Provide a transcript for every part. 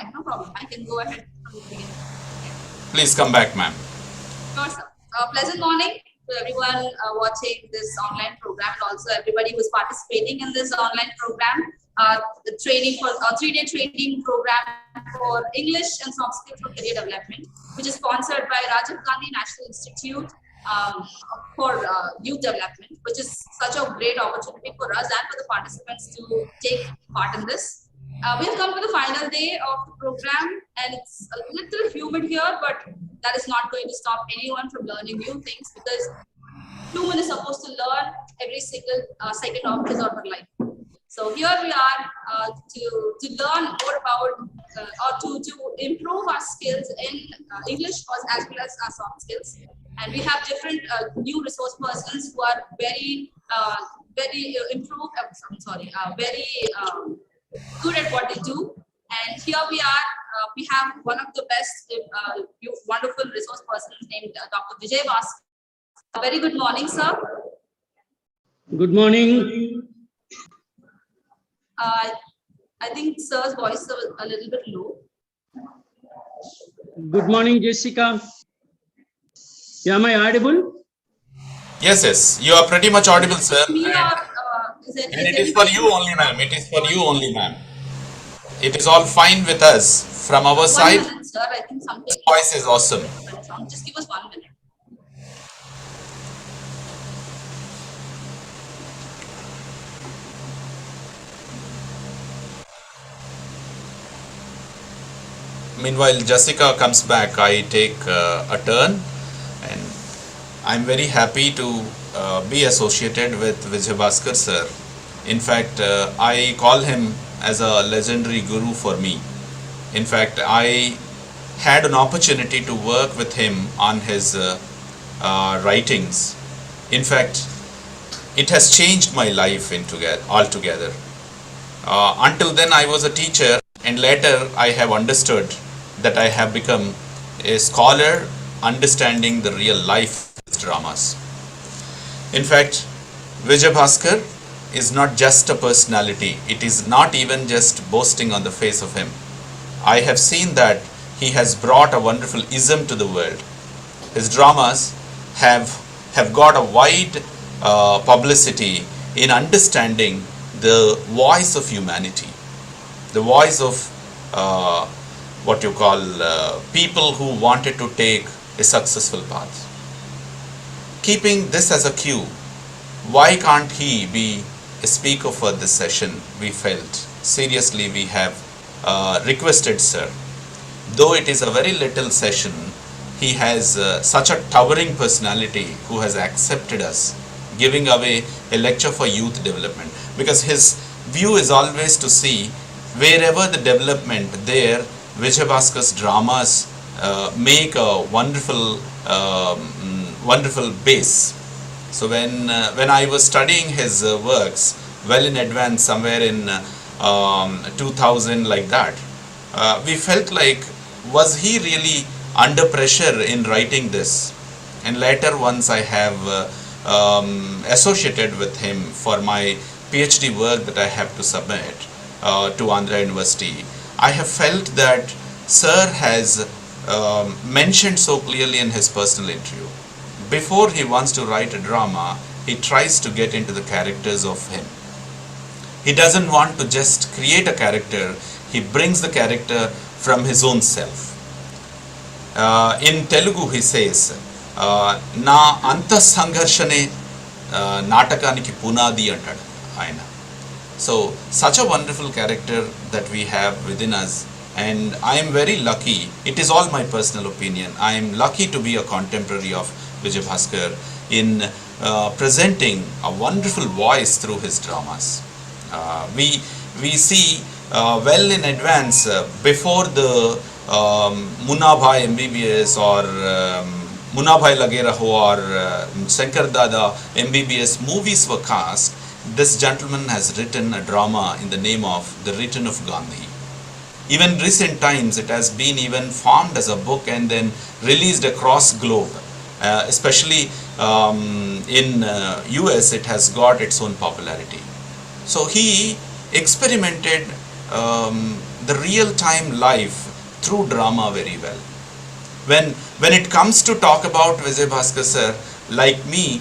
back. No problem. I can go ahead from the beginning. Please come back, ma'am. Sure, sir. Pleasant morning to everyone watching this online program, and also everybody who is participating in this online program. The training for 3-day training program for English and soft skills for career development, which is sponsored by Rajiv Gandhi National Institute for Youth Development, which is such a great opportunity for us and for the participants to take part in this. We have come to the final day of the program, and it's a little humid here, but that is not going to stop anyone from learning new things, because human is supposed to learn every single second of his or her life. So here we are to learn more about or to improve our skills in English as well as our soft skills. And we have different new resource persons who are very improved. Very good at what they do. And here we are. We have one of the best, wonderful resource persons named Dr. Vijay Bhaskar. Very good morning, sir. Good morning. I think sir's voice is a little bit low. Good morning, Jessica. Am I audible? Yes, you are pretty much audible, sir. And it is for you only, ma'am. It is for you only, ma'am. It is all fine with us. From our side, minute, sir. I think something. The voice is awesome. Just give us 1 minute. Meanwhile, Jessica comes back, I take a turn, and I'm very happy to be associated with Vijay Bhaskar sir. In fact, I call him as a legendary guru for me. In fact, I had an opportunity to work with him on his writings. In fact, it has changed my life altogether. Until then, I was a teacher, and later I have understood that I have become a scholar understanding the real life dramas. In fact, Vijay Bhaskar is not just a personality. It is not even just boasting on the face of him. I have seen that he has brought a wonderful ism to the world. His dramas have got a wide publicity in understanding the voice of humanity, the voice of what you call people who wanted to take a successful path. Keeping this as a cue, why can't he be a speaker for this session? We felt seriously we have requested sir. Though it is a very little session, he has such a towering personality who has accepted us, giving away a lecture for youth development, because his view is always to see wherever the development there, Vijay Bhaskar's dramas make a wonderful base. So when I was studying his works well in advance, somewhere in 2000 like that, we felt like, was he really under pressure in writing this? And later, once I have associated with him for my PhD work that I have to submit to Andhra University, I have felt that sir has mentioned so clearly in his personal interview, before he wants to write a drama, he tries to get into the characters of him. He doesn't want to just create a character, he brings the character from his own self. In Telugu he says, Na anta sangharshane naatakaniki punadi antadu ayana. So such a wonderful character that we have within us, and I am very lucky. It is all my personal opinion. I am lucky to be a contemporary of Vijay Bhaskar in presenting a wonderful voice through his dramas. We see well in advance before the Munabhai MBBS or Munabhai Lage Raho or Shankar Dada MBBS movies were cast. This gentleman has written a drama in the name of The Return of Gandhi. Even recent times it has been even formed as a book and then released across globe. Especially in US it has got its own popularity. So he experimented the real-time life through drama very well. When it comes to talk about Vijay Bhaskar sir, like me,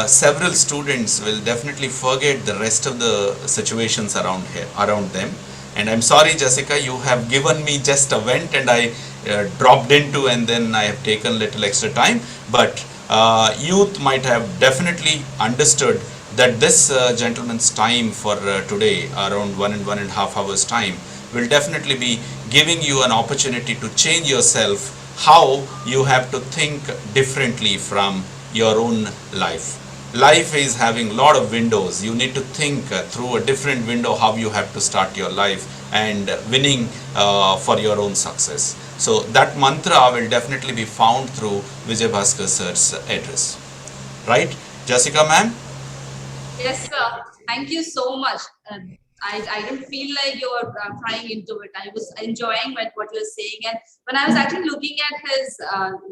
several students will definitely forget the rest of the situations around them. And I'm sorry, Jessica, you have given me just a vent and I dropped into, and then I have taken little extra time. But youth might have definitely understood that this gentleman's time for today, around 1.5 hours time, will definitely be giving you an opportunity to change yourself, how you have to think differently from your own life. Life is having a lot of windows. You need to think through a different window how you have to start your life and winning for your own success. So that mantra will definitely be found through Vijay Bhaskar sir's address. Right, Jessica ma'am? Yes, sir. Thank you so much. I didn't feel like you were prying into it. I was enjoying what you were saying. And when I was actually looking at his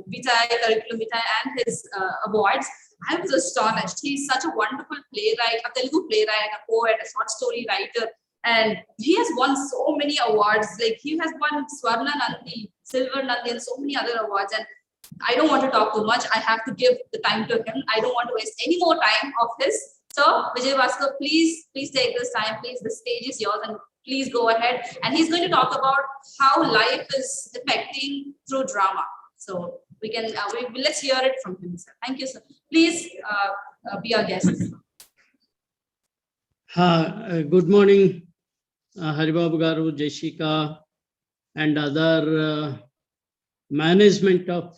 Vijay curriculum vitae and his awards, I was astonished. He's such a wonderful playwright, a Telugu playwright, a poet, a short story writer. And he has won so many awards. Like he has won Swarna Nandi, Silver Nandi, and so many other awards. And I don't want to talk too much. I have to give the time to him. I don't want to waste any more time of his. So Vijay Bhaskar, please take this time. Please, the stage is yours, and please go ahead. And he's going to talk about how life is affecting through drama. So we can let's hear it from him, sir. Thank you, sir. Please be our guest. Good morning, Haribabu Garu, Jessica, and other management of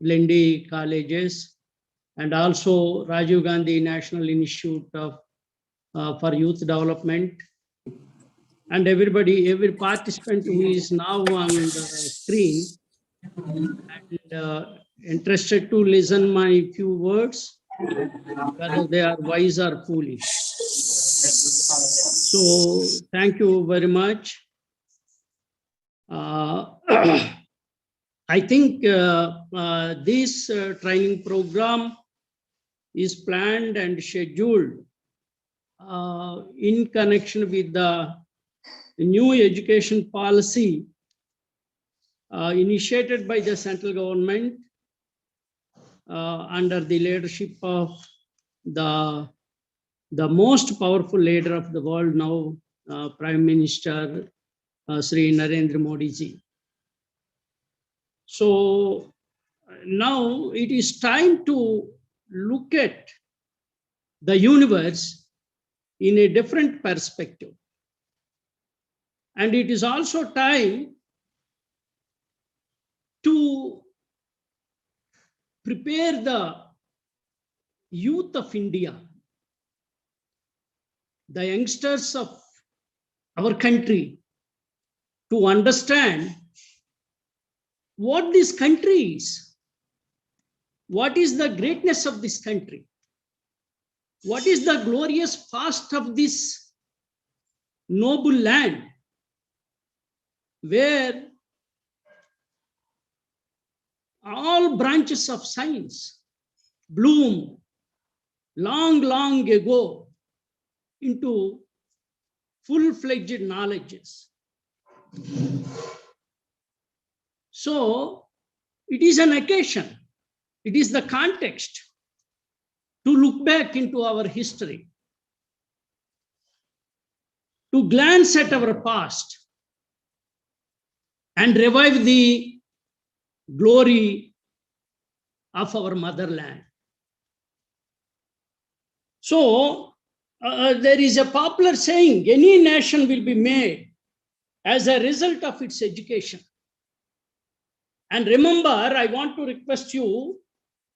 Lendi colleges, and also Rajiv Gandhi National Institute for Youth Development, and every participant who is now on the screen and interested to listen my few words, whether they are wise or foolish. So thank you very much. I think this training program is planned and scheduled in connection with the new education policy initiated by the central government under the leadership of the most powerful leader of the world now, Prime Minister Sri Narendra Modi ji. So now it is time to look at the universe in a different perspective. And it is also time to prepare the youth of India, the youngsters of our country, to understand what this country is, what is the greatness of this country, what is the glorious past of this noble land, where all branches of science bloomed long ago into full-fledged knowledges. So it is an occasion, it is the context to look back into our history, to glance at our past and revive the glory of our motherland. So there is a popular saying, any nation will be made as a result of its education. And remember, I want to request you,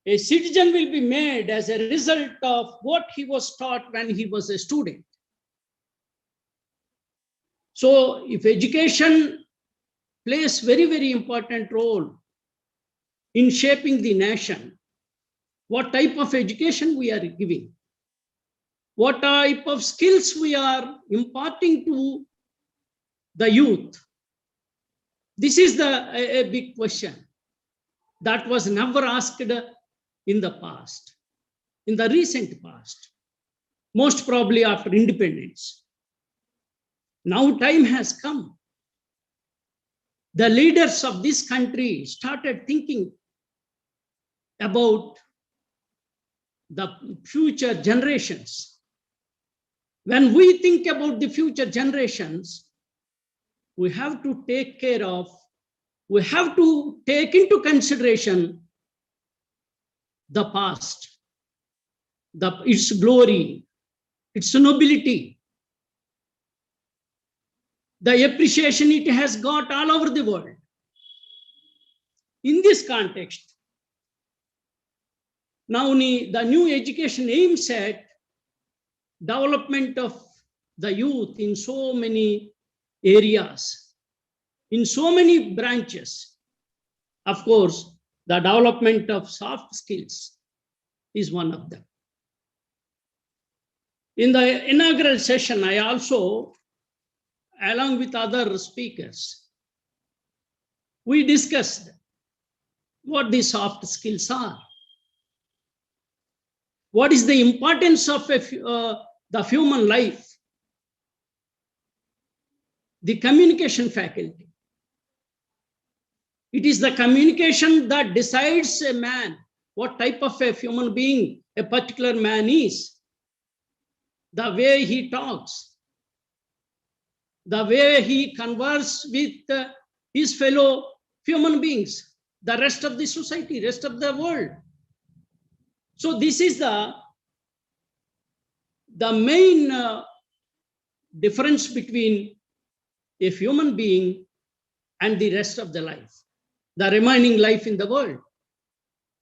a citizen will be made as a result of what he was taught when he was a student. So if education plays very important role in shaping the nation, what type of education we are giving, what type of skills we are imparting to the youth, this is a big question that was never asked in the past, in the recent past, most probably after independence. Now time has come the leaders of this country started thinking about the future generations. When we think about the future generations, we have to take care of, we have to take into consideration the past, its glory, its nobility, the appreciation it has got all over the world. In this context, now the new education aims at development of the youth in so many areas, in so many branches. Of course, the development of soft skills is one of them. In the inaugural session, I also, along with other speakers, we discussed what the soft skills are. What is the importance of the human life? The communication faculty. It is the communication that decides a man, what type of a human being a particular man is. The way he talks, the way he converses with his fellow human beings, the rest of the society, rest of the world. So this is the main difference between a human being and the rest of the life, the remaining life in the world.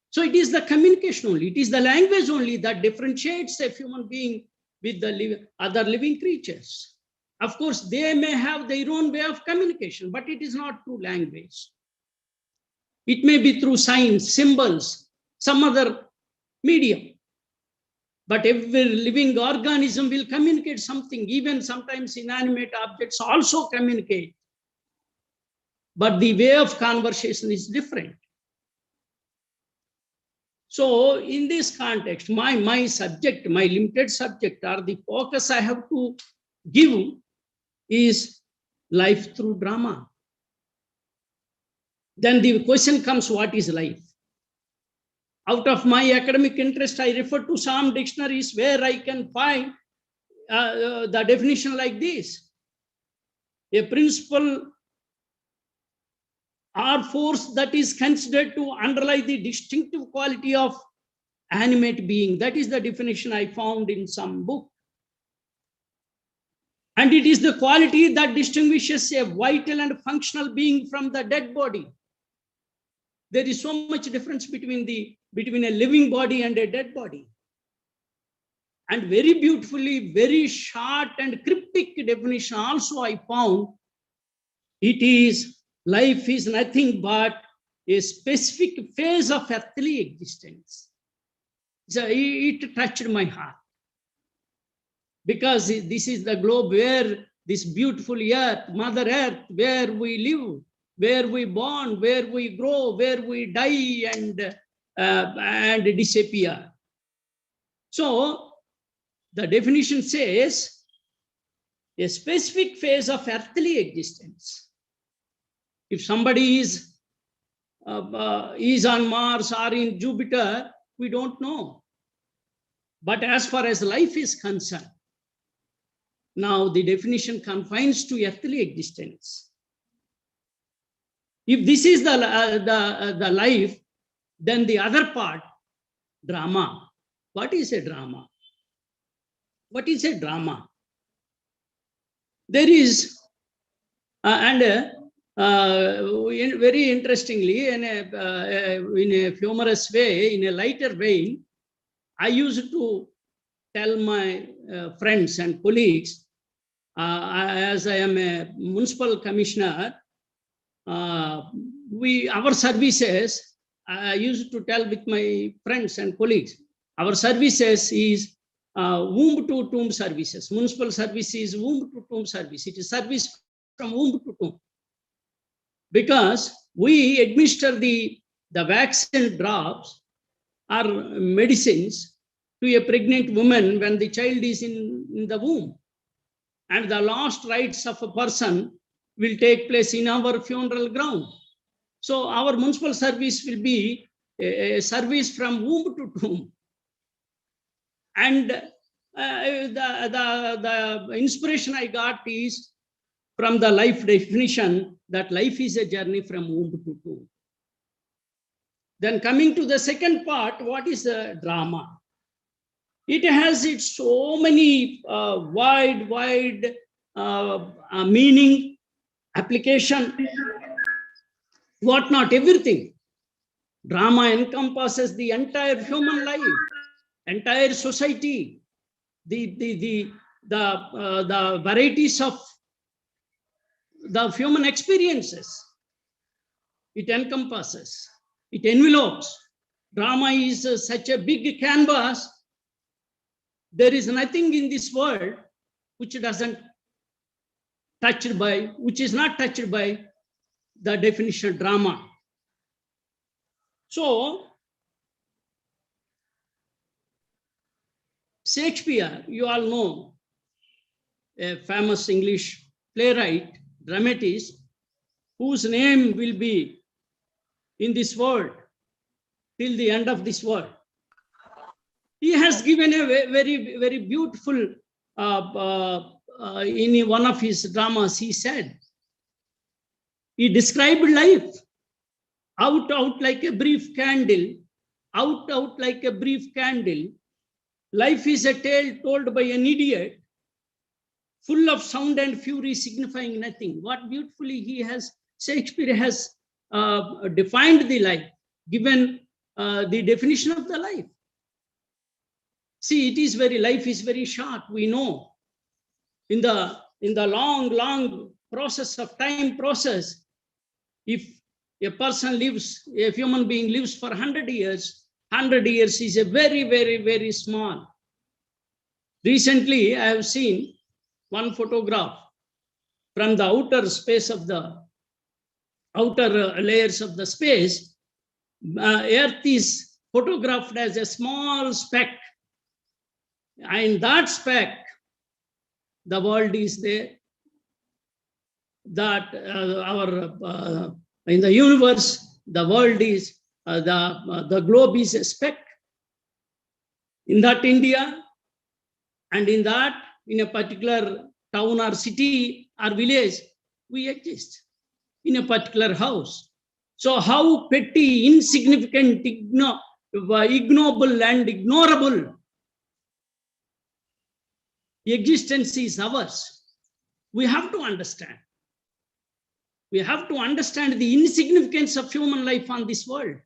So it is the communication only, it is the language only that differentiates a human being with the other living creatures. Of course, they may have their own way of communication, but it is not through language. It may be through signs, symbols, some other medium. But every living organism will communicate something. Even sometimes inanimate objects also communicate. But the way of conversation is different. So in this context, my subject, my limited subject, or the focus I have to give is life through drama. Then the question comes, what is life? Out of my academic interest, I refer to some dictionaries where I can find the definition like this: a principle or force that is considered to underlie the distinctive quality of animate being. That is the definition I found in some book. And it is the quality that distinguishes a vital and functional being from the dead body. There is so much difference between a living body and a dead body. And very beautifully, very short and cryptic definition also I found. It is, life is nothing but a specific phase of earthly existence. So it touched my heart. Because this is the globe where this beautiful earth, Mother Earth, where we live, where we born, where we grow, where we die and disappear. So the definition says a specific phase of earthly existence. If somebody is on Mars or in Jupiter, we don't know. But as far as life is concerned, now the definition confines to earthly existence. If this is the life, then the other part, drama. What is a drama? What is a drama? There is, very interestingly, in a humorous way, in a lighter vein, I used to tell my friends and colleagues, as I am a municipal commissioner, our services, I used to tell with my friends and colleagues, our services is womb to tomb services. Municipal service is womb to tomb service. It is service from womb to tomb. Because we administer the vaccine drops or medicines to a pregnant woman when the child is in the womb. And the last rites of a person will take place in our funeral ground. So our municipal service will be a service from womb to tomb. And the inspiration I got is from the life definition that life is a journey from womb to tomb. Then coming to the second part, what is the drama? It has its so many wide meaning, application, whatnot, everything. Drama encompasses the entire human life, entire society, the varieties of the human experiences. It encompasses, it envelopes. Drama is such a big canvas. There is nothing in this world which doesn't touched by, which is not touched by the definition of drama. So Shakespeare, you all know, a famous English playwright, dramatist, whose name will be in this world till the end of this world. He has given a very beautiful, in one of his dramas, he said, he described life, out like a brief candle, out like a brief candle. Life is a tale told by an idiot, full of sound and fury, signifying nothing. What beautifully Shakespeare has defined the life, given the definition of the life. See, life is very short, we know. In the long process of time process, if a person lives, a human being lives for 100 years, 100 years is a very small. Recently, I have seen one photograph from the outer space of the outer layers of the space. Earth is photographed as a small speck. And that speck, the world is there. That in the universe, the world is, the globe is a speck. In that India, and in that, in a particular town or city or village, we exist in a particular house. So how petty, insignificant, ignoble and ignorable existence is ours. We have to understand. We have to understand the insignificance of human life on this world.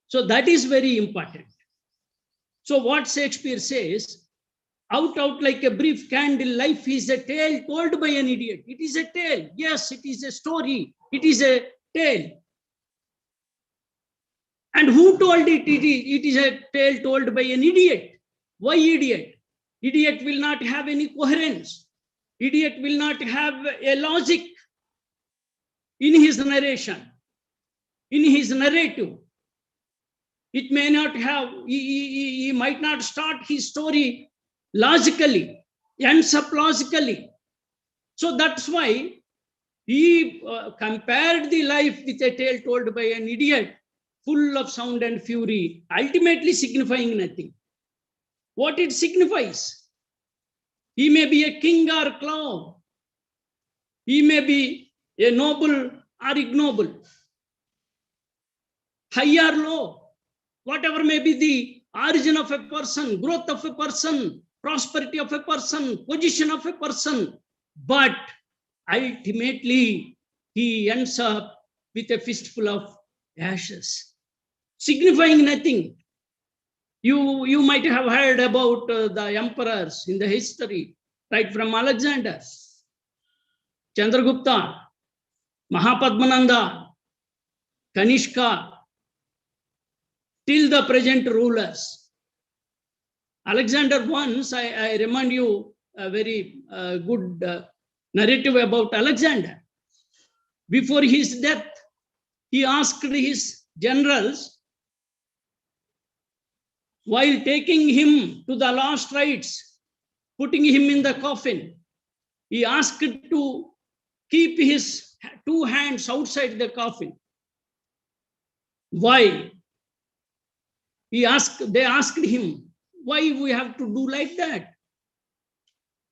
So that is very important. So what Shakespeare says, out like a brief candle, life is a tale told by an idiot. It is a tale. Yes, it is a story. It is a tale. And who told it? It is a tale told by an idiot. Why idiot? Idiot will not have any coherence. Idiot will not have a logic in his narration, in his narrative. It may not have, he might not start his story logically, ends up logically. So that's why he compared the life with a tale told by an idiot, full of sound and fury, ultimately signifying nothing. What it signifies? He may be a king or clown. He may be a noble or ignoble, high or low. Whatever may be the origin of a person, growth of a person, prosperity of a person, position of a person, but ultimately he ends up with a fistful of ashes, signifying nothing. You might have heard about the emperors in the history, right from Alexander, Chandragupta, Mahapadmananda, Kanishka, till the present rulers. Alexander once, I remind you a very good narrative about Alexander. Before his death, he asked his generals, while taking him to the last rites, putting him in the coffin, he asked to keep his two hands outside the coffin. Why? They asked him, why we have to do like that?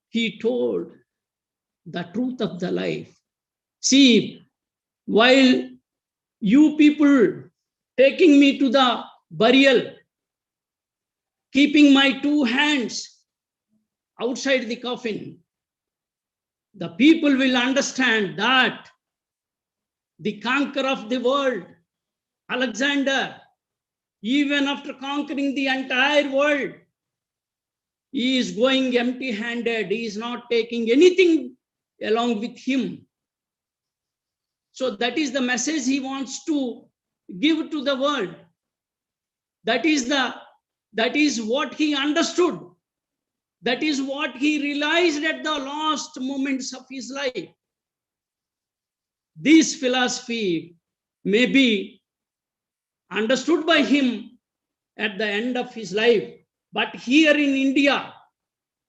He told the truth of the life. See, while you people taking me to the burial, keeping my two hands outside the coffin, the people will understand that the conqueror of the world, Alexander, even after conquering the entire world, he is going empty-handed. He is not taking anything along with him. So that is the message he wants to give to the world. That is what he understood. That is what he realized at the last moments of his life. This philosophy may be understood by him at the end of his life. But here in India,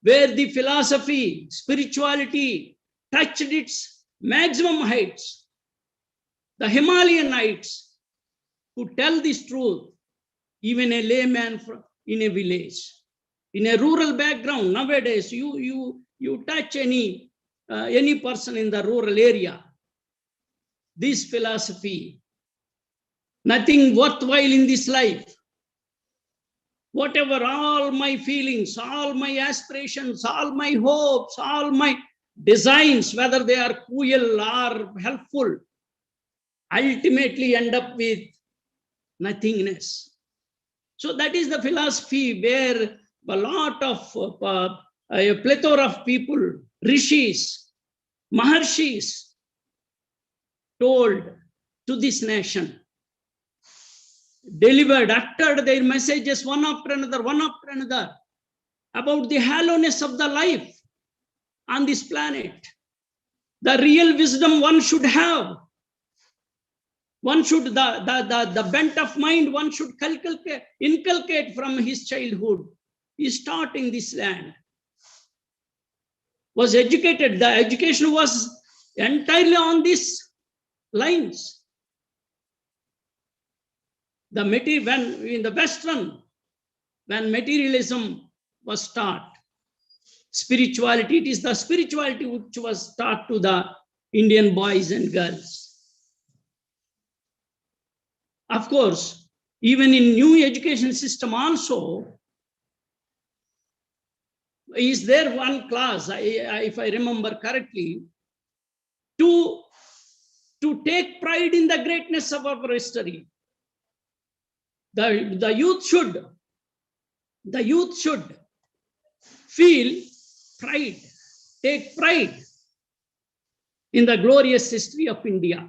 where the philosophy, spirituality touched its maximum heights, the Himalayan heights, could tell this truth, even a layman in a village, in a rural background. Nowadays, you touch any person in the rural area, this philosophy, nothing worthwhile in this life. Whatever, all my feelings, all my aspirations, all my hopes, all my designs, whether they are cruel or helpful, ultimately end up with nothingness. So that is the philosophy where a lot of, a plethora of people, rishis, maharshis, told to this nation, delivered, uttered their messages one after another, about the hollowness of the life on this planet. The real wisdom one should have. One should, the bent of mind one should inculcate from his childhood is taught in this land. Was educated, the education was entirely on these lines. The material, when in the Western, when materialism was taught, spirituality, it is the spirituality which was taught to the Indian boys and girls. Of course, even in new education system also, is there one class, if I remember correctly, to take pride in the greatness of our history. The youth should feel pride, take pride in the glorious history of India.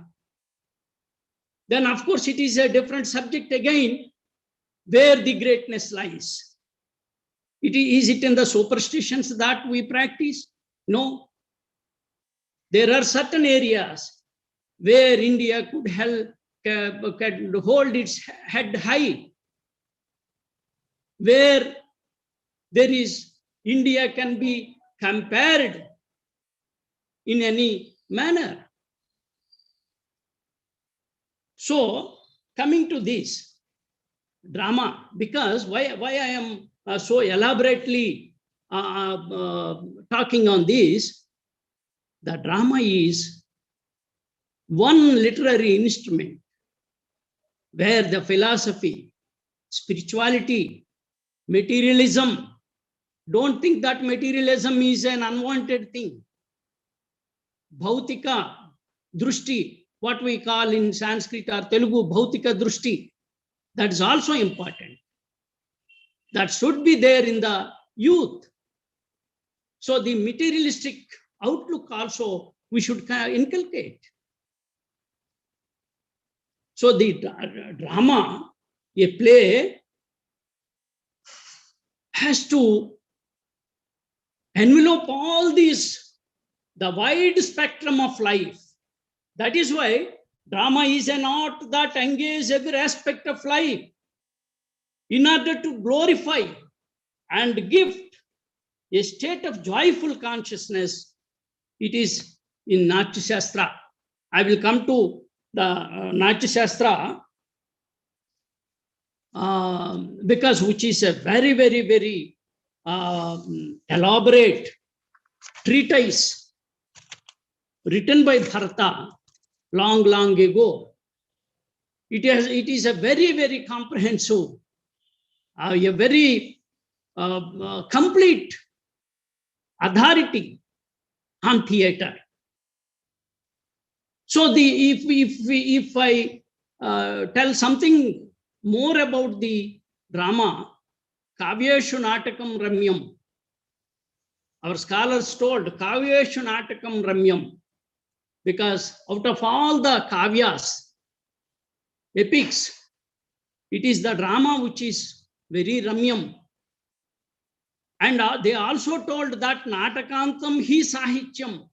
Then of course it is a different subject again, where the greatness lies. Is it in the superstitions that we practice? No. There are certain areas where India could hold its head high, where there is, India can be compared in any manner. So coming to this drama, because why I am so elaborately talking on this, the drama is one literary instrument where the philosophy, spirituality, materialism, don't think that materialism is an unwanted thing. Bhautika drushti, what we call in Sanskrit or Telugu, Bhautika drushti, that is also important. That should be there in the youth. So the materialistic outlook also we should inculcate. So the drama, a play, has to envelope all these, the wide spectrum of life. That is why drama is an art that engages every aspect of life in order to glorify and gift a state of joyful consciousness. It is in Nychastra. I will come to the Nychastra because which is a very, very, very elaborate treatise written by Bharata long, long ago. It is a very, very comprehensive, a very complete authority on theatre. So if I tell something more about the drama, Kavyeshu Natakam Ramyam. Our scholars told Kavyeshu Natakam Ramyam, because out of all the kavyas, epics, it is the drama which is very ramyam. And they also told that Natakantam hi sahityam.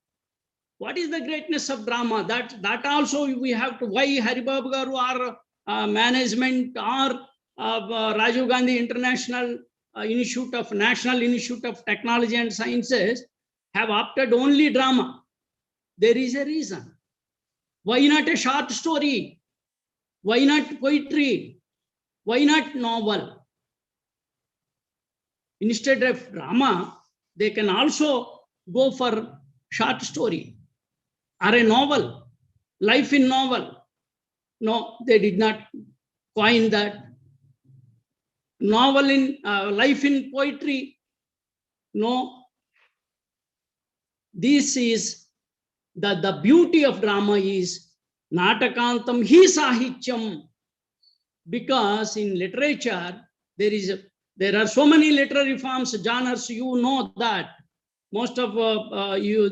What is the greatness of drama? That also we have to, why Haribabu Garu or management or Rajiv Gandhi International National Institute of Technology and Sciences have opted only drama. There is a reason. Why not a short story? Why not poetry? Why not novel? Instead of drama, they can also go for short story or a novel, life in novel. No, they did not coin that. Novel in life in poetry. No. This is the beauty of drama is Natakantam hi sahityam, because in literature there are so many literary forms, genres. You know that most of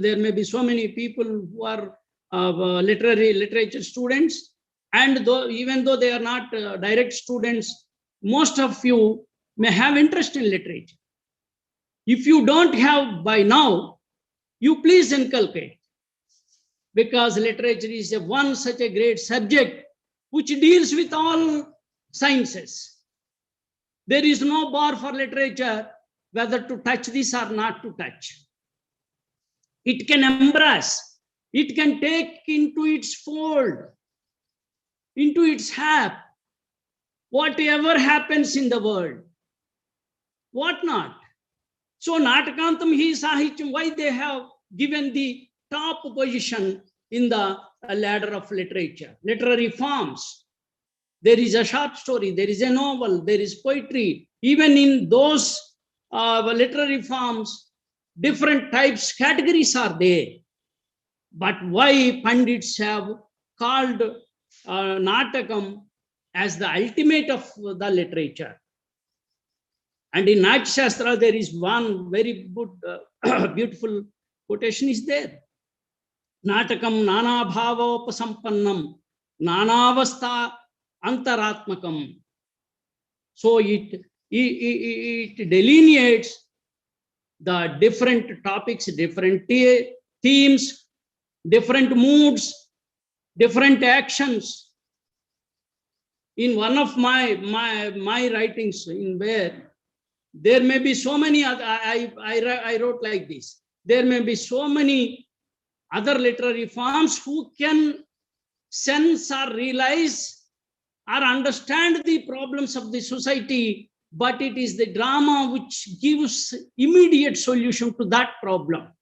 there may be so many people who are literature students, and even though they are not direct students, most of you may have interest in literature. If you don't have by now, you please inculcate, because literature is one such a great subject which deals with all sciences. There is no bar for literature whether to touch this or not to touch. It can embrace, it can take into its fold, into its hap, whatever happens in the world, what not. So Natakantam hi sahityam, why they have given the top position in the ladder of literature, literary forms. There is a short story, there is a novel, there is poetry. Even in those literary forms, different types, categories are there. But why Pandits have called Natakam as the ultimate of the literature? And in Nychastra, there is one very good, beautiful quotation is there. Natakam nana bhavopasampannam nanavastha antaratmakam. So it delineates the different topics, different themes, different moods, different actions. In one of my writings, in where there may be so many other, I wrote like this. There may be so many other literary forms who can sense or realize or understand the problems of the society, but it is the drama which gives immediate solution to that problem.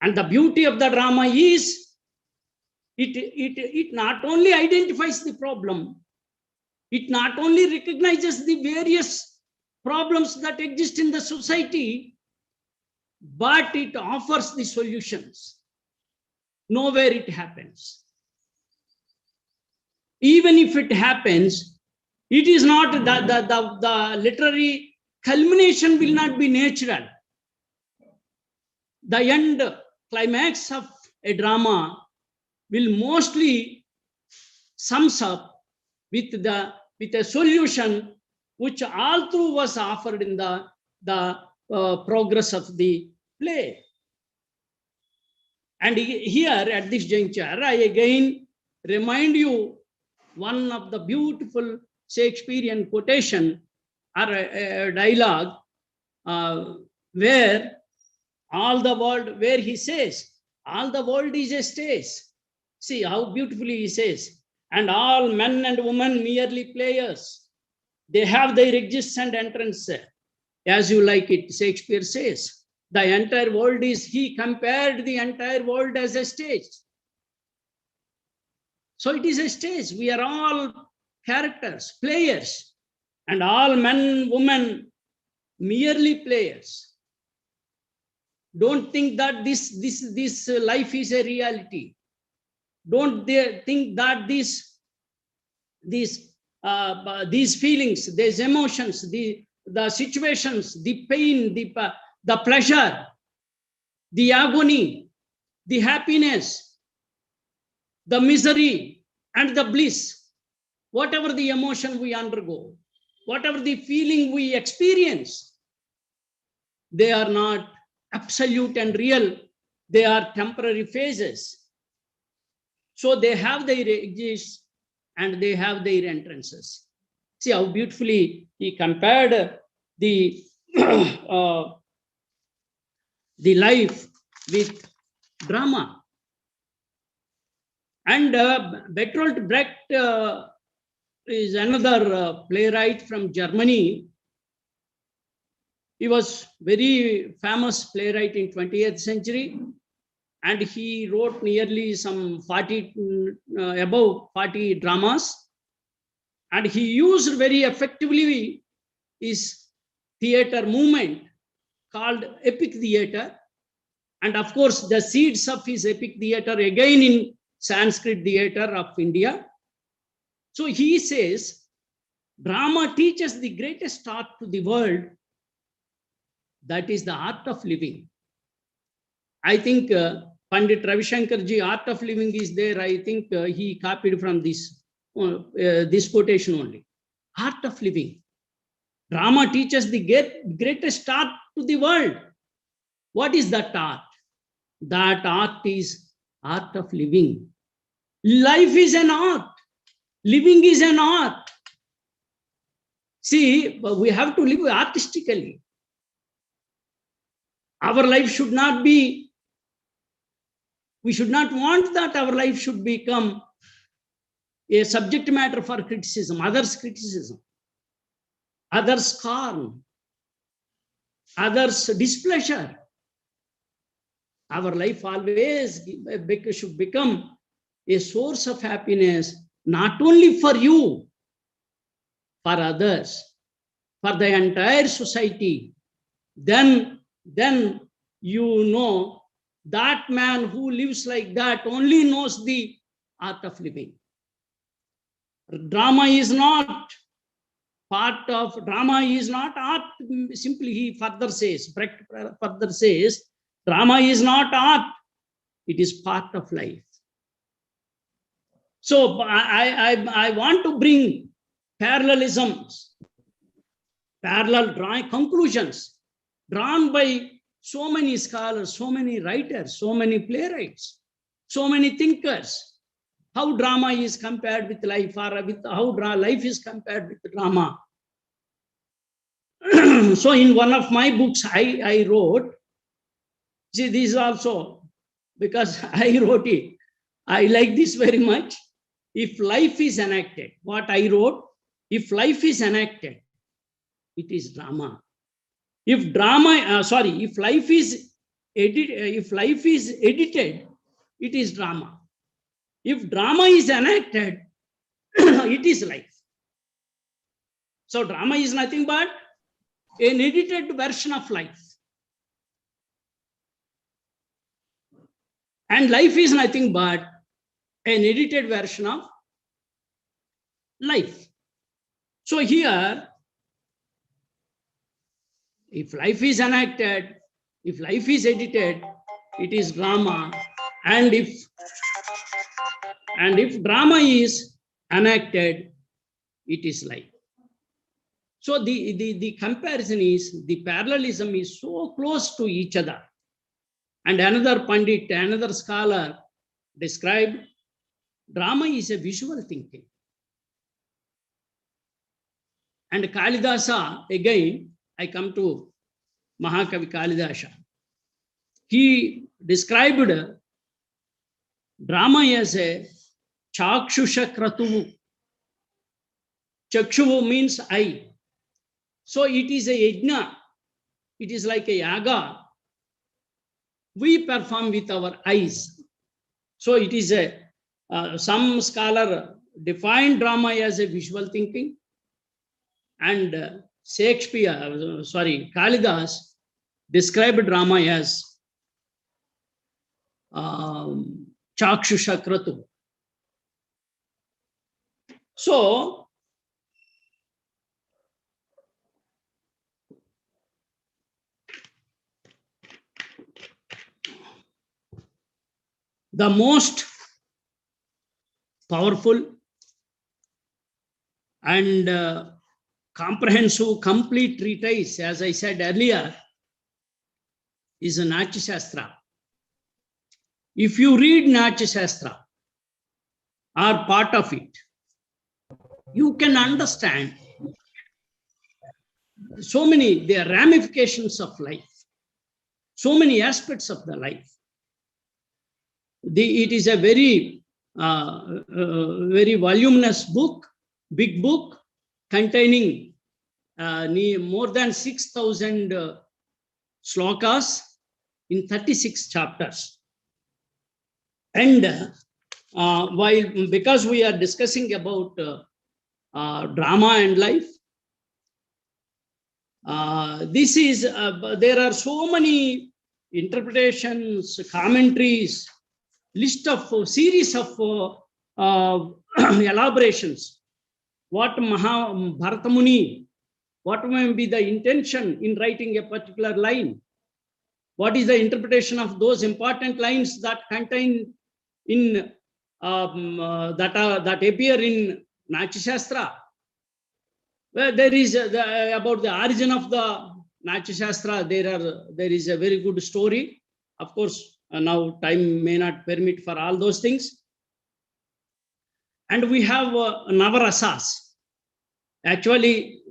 And the beauty of the drama is it not only identifies the problem, it not only recognizes the various problems that exist in the society, but it offers the solutions. Nowhere it happens. Even if it happens, it is not the literary culmination will not be natural. The end climax of a drama will mostly sums up with a solution which all through was offered in the progress of the play. And here at this juncture, I again remind you one of the beautiful Shakespearean quotation or a dialogue where all the world, where he says, All the world is a stage. See how beautifully he says, and all men and women merely players. They have their exist and entrance, as you like it, Shakespeare says. The entire world is, he compared the entire world as a stage. So it is a stage. We are all characters, players, and all men, women, merely players. Don't think that this life is a reality. Don't think that these feelings, these emotions, the situations, the pain, the pleasure, the agony, the happiness, the misery, and the bliss, whatever the emotion we undergo, whatever the feeling we experience, they are not absolute and real. They are temporary phases. So they have their exits and they have their entrances. See how beautifully he compared the the life with drama. And Bertolt Brecht is another playwright from Germany. He was very famous playwright in 20th century, and he wrote nearly some 40, above 40 dramas. And he used very effectively his theater movement called epic theater. And of course, the seeds of his epic theater again in Sanskrit theater of India. So he says, drama teaches the greatest art to the world. That is the art of living. I think Pandit Ravi Shankarji, art of living is there. I think he copied from this quotation only. Art of living. Drama teaches the greatest art to the world. What is that art? That art is art of living. Life is an art. Living is an art. See, we have to live artistically. Our life should not be, we should not want that our life should become a subject matter for criticism, others' criticism, others' scorn, others' displeasure. Our life always should become a source of happiness, not only for you, for others, for the entire society. Then you know that man who lives like that only knows the art of living. Drama is not part of, drama is not art. Simply he further says, Brecht further says, drama is not art. It is part of life. So I want to bring parallelisms, parallel drawing conclusions drawn by so many scholars, so many writers, so many playwrights, so many thinkers. How drama is compared with life, or with how life is compared with drama. So in one of my books, I wrote, see, this is also because I wrote it. I like this very much. If life is enacted, what I wrote, if life is enacted, it is drama. If drama, if life is edited, it is drama. If drama is enacted, it is life. So drama is nothing but an edited version of life. And life is nothing but an edited version of life. So here, if life is enacted, if life is edited, it is drama. And if drama is enacted, it is life. So the comparison is, the parallelism is so close to each other. And another Pandit, another scholar described, drama is a visual thinking. And Kalidasa, again, I come to Mahakavi Kalidasa. He described drama as a chakshusha kratuvu. Chakshuvu means eye. So it is a yajna. It is like a yaga. We perform with our eyes. So it is a, some scholar defined drama as a visual thinking, and Kalidas described drama as chakshusha kratu. So the most powerful and comprehensive, complete treatise, as I said earlier, is a Nychastra. If you read Nychastra or part of it, you can understand so many the ramifications of life, so many aspects of the life. It is a very, very voluminous book, big book, containing more than 6,000 slokas in 36 chapters. And because we are discussing about drama and life, this is, there are so many interpretations, commentaries, list of series of elaborations. What Bharata Muni, what may be the intention in writing a particular line? What is the interpretation of those important lines that contain in that appear in Nychastra? Well, there is about the origin of the Nychastra. There is a very good story. Of course, now time may not permit for all those things. And we have Navarasas. Actually,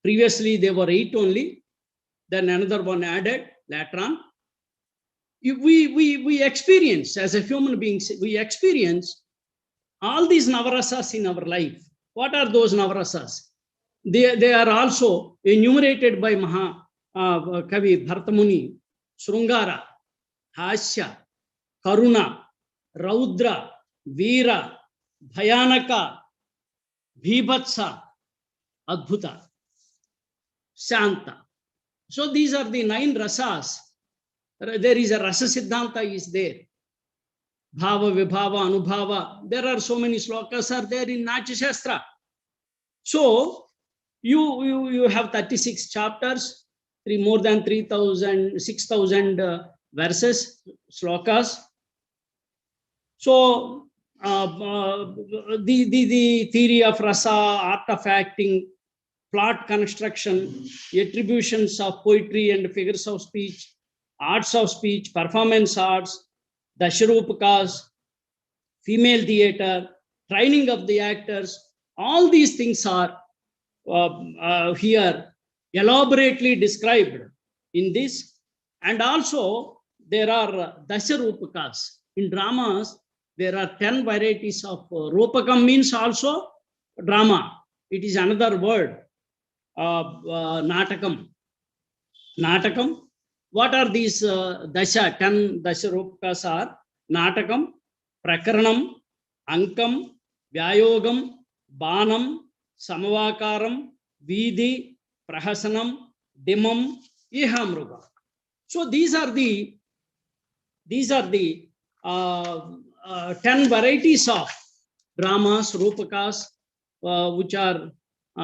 previously there were 8 only. Then another one added later on. We experience, as a human beings, we experience all these Navarasas in our life. What are those Navarasas? They are also enumerated by Kavi Bharata Muni: Srungara, Hasya, Karuna, Raudra, Veera, Bhayanaka, Bhibhatsa, Adbhuta, Shanta. So these are the 9 rasas. There is a rasa siddhanta is there. Bhava, Vibhava, Anubhava. There are so many slokas are there in Nychastra. So you have 36 chapters, more than 3,000, 6,000 verses, slokas. So the theory of rasa, art of acting, plot construction, attributions of poetry and figures of speech, arts of speech, performance arts, dasharupakas, female theater, training of the actors, all these things are here elaborately described in this. And also there are dasharupakas. In dramas, there are 10 varieties of rupakam, means also drama. It is another word, natakam. Natakam. What are these 10 dasharupakas are? Natakam, Prakaranam, Ankam, Vyayogam, Banam, Samavakaram, Vidhi, Prahasanam, Dimam, Ihamruga. So these are the 10 varieties of dramas, rupakas, which are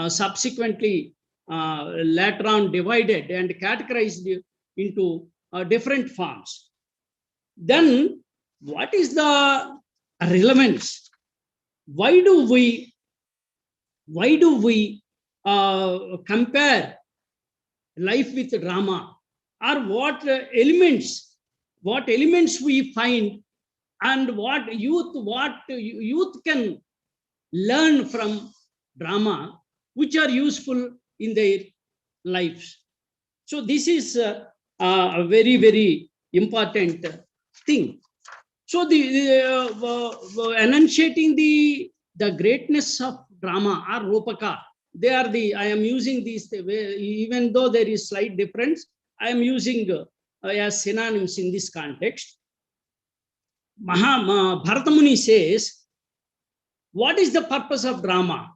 subsequently later on divided and categorized into different forms. Then what is the relevance? Why do we compare life with drama? Or what elements we find, and what youth can learn from drama, which are useful in their lives? So this is a very, very important thing. So enunciating the greatness of drama or Rupaka, they are I am using these, even though there is slight difference, I am using as synonyms in this context. Bharatamuni says, what is the purpose of drama?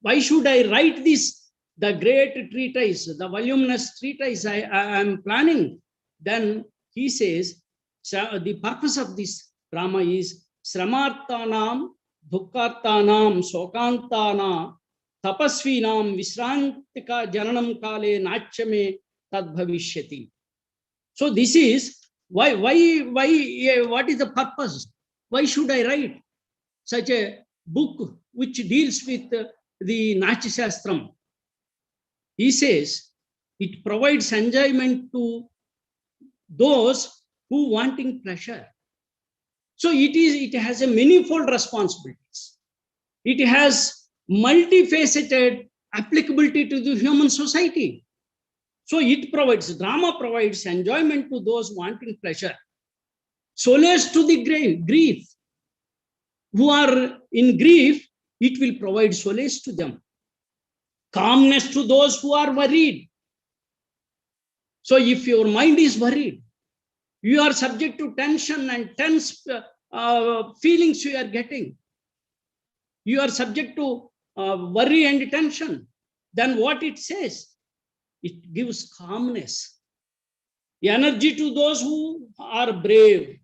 Why should I write this, the great treatise, the voluminous treatise I am planning? Then he says, the purpose of this drama is Sramarthanam, Dukkarthanam, Sokantana, Tapasvinam, Visrantika Jananam Kale, Nachame Tadbhavishyati. So this is why, what is the purpose? Why should I write such a book which deals with the Nychastra? He says it provides enjoyment to those who wanting pleasure. So it has a manifold responsibilities. It has multifaceted applicability to the human society. So drama provides enjoyment to those wanting pleasure, solace to the grief. Who are in grief, it will provide solace to them. Calmness to those who are worried. So if your mind is worried, you are subject to tension and tense feelings you are getting. You are subject to worry and tension. Then what it says? It gives calmness, energy to those who are brave,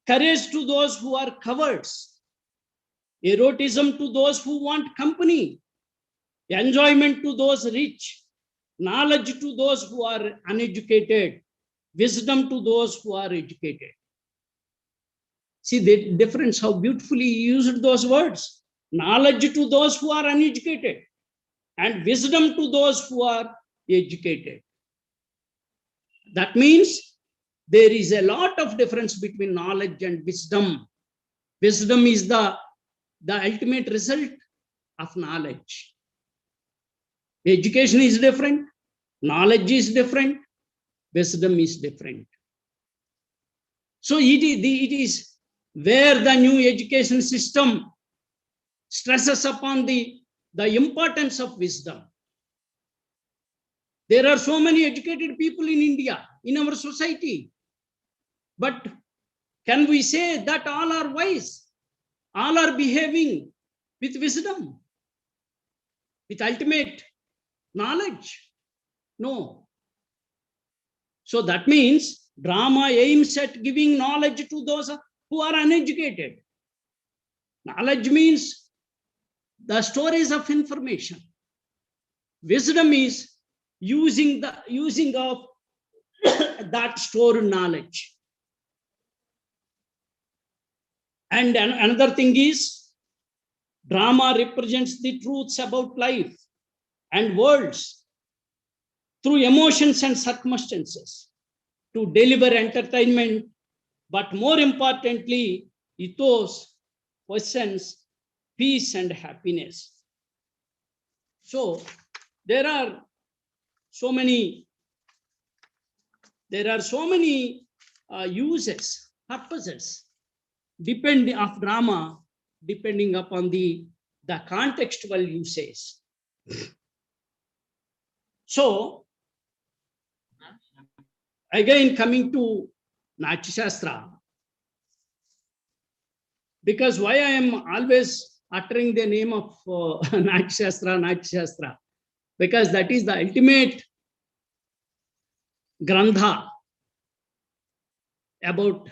courage to those who are cowards, erotism to those who want company, enjoyment to those rich, knowledge to those who are uneducated, wisdom to those who are educated. See the difference, how beautifully he used those words. Knowledge to those who are uneducated and wisdom to those who are educated. That means there is a lot of difference between knowledge and wisdom. Wisdom is the ultimate result of knowledge. Education is different, knowledge is different, wisdom is different. So it is where the new education system stresses upon the importance of wisdom. There are so many educated people in India, in our society. But can we say that all are wise? All are behaving with wisdom, with ultimate knowledge? No. So that means drama aims at giving knowledge to those who are uneducated. Knowledge means the storage of information. Wisdom is using of that stored knowledge. And another thing is, drama represents the truths about life and worlds through emotions and circumstances to deliver entertainment, but more importantly, ethos, questions, peace and happiness. So there are so many uses, purposes of drama depending upon the contextual usage. So again, coming to Nychastra, because why I am always uttering the name of Nychastra, because that is the ultimate grantha about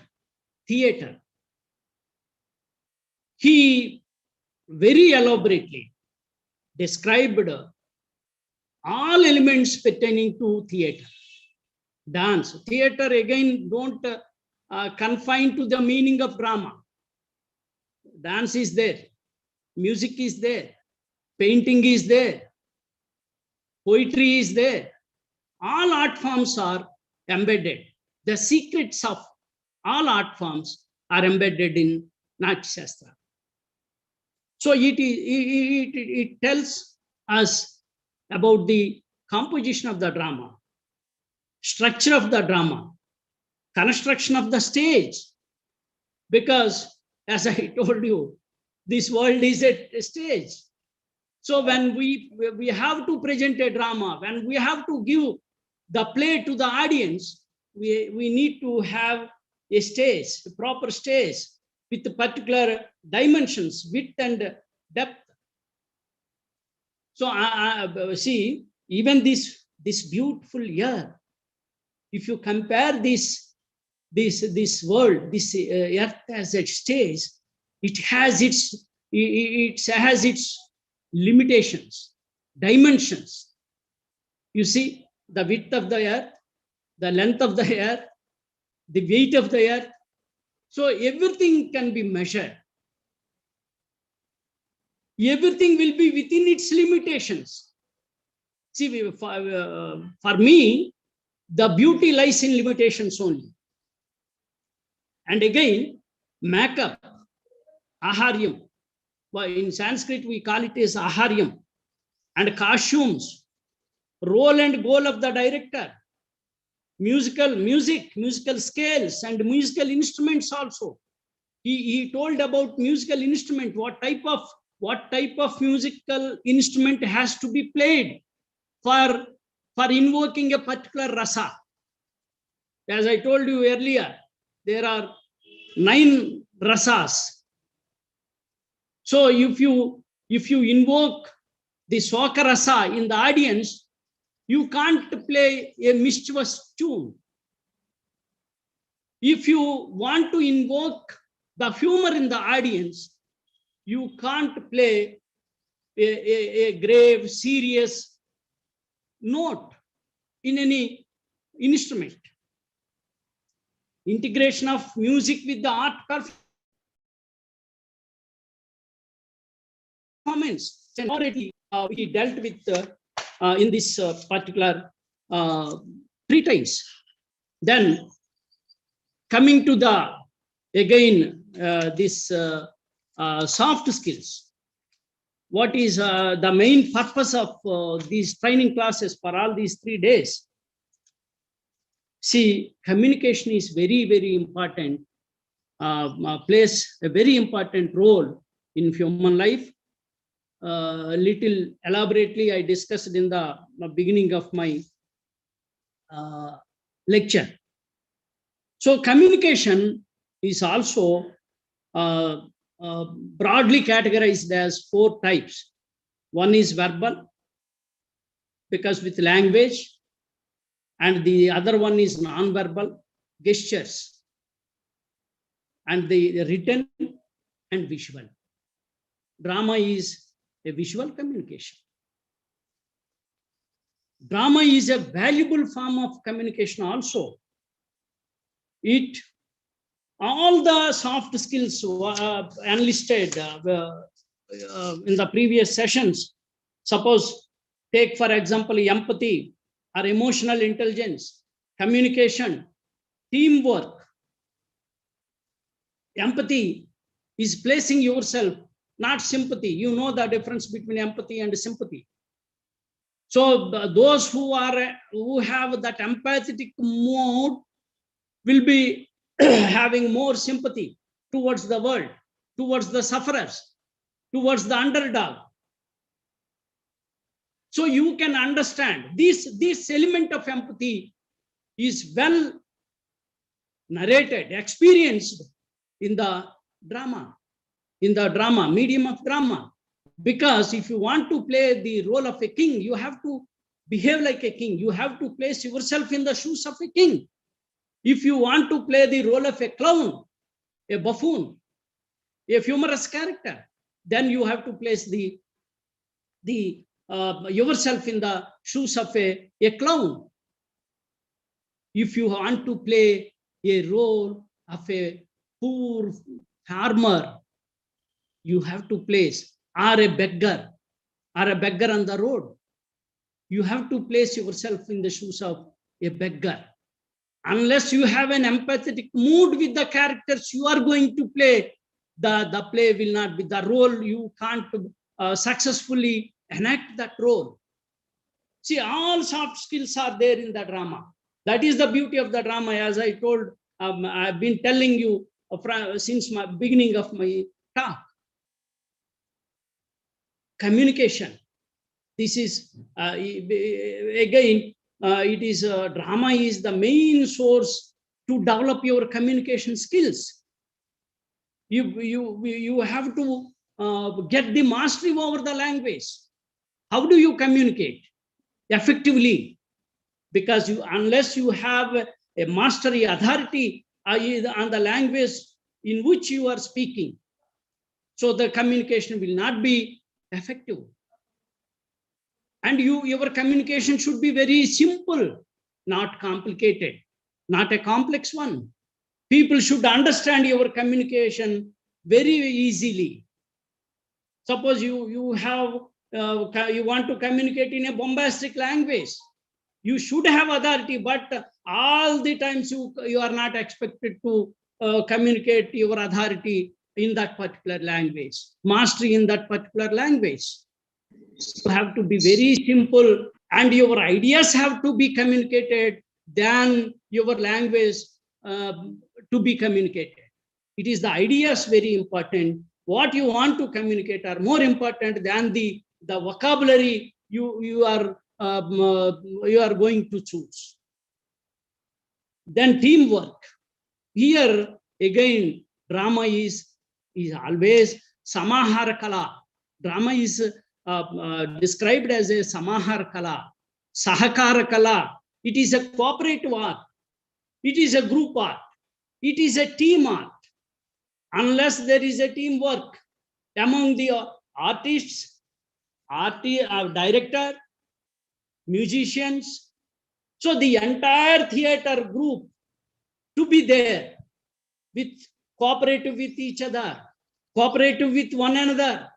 theater. He very elaborately described all elements pertaining to theater. Dance, theater again don't confine to the meaning of drama. Dance is there, music is there, painting is there, poetry is there. All art forms are embedded. The secrets of all art forms are embedded in Nychastra. So it tells us about the composition of the drama, structure of the drama, construction of the stage, because as I told you, this world is a stage. So when we have to present a drama, when we have to give the play to the audience, we need to have a stage, a proper stage with particular dimensions, width and depth. So see, even this beautiful year, if you compare this world, this earth as a stage, it has its limitations, dimensions. You see, the width of the earth, the length of the earth, the weight of the earth. So everything can be measured. Everything will be within its limitations. See, for me, the beauty lies in limitations only. And again, makeup, aharyam. Well, in Sanskrit, we call it as aharyam. And costumes, role and goal of the director, musical scales and musical instruments also. He told about musical instrument, what type of musical instrument has to be played for invoking a particular rasa. As I told you earlier, there are 9 rasas. So if you invoke the Swaka rasa in the audience, you can't play a mischievous tune. If you want to invoke the humor in the audience, you can't play a grave, serious note in any instrument. Integration of music with the art performance. And already we dealt with in this particular treatise. Then coming to the again this soft skills. What is the main purpose of these training classes for all these 3 days? See, communication is very, very important, plays a very important role in human life. Little elaborately, I discussed in the beginning of my lecture. So communication is also broadly categorized as 4 types. One is verbal, because with language, and the other one is non-verbal, gestures, and the written and visual. Drama is a visual communication. Drama is a valuable form of communication also. All the soft skills enlisted in the previous sessions, suppose take for example empathy or emotional intelligence, communication, teamwork. Empathy is placing yourself, not sympathy. You know the difference between empathy and sympathy. So those who have that empathetic mode will be having more sympathy towards the world, towards the sufferers, towards the underdog. So you can understand this element of empathy is well narrated, experienced in the drama, medium of drama. Because if you want to play the role of a king, you have to behave like a king. You have to place yourself in the shoes of a king. If you want to play the role of a clown, a buffoon, a humorous character, then you have to place yourself in the shoes of a clown. If you want to play a role of a poor farmer, you have to place, or a beggar on the road. You have to place yourself in the shoes of a beggar. Unless you have an empathetic mood with the characters you are going to play, the play will not be the role. You can't successfully enact that role. See, all soft skills are there in the drama. That is the beauty of the drama. As I told, I've been telling you since my beginning of my talk. Communication. This is again, it is drama is the main source to develop your communication skills. You have to get the mastery over the language. How do you communicate effectively? Because unless you have a mastery authority on the language in which you are speaking, so the communication will not be effective. And your communication should be very simple, not complicated, not a complex one. People should understand your communication very easily. Suppose you want to communicate in a bombastic language, you should have authority, but all the times you are not expected to communicate your authority in that particular language, mastery in that particular language. You have to be very simple, and your ideas have to be communicated than your language to be communicated. It is the ideas very important. What you want to communicate are more important than the vocabulary you are going to choose. Then teamwork. Here again, drama is always samahara kala. Drama is described as a samahar kala, sahakara kala. It is a cooperative art. It is a group art. It is a team art. Unless there is a teamwork among the artists, director, musicians, so the entire theater group to be there with cooperative with each other, cooperative with one another.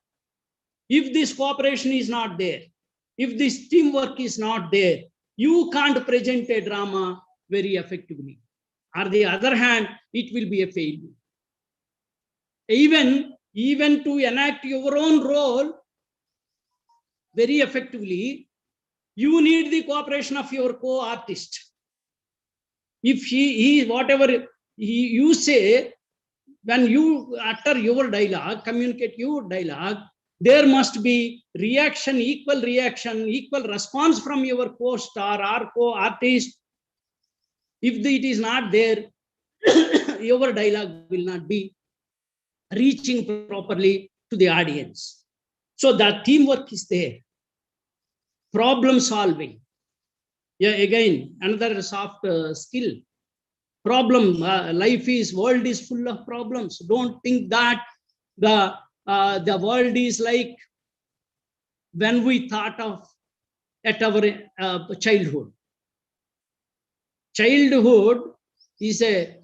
If this cooperation is not there, if this teamwork is not there, you can't present a drama very effectively. On the other hand, it will be a failure. Even to enact your own role very effectively, you need the cooperation of your co-artist. If he whatever you say, when you utter your dialogue, communicate your dialogue, there must be reaction, equal response from your co-star or co-artist. If it is not there, your dialogue will not be reaching properly to the audience. So that teamwork is there. Problem solving. Yeah, again, another soft skill. Problem. World is full of problems. Don't think that the world is like when we thought of at our childhood. Childhood is a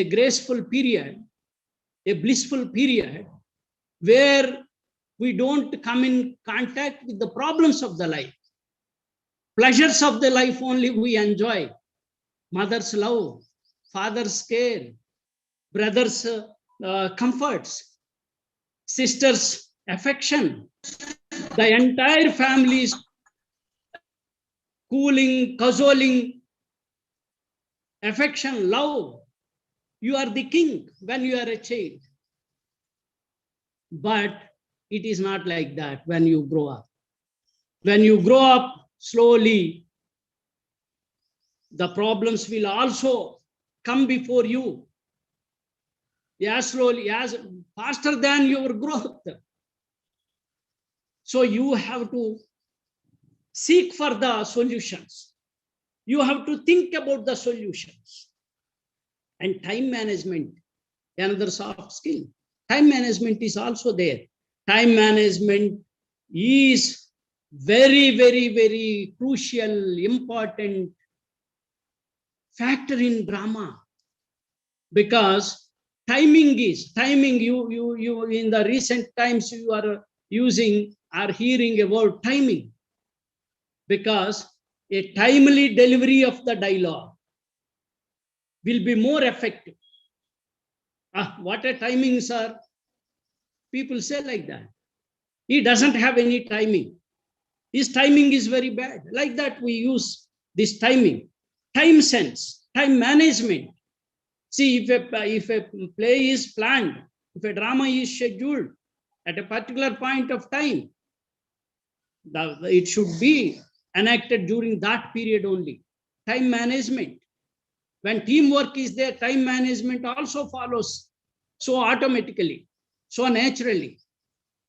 graceful period, a blissful period where we don't come in contact with the problems of the life. Pleasures of the life only we enjoy. Mother's love, father's care, brother's comforts, sister's affection. The entire family is cooling, cajoling, affection, love. You are the king when you are a child. But it is not like that when you grow up. When you grow up slowly, the problems will also come before you as slowly, as faster than your growth. So you have to seek for the solutions. You have to think about the solutions. And time management, another soft skill. Time management is also there. Time management is very, very, very crucial, important factor in drama, because timing you in the recent times you are using or hearing about timing, because a timely delivery of the dialogue will be more effective. What a timing, sir. People say like that. He doesn't have any timing. His timing is very bad. Like that we use this timing. Time sense, time management. See, if a play is planned, if a drama is scheduled at a particular point of time, it should be enacted during that period only. Time management. When teamwork is there, time management also follows so automatically, so naturally.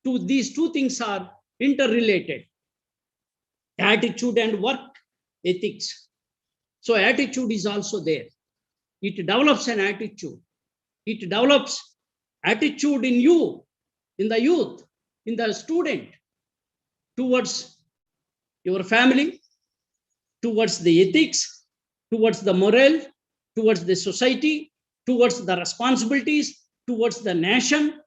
These two things are interrelated. Attitude and work ethics. So attitude is also there. It develops an attitude. It develops attitude in you, in the youth, in the student, towards your family, towards the ethics, towards the moral, towards the society, towards the responsibilities, towards the nation,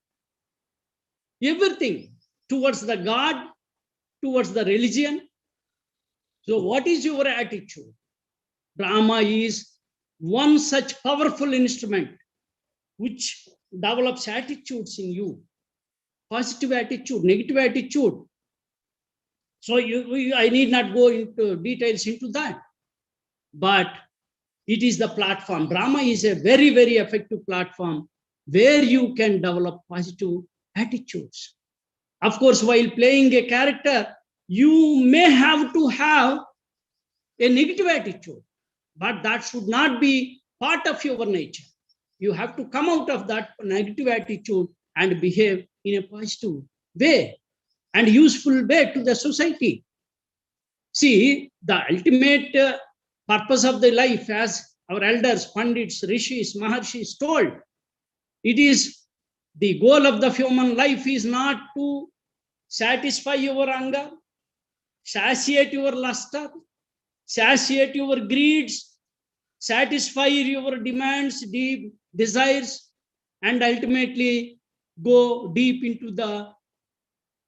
everything, towards the God, towards the religion. So what is your attitude? Drama is one such powerful instrument which develops attitudes in you, positive attitude, negative attitude. So I need not go into details into that, but it is the platform. Drama is a very, very effective platform where you can develop positive attitudes. Of course, while playing a character, you may have to have a negative attitude, but that should not be part of your nature. You have to come out of that negative attitude and behave in a positive way and useful way to the society. See, the ultimate purpose of the life, as our elders, Pandits, Rishis, Maharshis told, it is the goal of the human life is not to satisfy your anger, satiate your luster, satiate your greeds, satisfy your demands, deep desires, and ultimately go deep into the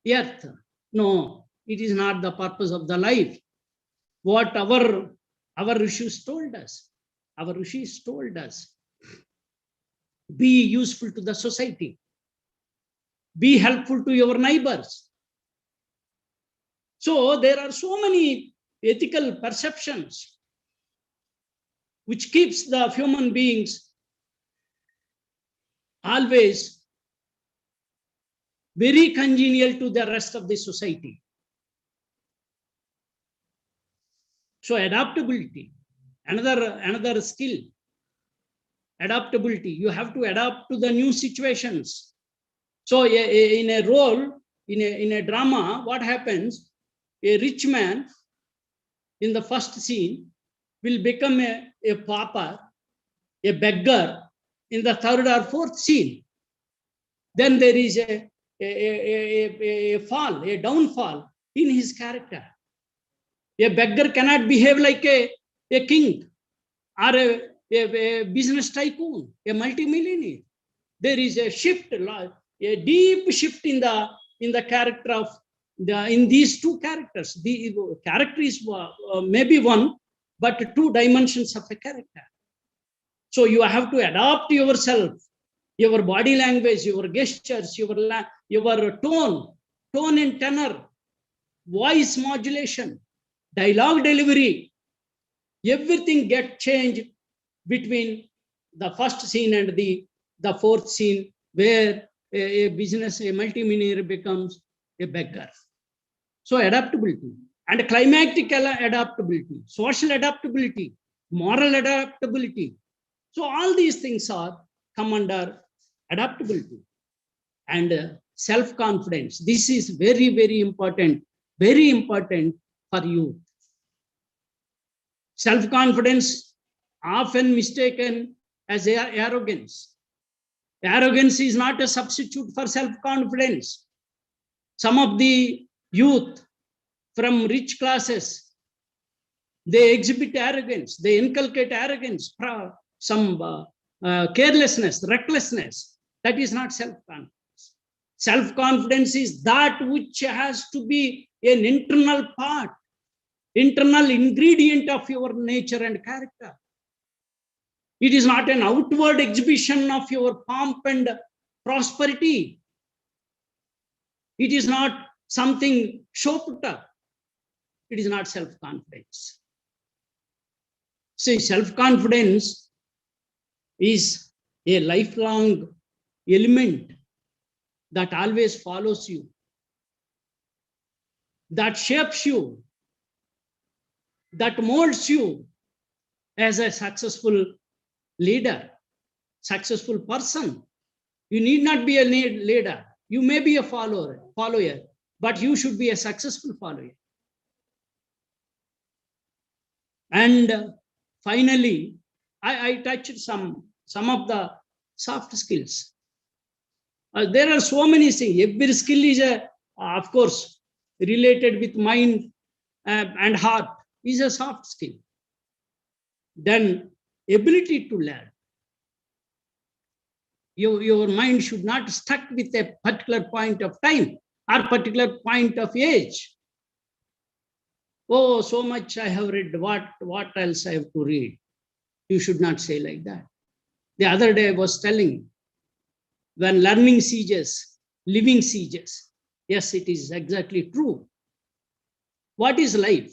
earth. No, it is not the purpose of the life. What our rishis told us, be useful to the society, be helpful to your neighbors. So there are so many ethical perceptions which keeps the human beings always very congenial to the rest of the society. So adaptability, another skill, adaptability. You have to adapt to the new situations. So in a role, in a drama, what happens? A rich man in the first scene will become a pauper, a beggar in the third or fourth scene. Then there is a fall, a downfall in his character. A beggar cannot behave like a king or a business tycoon, a multimillionaire. There is a shift, a deep shift in the character of in these two characters. The character is maybe one, but two dimensions of a character. So you have to adapt yourself, your body language, your gestures, your tone and tenor, voice modulation, dialogue delivery, everything get changed between the first scene and the fourth scene, where a multimillionaire becomes a beggar. So adaptability and climactic adaptability, social adaptability, moral adaptability. So all these things come under adaptability. And self-confidence. This is very, very important for you. Self-confidence often mistaken as arrogance. Arrogance is not a substitute for self-confidence. Some of the youth from rich classes, they exhibit arrogance, they inculcate arrogance, some carelessness, recklessness. That is not self-confidence. Self-confidence is that which has to be an internal part, internal ingredient of your nature and character. It is not an outward exhibition of your pomp and prosperity. It is not something show put up. It is not self-confidence. See, self-confidence is a lifelong element that always follows you, that shapes you, that molds you as a successful leader, successful person. You need not be a leader. You may be a follower, but you should be a successful follower. And finally, I touched some of the soft skills. There are so many things. Every skill is, of course, related with mind and heart, is a soft skill. Then ability to learn. Your mind should not stuck with a particular point of time or particular point of age. Oh, so much I have read, what else I have to read? You should not say like that. The other day I was telling, when learning ceases, living ceases. Yes, it is exactly true. What is life?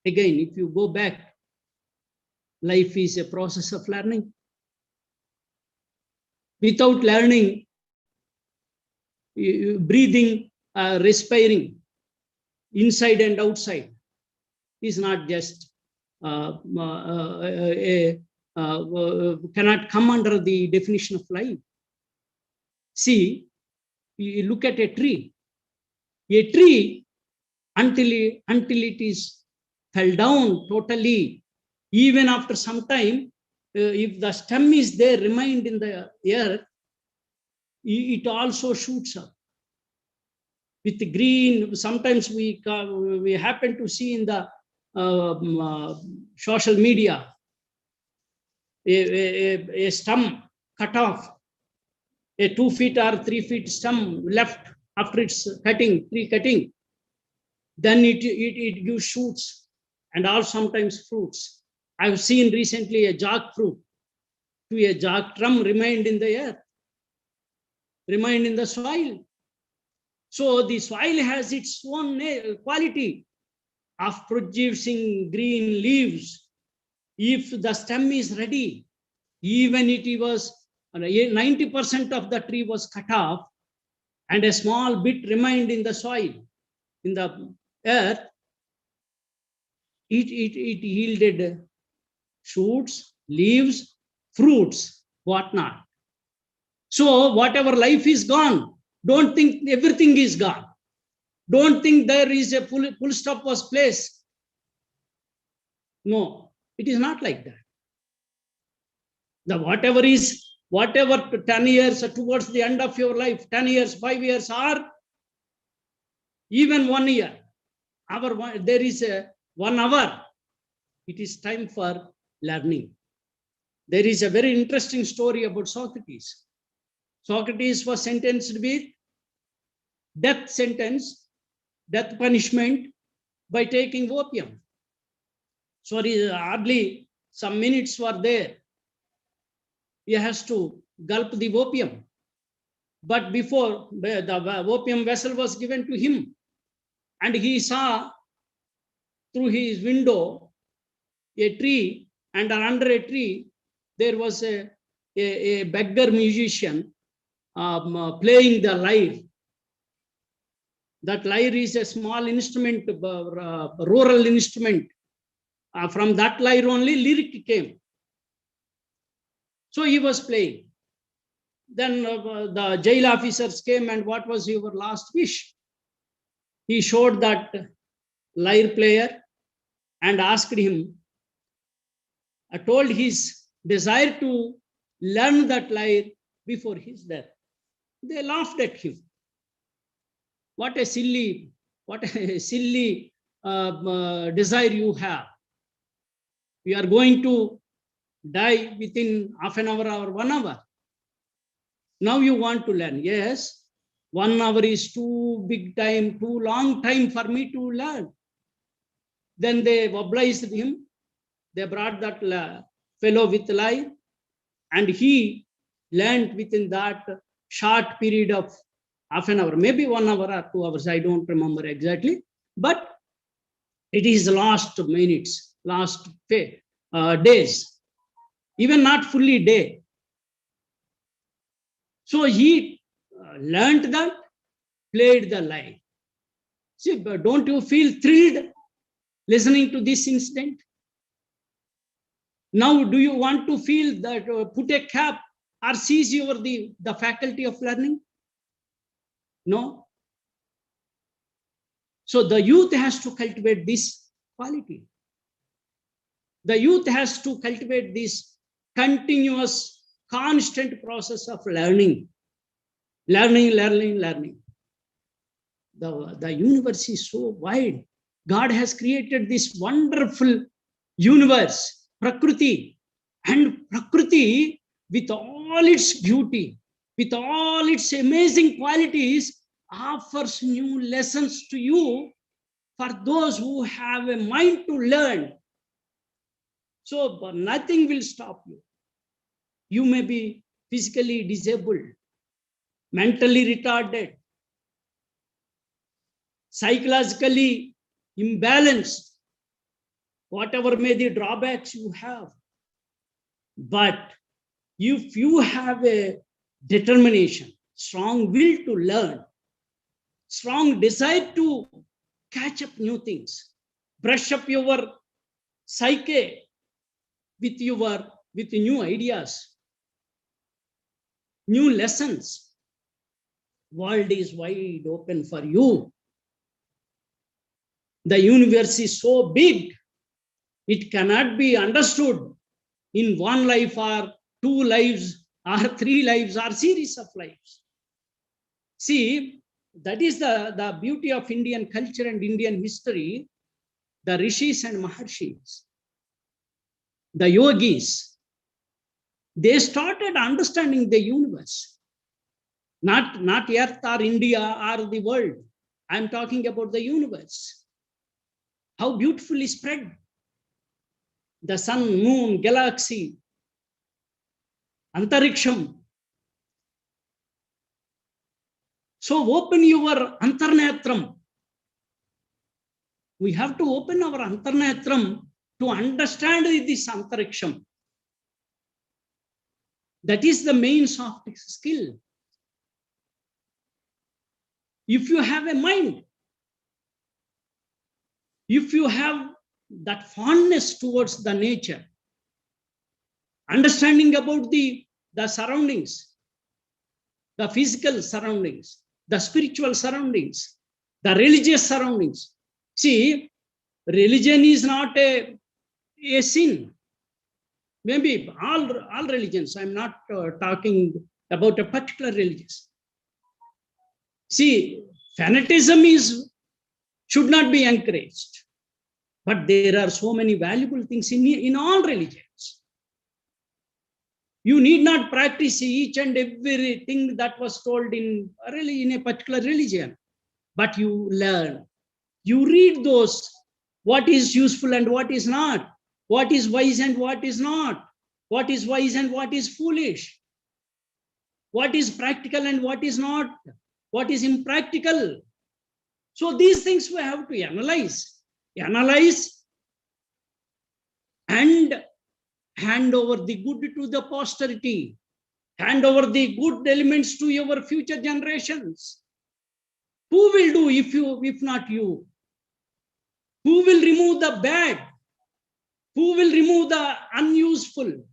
Again, if you go back, life is a process of learning. Without learning, breathing, respiring, inside and outside, is not just cannot come under the definition of life. See, you look at a tree. A tree, until it is fell down totally, even after some time, if the stem is there, remained in the earth, it also shoots up with the green. Sometimes we happen to see in the social media a stem cut off, a 2 feet or 3 feet stem left after its tree cutting. Then it gives shoots and all sometimes fruits. I've seen recently a jackfruit to a jack drum remained in the earth, remained in the soil. So the soil has its own quality of producing green leaves. If the stem is ready, even it was 90% of the tree was cut off and a small bit remained in the soil, in the earth, it yielded shoots, leaves, fruits, whatnot. So whatever life is gone, don't think everything is gone. Don't think there is a full stop was placed. No, it is not like that. The whatever 10 years towards the end of your life, 10 years, 5 years, or even 1 year, there is a 1 hour. It is time for learning. There is a very interesting story about Socrates. Socrates was sentenced with death sentence, death punishment by taking opium. Sorry, hardly some minutes were there. He has to gulp the opium. But before, the opium vessel was given to him, and he saw through his window a tree, and under a tree there was a beggar musician playing the lyre. That lyre is a small instrument, rural instrument. From that lyre only lyric came. So he was playing. Then the jail officers came, and what was your last wish? He showed that lyre player and asked him, told his desire to learn that lyre before his death. They laughed at him. What a silly desire you have. You are going to die within half an hour or 1 hour. Now you want to learn. Yes, 1 hour is too big time, too long time for me to learn. Then they obliged him. They brought that fellow with lyre, and he learned within that short period of half an hour, maybe 1 hour or 2 hours. I don't remember exactly, but it is last minutes, last days, even not fully day. So he learned that, played the life. See, but don't you feel thrilled listening to this incident? Now, do you want to feel that put a cap or seize over the faculty of learning? No. So the youth has to cultivate this quality. The youth has to cultivate this continuous, constant process of learning. Learning. The universe is so wide. God has created this wonderful universe, Prakriti. And Prakriti, with all its beauty, with all its amazing qualities, offers new lessons to you for those who have a mind to learn. So nothing will stop you. You may be physically disabled, mentally retarded, psychologically imbalanced, whatever may the drawbacks you have. But if you have a determination, strong will to learn, strong desire to catch up new things, brush up your psyche with new ideas, new lessons, world is wide open for you. The universe is so big, it cannot be understood in one life or two lives or three lives or series of lives. See, that is the beauty of Indian culture and Indian history. The rishis and maharshis, the yogis, they started understanding the universe, not Earth or India or the world. I'm talking about the universe. How beautifully spread. The sun, moon, galaxy, antariksham. So open your antarnetram. We have to open our antarnetram to understand this antariksham. That is the main soft skill. If you have a mind, if you have that fondness towards the nature, understanding about the surroundings, the physical surroundings, the spiritual surroundings, the religious surroundings. See, religion is not a sin. Maybe all religions, I'm not talking about a particular religion. See, fanaticism should not be encouraged. But there are so many valuable things in all religions. You need not practice each and everything that was told in a particular religion, but you learn. You read those, what is useful and what is not, what is wise and what is not, what is wise and what is foolish, what is practical and what is not, what is impractical. So these things we have to analyze and hand over the good to the posterity, hand over the good elements to your future generations. Who will do if not you? Who will remove the bad? Who will remove the unuseful,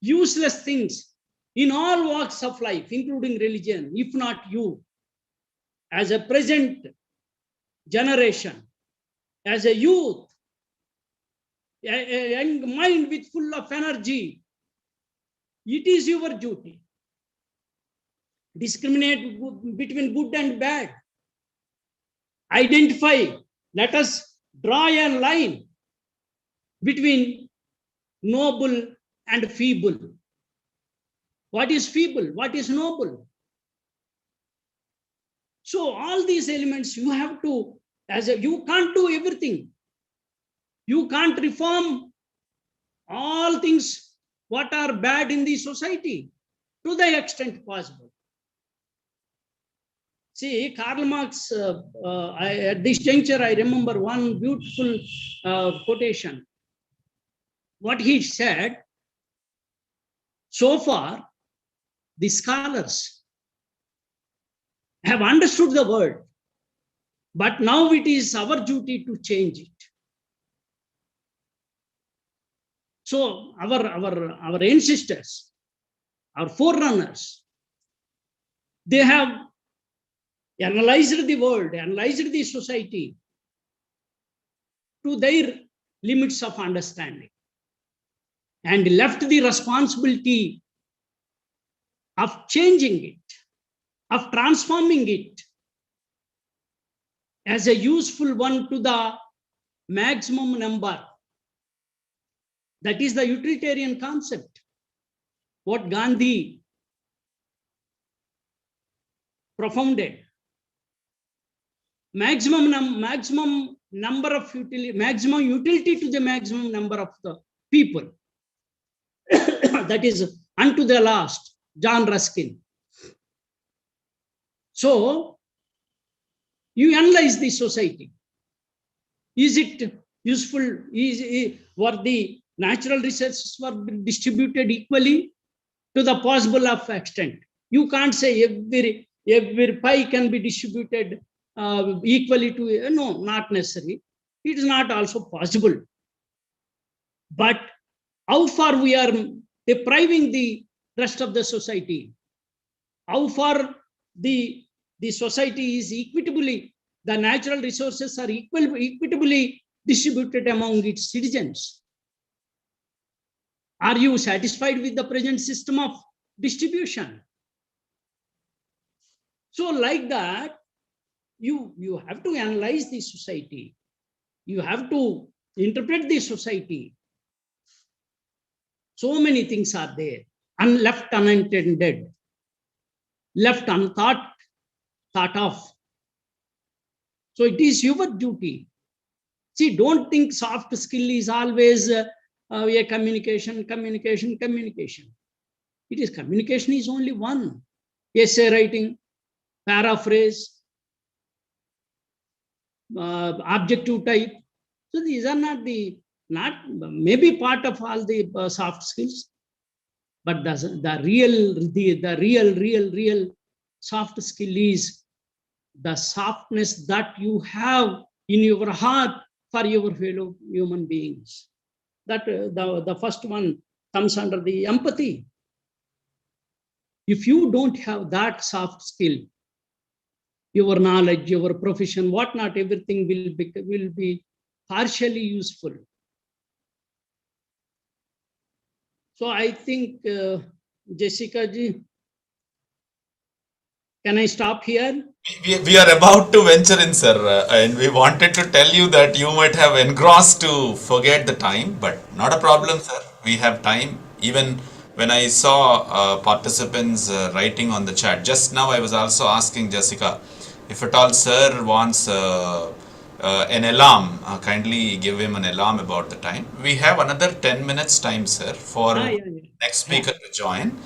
useless things in all walks of life, including religion, if not you? As a present generation, as a youth, a young mind with full of energy, it is your duty. Discriminate between good and bad. Identify, let us draw a line between noble and feeble. What is feeble? What is noble? So all these elements you have to, you can't do everything. You can't reform all things what are bad in the society to the extent possible. See, Karl Marx, at this juncture, I remember one beautiful quotation. What he said, so far, the scholars, have understood the word, but now it is our duty to change it. So our ancestors, our forerunners, they have analyzed the world, analyzed the society to their limits of understanding, and left the responsibility of changing it, of transforming it as a useful one to the maximum number. That is the utilitarian concept, what Gandhi propounded. Maximum utility to the maximum number of the people. That is unto the last, John Ruskin. So you analyze the society. Is it useful? Were the natural resources were distributed equally to the possible of extent? You can't say every pie can be distributed equally to, no, not necessary. It is not also possible. But how far we are depriving the rest of the society? How far the society is equitably, the natural resources are equitably distributed among its citizens? Are you satisfied with the present system of distribution? So like that, you have to analyze the society. You have to interpret the society. So many things are there, left unintended, left unthought, thought of. So it is your duty. See, don't think soft skill is always a communication. It is communication is only one. Essay writing, paraphrase, objective type. So these are not maybe part of all the soft skills, but the real soft skill is the softness that you have in your heart for your fellow human beings. That the first one comes under the empathy. If you don't have that soft skill, your knowledge, your profession, whatnot, everything will be partially useful. So I think, Jessica ji, can I stop here? We are about to venture in, sir, and we wanted to tell you that you might have engrossed to forget the time, but not a problem, sir. We have time. Even when I saw participants writing on the chat, just now I was also asking Jessica, if at all sir wants an alarm, kindly give him an alarm about the time. We have another 10 minutes time, sir, for next speaker to join.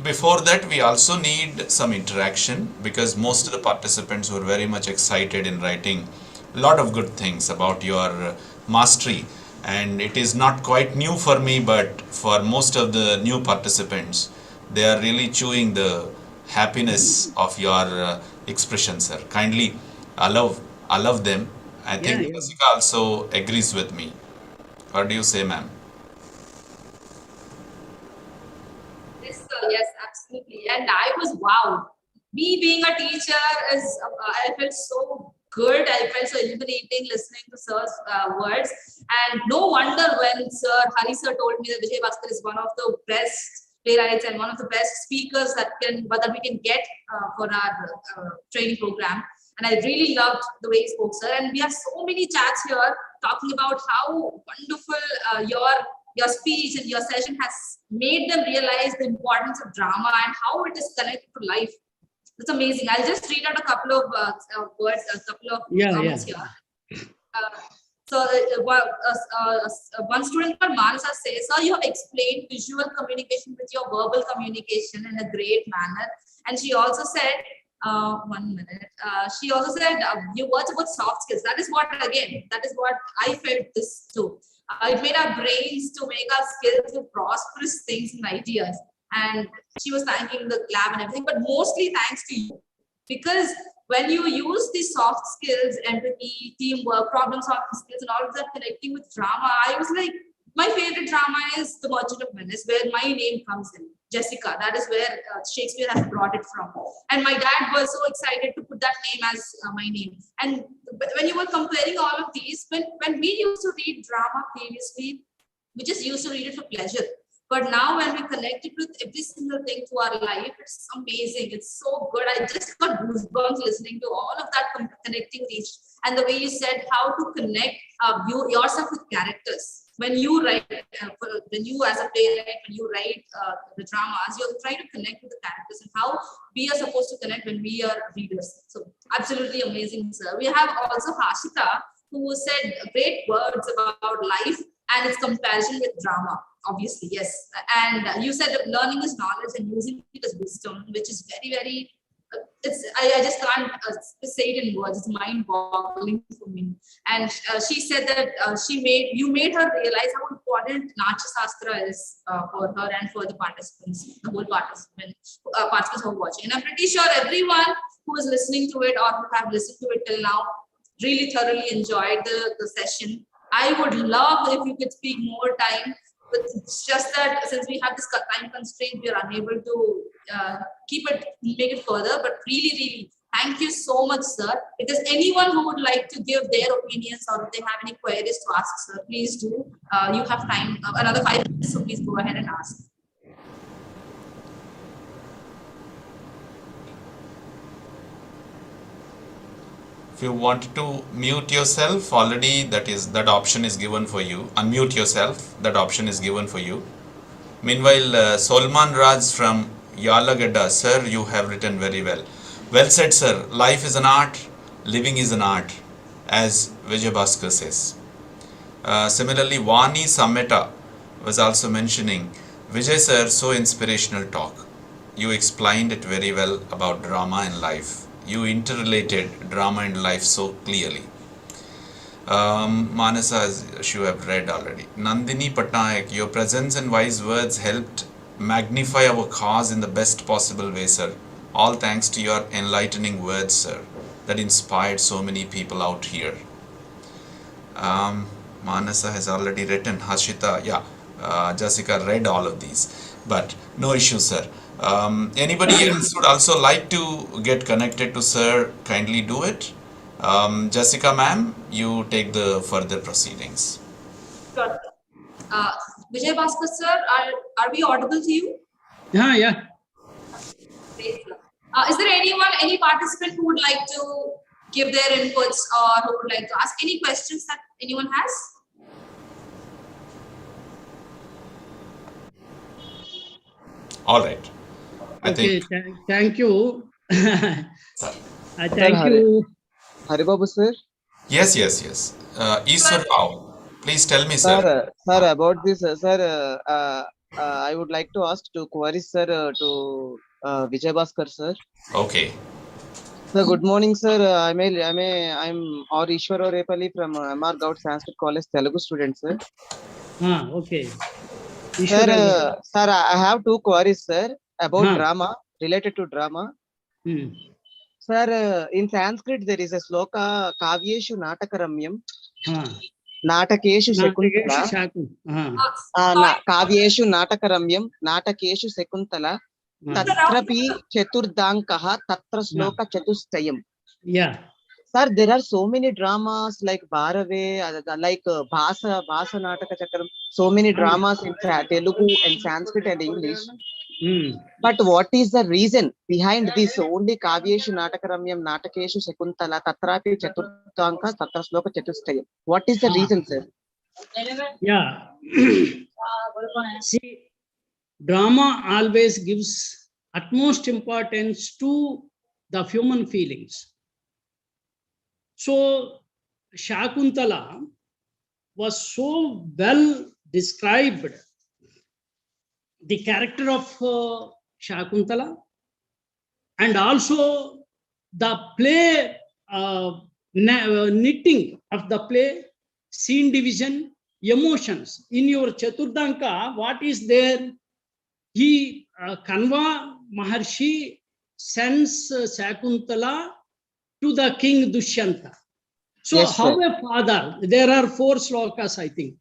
Before that, we also need some interaction, because most of the participants were very much excited in writing a lot of good things about your mastery. And it is not quite new for me, but for most of the new participants, they are really chewing the happiness of your expression, sir. Kindly allow them. I think Jessica also agrees with me. What do you say, ma'am? Yes, sir. Yes, absolutely. And I was wowed. Me being a teacher I felt so good. I felt so illuminating listening to sir's words. And no wonder when Hari sir told me that Vijay Bhaskar is one of the best playwrights and one of the best speakers that we can get for our training program. And I really loved the way he spoke, sir. And we have so many chats here talking about how wonderful your speech and your session has made them realize the importance of drama and how it is connected to life. It's amazing. I'll just read out a couple of words, a couple of comments here. One student called Manasa says, "Sir, you have explained visual communication with your verbal communication in a great manner." And she also said, one minute. She also said, your words about soft skills. That is what I felt this too. It made our brains to make our skills to prosperous things and ideas. And she was thanking the lab and everything, but mostly thanks to you. Because when you use the soft skills, empathy, teamwork, problem solving skills, and all of that connecting with drama, I was like, my favorite drama is The Merchant of Venice, where my name comes in, Jessica. That is where Shakespeare has brought it from. And my dad was so excited to put that name as my name. And when you were comparing all of these, when we used to read drama previously, we just used to read it for pleasure. But now when we connect it with every single thing to our life, it's amazing. It's so good. I just got goosebumps listening to all of that connecting these. And the way you said how to connect yourself with characters. When you write, when you as a playwright, when you write the dramas, you're trying to connect with the characters and how we are supposed to connect when we are readers. So absolutely amazing, sir. We have also Hashita, who said great words about life and its comparison with drama. Obviously, yes. And you said that learning is knowledge and using it as wisdom, which is very, very, I just can't say it in words. It's mind-boggling for me. And she said that you made her realize how important Nychastra is for her and for the participants, the whole participants who are watching. And I'm pretty sure everyone who is listening to it or who have listened to it till now really thoroughly enjoyed the session. I would love if you could speak more time. But it's just that since we have this time constraint, we are unable to make it further. But really, really, thank you so much, sir. If there's anyone who would like to give their opinions or if they have any queries to ask, sir, please do. You have time, another 5 minutes, so please go ahead and ask. If you want to mute yourself, already that option is given for you. Unmute yourself, that option is given for you. Meanwhile, Solman Raj from Yalagadda, sir, you have written very well. Well said, sir. Life is an art, living is an art, as Vijay Bhaskar says. Similarly, Vani Sameta was also mentioning, Vijay sir, so inspirational talk. You explained it very well about drama and life. You interrelated drama and life so clearly. Manasa, as you have read already. Nandini Patnaik, your presence and wise words helped magnify our cause in the best possible way, sir. All thanks to your enlightening words, sir, that inspired so many people out here. Manasa has already written. Hashita, Jessica read all of these. But no issue, sir. Anybody else would also like to get connected to sir, kindly do it. Jessica ma'am, you take the further proceedings. Sure. Vijay Bhaskar sir, are we audible to you? Yeah. Great. Is there any participant who would like to give their inputs or who would like to ask any questions that anyone has? All right. Okay, thank you. I thank Sir, you. Haribabu sir. Yes. Iswar Rao, please tell me, sir. Sir, about this, sir, I would like to ask two queries, sir, to Vijay Bhaskar, sir. Okay. Sir, good morning, sir. I'm R. Ishwara Repalli from M.R. Gaud Sanskrit College, Telugu student, sir. Okay. Sir, I have two queries, sir, about drama, related to drama. Sir, in Sanskrit, there is a sloka, Kavyeshu Natakaramyam. Natakeshu Sekuntala. Kavyeshu Natakaramyam, Natakeshu Sekuntala. Tatrapi Cheturdankaha, Tatra Sloka Chatustayam. Yeah. Sir, there are so many dramas like Bharave, like Bhasa Nataka Chakram, so many dramas in Telugu and Sanskrit and English. But what is the reason behind this only Kavyeshu Natakaramyam, Natakeshu Sekuntala, Tatrapi Chaturtanka, Tatra Sloka Chatustayam? What is the reason, sir? Yeah. See, drama always gives utmost importance to the human feelings. So, Shakuntala was so well described, the character of Shakuntala, and also the play, knitting of the play, scene division, emotions. In your Chaturdanka, what is there? He, Kanva Maharshi sends Shakuntala to the king Dushyanta. So Yes, how sir. a father, there are 4 slokas, I think.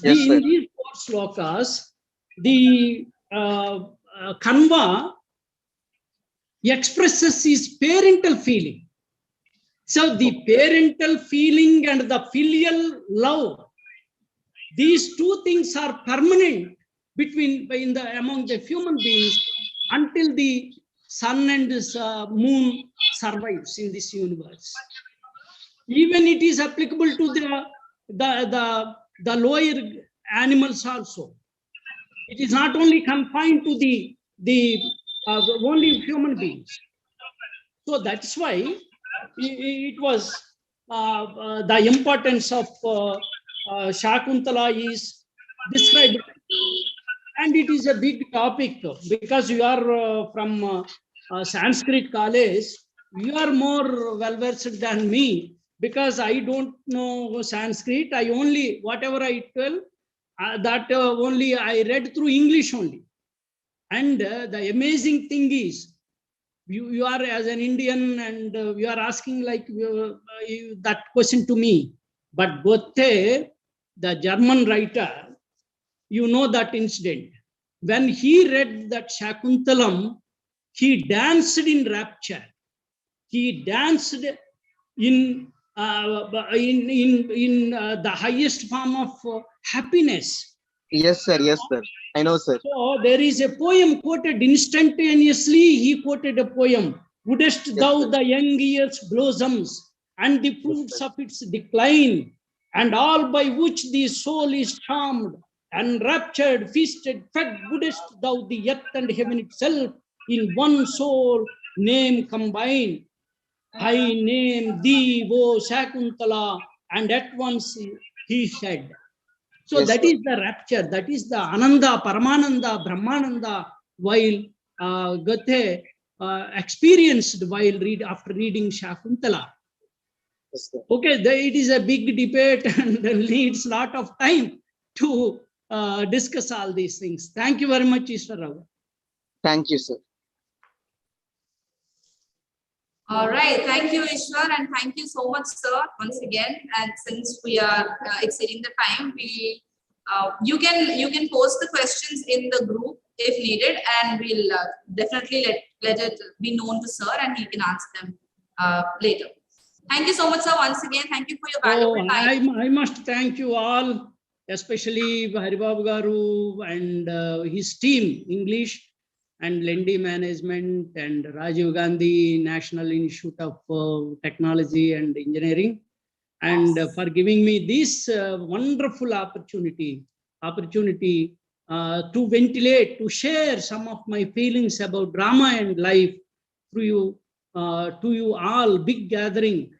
Yes, sir. In these 4 slokas, the Kanva expresses his parental feeling. So the parental feeling and the filial love, these 2 things are permanent among the human beings until the sun and moon survives in this universe. Even it is applicable to the lower animals also. It is not only confined to the only human beings. So that's why it was the importance of Shakuntala is described, and it is a big topic because you are from Sanskrit college. You are more well versed than me because I don't know Sanskrit. I only whatever I tell that only I read through English only. And the amazing thing is, you are as an Indian and you are asking like that question to me. But Goethe, the German writer, you know that incident. When he read that Shakuntalam, he danced in rapture. He danced in the highest form of happiness. Yes, sir. Yes, sir. I know, sir. So there is a poem quoted instantaneously. He quoted a poem. Wouldest Yes, thou sir. the young year's blossoms and the fruits of its decline, and all by which the soul is charmed, enraptured, feasted, fed, wouldest thou the earth and heaven itself in one soul name combine. I name thee, O Shakuntala, and at once he said. So Yes, that sir. is the rapture, that is the Ananda, Paramananda, Brahmananda, while Goethe experienced while after reading Shakuntala. Yes, sir. Okay, it is a big debate and needs a lot of time to discuss all these things. Thank you very much, Ishwar. Thank you, sir. All right, thank you, Ishwar, and thank you so much, sir, once again. And since we are exceeding the time, you can post the questions in the group if needed, and we'll definitely let it be known to sir, and he can answer them later. Thank you so much, sir. Once again, thank you for your valuable time. I must thank you all, especially Haribabu Garu and his team, English and Lendi Management and Rajiv Gandhi National Institute of Technology and Engineering, and for giving me this wonderful opportunity to ventilate, to share some of my feelings about drama and life through to you all. Big gathering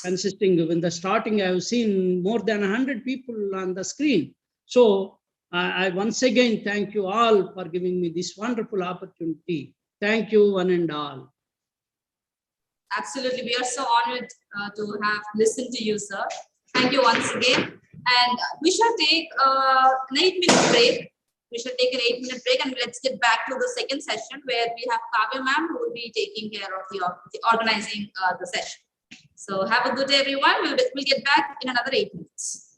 consisting of, in the starting I have seen more than 100 people on the screen. So I once again thank you all for giving me this wonderful opportunity. Thank you one and all. Absolutely, we are so honored to have listened to you, sir. Thank you once again. And we shall take an 8-minute break. We shall take an 8-minute break, and let's get back to the second session where we have Kavya ma'am who will be taking care of the organizing the session. So have a good day, everyone. We'll get back in another 8 minutes.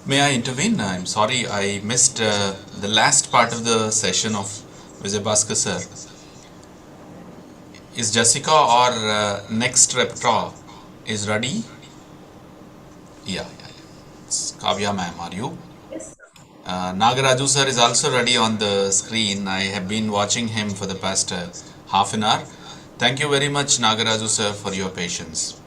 May I intervene? I'm sorry, I missed the last part of the session of Vijay Bhaskar sir. Is Jessica or next repertoire is ready? Yeah. Kavya ma'am, are you? Yes, sir. Nagaraju sir is also ready on the screen. I have been watching him for the past half an hour. Thank you very much, Nagaraju sir, for your patience.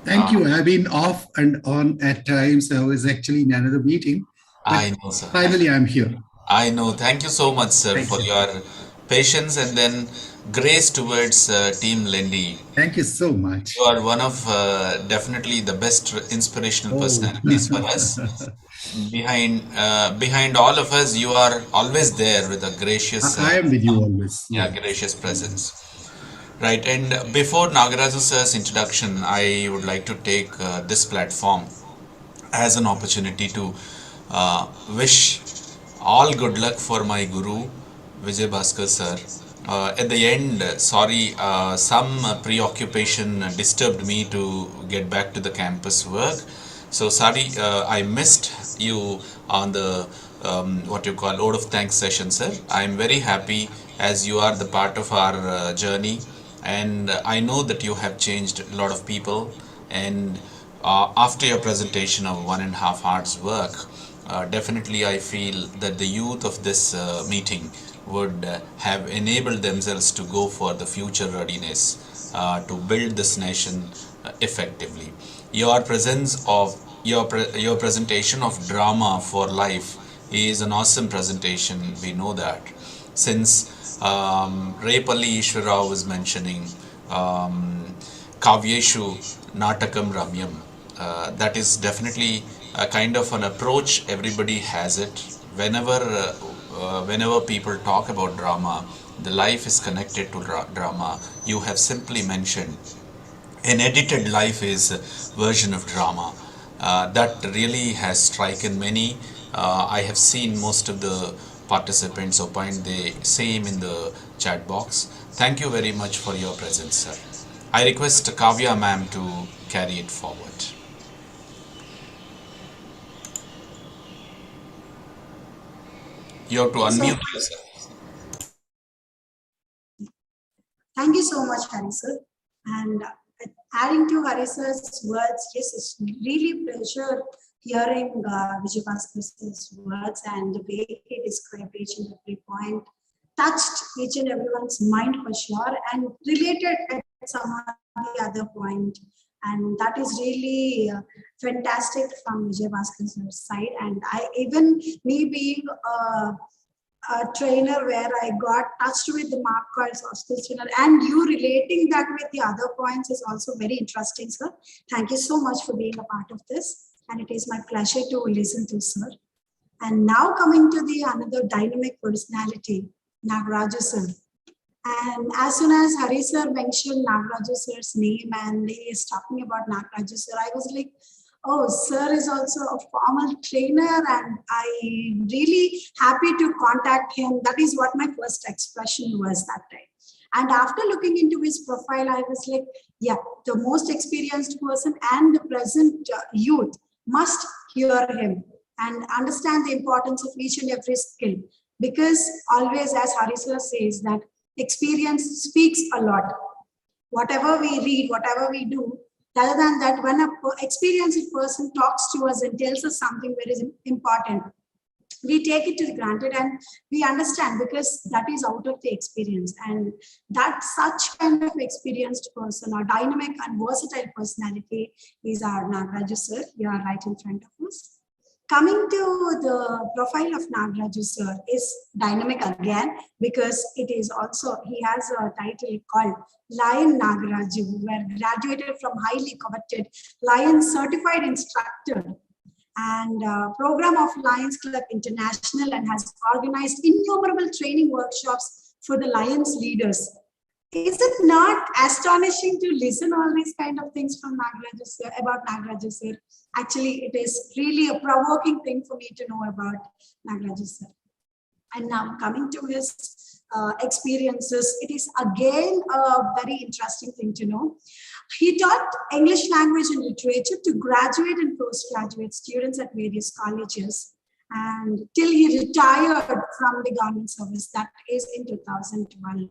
Thank you. I've been off and on at times. I was actually in another meeting, but I know, sir. finally I'm here. I know. Thank you so much, sir, Thank for you. your patience and then grace towards Team Lendi. Thank you so much. You are one of definitely the best inspirational Oh. personalities for us. Behind all of us, you are always there with a gracious, I am with you always. gracious presence. Right, and before Nagaraju sir's introduction, I would like to take this platform as an opportunity to wish all good luck for my guru, Vijay Bhaskar sir. At the end, sorry, some preoccupation disturbed me to get back to the campus work. So sorry, I missed you on the what you call Ode of Thanks session, sir. I am very happy as you are the part of our journey, and I know that you have changed a lot of people. And after your presentation of 1.5 hours work, definitely I feel that the youth of this meeting would have enabled themselves to go for the future readiness to build this nation effectively. Your presence of your presentation of drama for life is an awesome presentation. We know that since Repalli Ishwarao was mentioning Kavyeshu Natakam Ramyam. That is definitely a kind of an approach. Everybody has it. Whenever people talk about drama, the life is connected to drama. You have simply mentioned an edited life is a version of drama. That really has striken many. I have seen most of the participants opine the same in the chat box. Thank you very much for your presence, sir. I request Kavya ma'am to carry it forward. You have to unmute yourself. Thank you so much, Hari sir. And adding to Hari sir's words, yes, it's really pleasure hearing Vijay Bhaskar sir's words and the way he described each and every point, touched each and everyone's mind for sure, and related at some of the other point. And that is really fantastic from Vijay Bhaskar sir's side. And I, even me being a trainer where I got touched with the mark called soft skills trainer, and you relating that with the other points is also very interesting, sir. Thank you so much for being a part of this, and it is my pleasure to listen to, sir. And now coming to the another dynamic personality, Nagaraju sir. And as soon as Hari sir mentioned Nagaraju sir's name and he is talking about Nagaraju sir, I was like, oh, sir is also a formal trainer and I really happy to contact him. That is what my first expression was that time. And after looking into his profile, I was like, yeah, the most experienced person and the present youth must hear him and understand the importance of each and every skill. Because always, as Hari sir says, that experience speaks a lot. Whatever we read, whatever we do, rather than that, when an experienced person talks to us and tells us something very important, we take it to granted and we understand because that is out of the experience. And that such kind of experienced person or dynamic and versatile personality is our Nagaraju sir. You are right in front of us. Coming to the profile of Nagaraju sir is dynamic again because it is also, he has a title called Lion Nagaraju, where graduated from highly coveted Lion Certified Instructor and program of Lions Club International, and has organized innumerable training workshops for the Lions leaders. Is it not astonishing to listen all these kind of things from Nagaraju sir, about Nagaraju sir? Actually, it is really a provoking thing for me to know about Nagaraju sir. And now coming to his experiences. It is again a very interesting thing to know. He taught English language and literature to graduate and postgraduate students at various colleges, and till he retired from the government service, that is in 2012.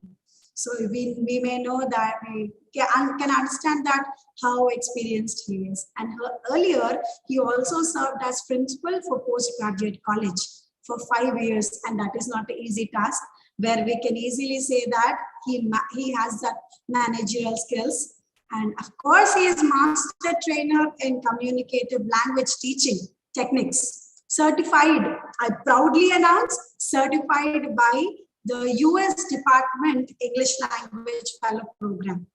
So we may know that, we can understand that how experienced he is. And earlier, he also served as principal for postgraduate college for 5 years, and that is not an easy task, where we can easily say that he has that managerial skills. And of course, he is master trainer in communicative language teaching techniques, certified, I proudly announce, certified by the US Department English Language Fellow Program.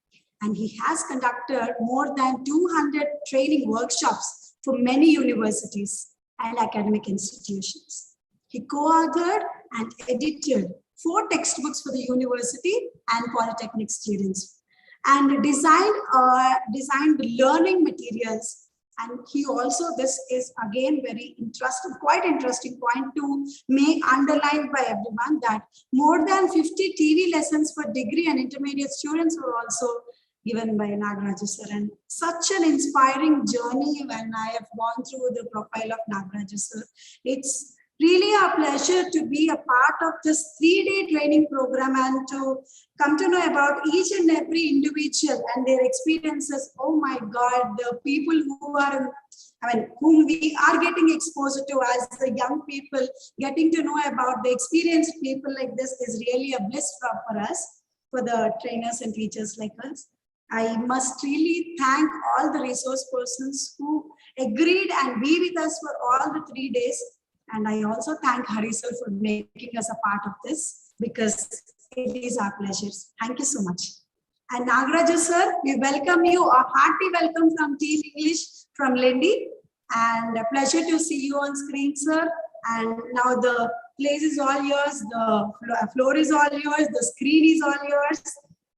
And he has conducted more than 200 training workshops for many universities and academic institutions. He co-authored and edited 4 textbooks for the university and polytechnic students, and designed learning materials. And he also, this is again very interesting, quite interesting point to make underlined by everyone, that more than 50 TV lessons for degree and intermediate students were also given by Nagaraj sir. And such an inspiring journey when I have gone through the profile of Nagaraj sir. It's really a pleasure to be a part of this 3-day training program and to come to know about each and every individual and their experiences. Oh my God, the people who are, whom we are getting exposed to as the young people, getting to know about the experienced people like this is really a bliss for us, for the trainers and teachers like us. I must really thank all the resource persons who agreed and be with us for all the 3 days. And I also thank Hari sir for making us a part of this, because it is our pleasure. Thank you so much. And Nagaraj sir, we welcome you, a hearty welcome from Team English from Lendi, and a pleasure to see you on screen, sir. And now the place is all yours, the floor is all yours, the screen is all yours,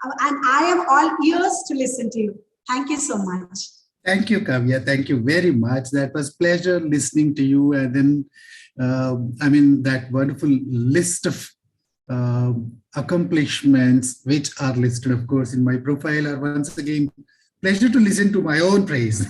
and I am all ears to listen to you. Thank you so much. Thank you, Kavya. Thank you very much. That was pleasure listening to you. And then, that wonderful list of accomplishments which are listed, of course, in my profile are once again pleasure to listen to my own praise.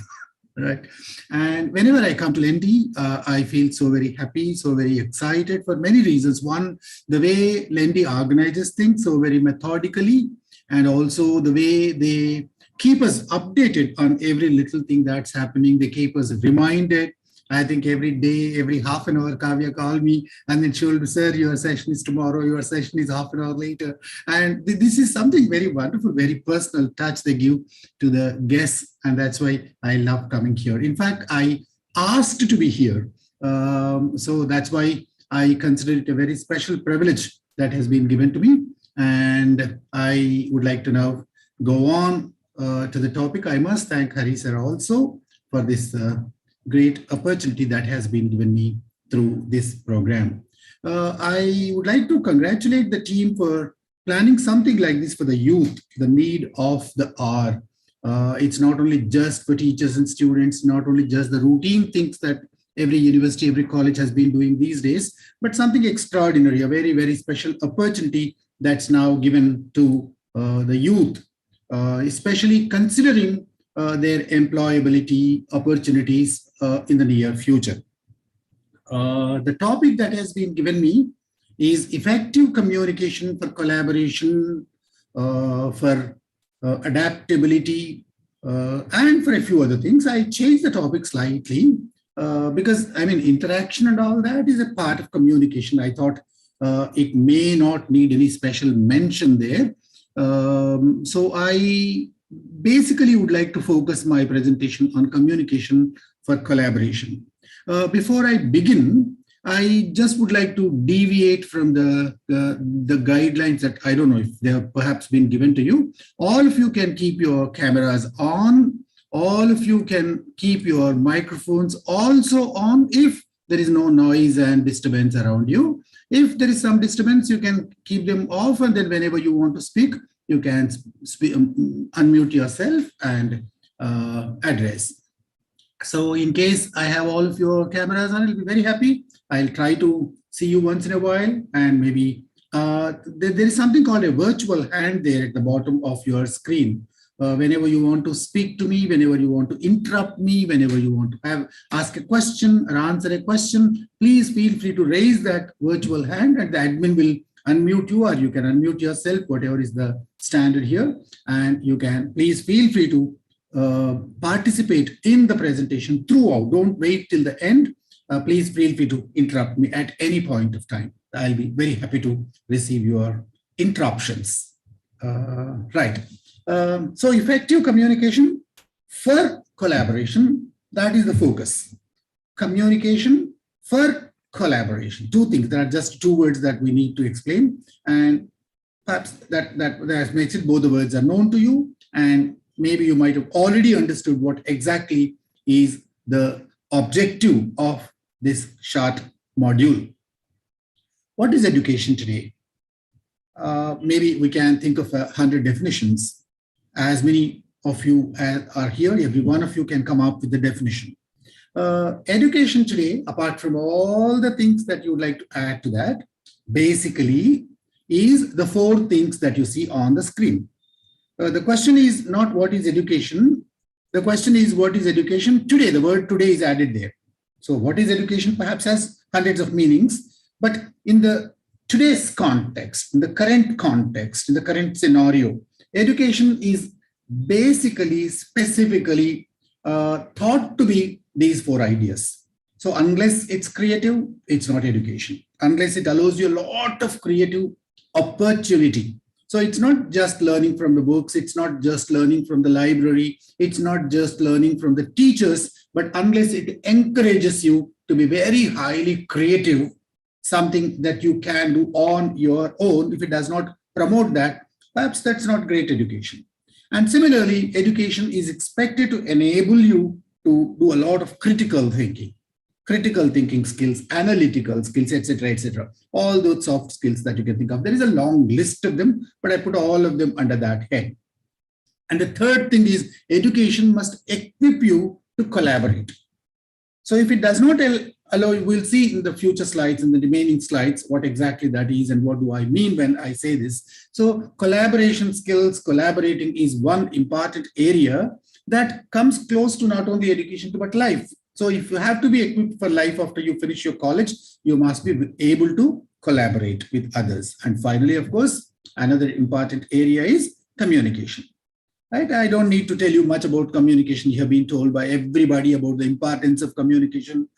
Right. And whenever I come to Lendi, I feel so very happy, so very excited for many reasons. One, the way Lendi organizes things so very methodically, and also the way they keep us updated on every little thing that's happening. They keep us reminded. I think every day, every half an hour, Kavya call me and then she'll say, sir, your session is tomorrow, your session is half an hour later. And this is something very wonderful, very personal touch they give to the guests. And that's why I love coming here. In fact, I asked to be here. So that's why I consider it a very special privilege that has been given to me. And I would like to now go on to the topic. I must thank Hari sir also for this great opportunity that has been given me through this program. I would like to congratulate the team for planning something like this for the youth, the need of the hour. It's not only just for teachers and students, not only just the routine things that every university, every college has been doing these days, but something extraordinary, a very, very special opportunity that's now given to the youth, especially considering their employability opportunities in the near future. The topic that has been given me is effective communication for collaboration, for adaptability, and for a few other things. I changed the topic slightly because, interaction and all that is a part of communication. I thought it may not need any special mention there. So I basically would like to focus my presentation on communication for collaboration. Before I begin, I just would like to deviate from the guidelines that I don't know if they have perhaps been given to you. All of you can keep your cameras on. All of you can keep your microphones also on if there is no noise and disturbance around you. If there is some disturbance, you can keep them off, and then whenever you want to speak, you can unmute yourself and address. So in case I have all of your cameras on, I'll be very happy. I'll try to see you once in a while, and maybe there is something called a virtual hand there at the bottom of your screen. Whenever you want to speak to me, whenever you want to interrupt me, whenever you want to ask a question or answer a question, please feel free to raise that virtual hand and the admin will unmute you, or you can unmute yourself, whatever is the standard here. And you can please feel free to participate in the presentation throughout. Don't wait till the end. Please feel free to interrupt me at any point of time. I'll be very happy to receive your interruptions. Right. So effective communication for collaboration, that is the focus. Communication for collaboration. Two things. There are just two words that we need to explain. And perhaps that makes it both the words are known to you. And maybe you might have already understood what exactly is the objective of this short module. What is education today? Maybe we can think of 100 definitions. As many of you are here, every one of you can come up with the definition. Education today, apart from all the things that you would like to add to that, basically is the four things that you see on the screen. The question is not what is education. The question is what is education today. The word today is added there. So what is education perhaps has hundreds of meanings, but in the today's context, in the current context, in the current scenario, education is basically, specifically thought to be these four ideas. So unless it's creative, it's not education. Unless it allows you a lot of creative opportunity. So it's not just learning from the books, it's not just learning from the library, it's not just learning from the teachers, but unless it encourages you to be very highly creative, something that you can do on your own, if it does not promote that, perhaps that's not great education. And similarly, education is expected to enable you to do a lot of critical thinking skills, analytical skills, etc., etc. All those soft skills that you can think of. There is a long list of them, but I put all of them under that head. And the third thing is education must equip you to collaborate. So if it does not allow, we'll see in the future slides, in the remaining slides, what exactly that is and what do I mean when I say this. So collaboration skills, collaborating is one important area that comes close to not only education, but life. So if you have to be equipped for life after you finish your college, you must be able to collaborate with others. And finally, of course, another important area is communication. Right? I don't need to tell you much about communication. You have been told by everybody about the importance of communication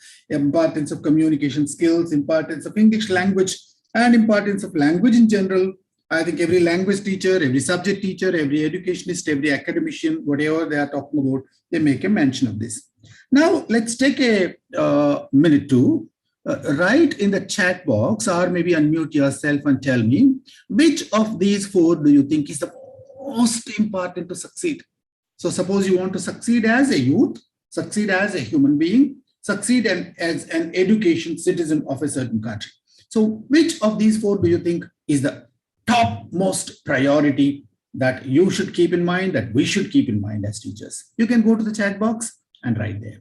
skills, importance of English language, and importance of language in general. I think every language teacher, every subject teacher, every educationist, every academician, whatever they are talking about, they make a mention of this. Now, let's take a minute to write in the chat box, or maybe unmute yourself and tell me, which of these four do you think is the most important to succeed? So suppose you want to succeed as a youth, succeed as a human being, succeed as an education citizen of a certain country. So which of these four do you think is the topmost priority that you should keep in mind, that we should keep in mind as teachers? You can go to the chat box and write there.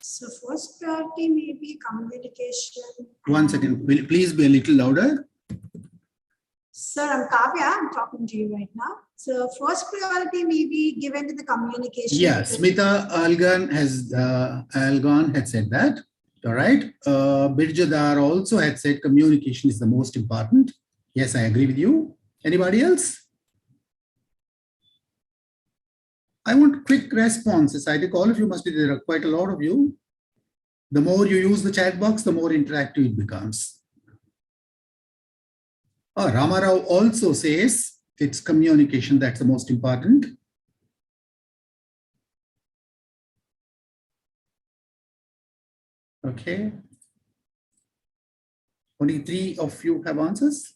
So first priority may be communication. One second, will you please be a little louder? Sir, I'm Kavya, I'm talking to you right now. So first priority may be given to the communication. Yes, Smita Algan had said that. All right. Birjadar also had said communication is the most important. Yes, I agree with you. Anybody else? I want quick responses. I think all of you must be there. Are quite a lot of you. The more you use the chat box, the more interactive it becomes. Oh, Ramarao also says it's communication that's the most important. Okay. Only 3 of you have answers.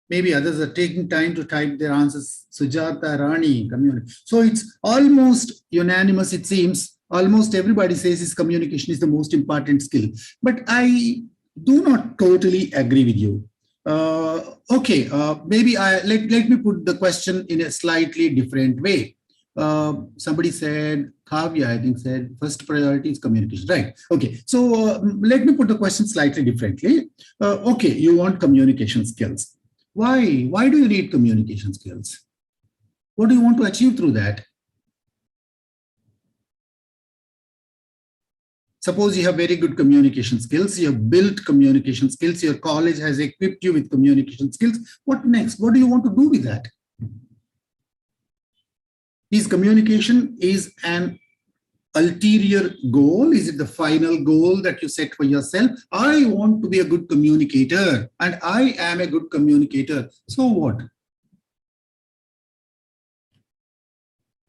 Maybe others are taking time to type their answers. Sujata, Rani, community. So it's almost unanimous, it seems. Almost everybody says his communication is the most important skill. But I do not totally agree with you. Okay, maybe let me put the question in a slightly different way. Somebody said, Kavya, I think said, first priority is communication, right? Okay, so let me put the question slightly differently. Okay, you want communication skills. Why? Why do you need communication skills? What do you want to achieve through that? Suppose you have very good communication skills, you have built communication skills, your college has equipped you with communication skills. What next? What do you want to do with that? Is communication is an ulterior goal? Is it the final goal that you set for yourself? I want to be a good communicator and I am a good communicator. So what?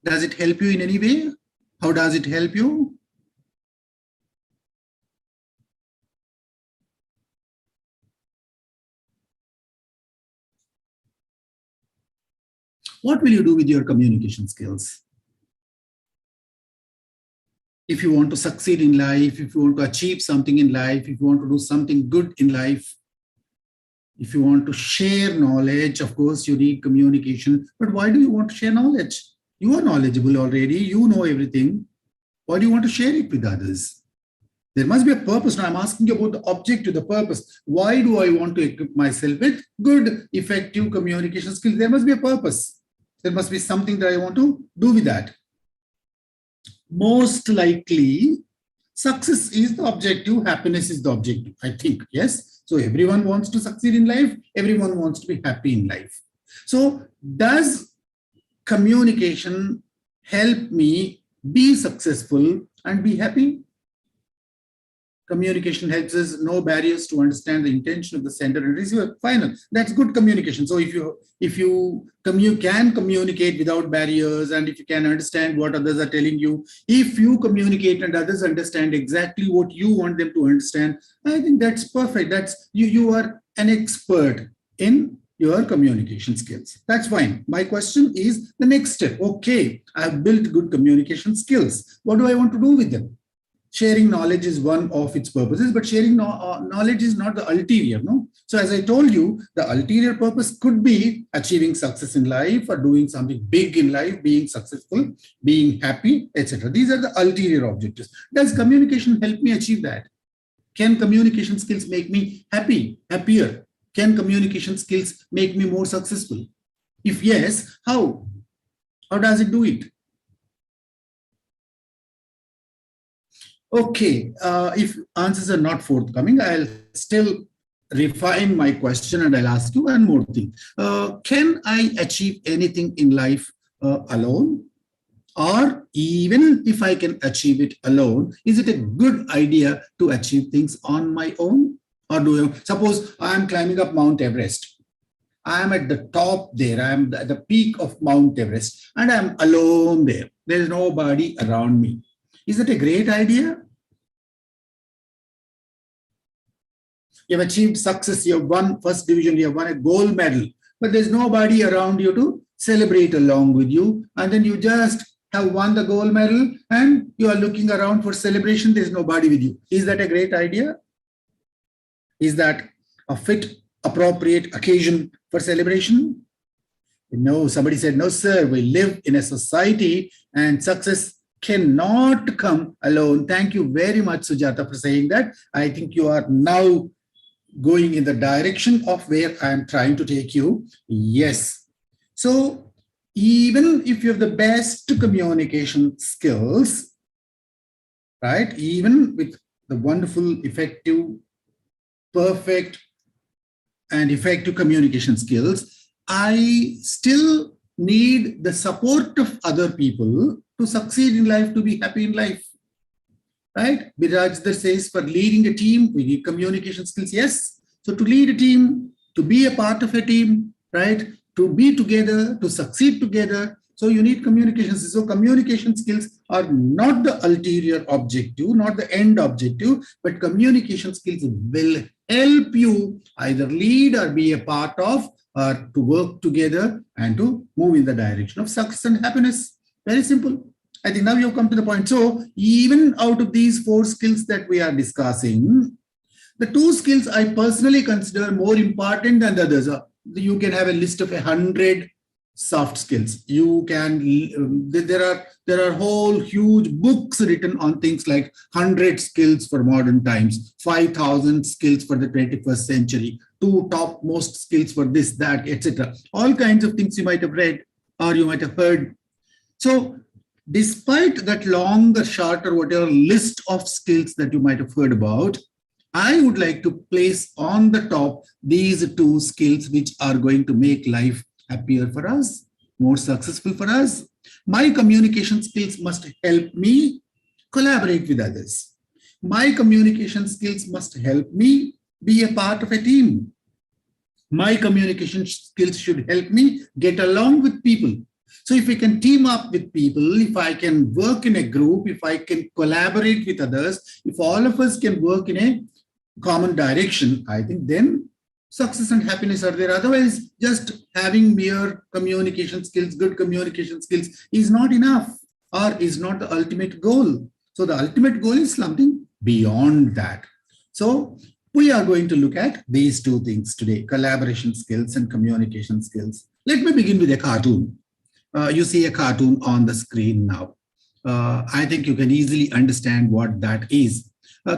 Does it help you in any way? How does it help you? What will you do with your communication skills? If you want to succeed in life, if you want to achieve something in life, if you want to do something good in life, if you want to share knowledge, of course, you need communication. But why do you want to share knowledge? You are knowledgeable already. You know everything. Why do you want to share it with others? There must be a purpose. Now I'm asking you about the objective, the purpose. Why do I want to equip myself with good, effective communication skills? There must be a purpose. There must be something that I want to do with that. Most likely, success is the objective, happiness is the objective, I think, yes? So everyone wants to succeed in life, everyone wants to be happy in life. So does communication help me be successful and be happy? Communication helps us know barriers to understand the intention of the sender and receiver. Final. That's good communication. So if you can communicate without barriers, and if you can understand what others are telling you, if you communicate and others understand exactly what you want them to understand, I think that's perfect. That's you are an expert in your communication skills. That's fine. My question is the next step. Okay, I've built good communication skills. What do I want to do with them? Sharing knowledge is one of its purposes, but sharing knowledge is not the ulterior, no? So as I told you, the ulterior purpose could be achieving success in life or doing something big in life, being successful, being happy, etc. These are the ulterior objectives. Does communication help me achieve that? Can communication skills make me happier? Can communication skills make me more successful? If yes, how? How does it do it? Okay, if answers are not forthcoming, I'll still refine my question and I'll ask you one more thing. Can I achieve anything in life alone? Or even if I can achieve it alone, is it a good idea to achieve things on my own? Or suppose I'm climbing up Mount Everest. I'm at the top there. I'm at the peak of Mount Everest and I'm alone there. There's nobody around me. Is that a great idea? You have achieved success, you have won first division, you have won a gold medal, but there's nobody around you to celebrate along with you. And then you just have won the gold medal and you are looking around for celebration, there's nobody with you. Is that a great idea? Is that a fit, appropriate occasion for celebration? No, somebody said, no, sir, we live in a society and success cannot come alone. Thank you very much, Sujata, for saying that. I think you are now going in the direction of where I am trying to take you. Yes. So even if you have the best communication skills, right, even with the wonderful, effective, perfect, and effective communication skills, I still need the support of other people to succeed in life, to be happy in life. Right? Birajda says for leading a team, we need communication skills. Yes. So to lead a team, to be a part of a team, right? To be together, to succeed together. So you need communication skills. So communication skills are not the ulterior objective, not the end objective, but communication skills will help you either lead or be a part of or to work together and to move in the direction of success and happiness. Very simple. I think now you've come to the point. So even out of these 4 skills that we are discussing, The two skills I personally consider more important than the others are, you can have a list of 100 soft skills. You can, there are whole huge books written on things like 100 skills for modern times, 5,000 skills for the 21st century, 2 topmost skills for this, that, etc. All kinds of things you might have read or you might have heard. So despite that long or short or whatever list of skills that you might have heard about, I would like to place on the top these 2 skills which are going to make life happier for us, more successful for us. My communication skills must help me collaborate with others. My communication skills must help me be a part of a team. My communication skills should help me get along with people. So if we can team up with people, if I can work in a group, if I can collaborate with others, if all of us can work in a common direction, I think then success and happiness are there. Otherwise, just having mere communication skills, good communication skills is not enough or is not the ultimate goal. So the ultimate goal is something beyond that. So we are going to look at these 2 things today, collaboration skills and communication skills. Let me begin with a cartoon. You see a cartoon on the screen now. I think you can easily understand what that is.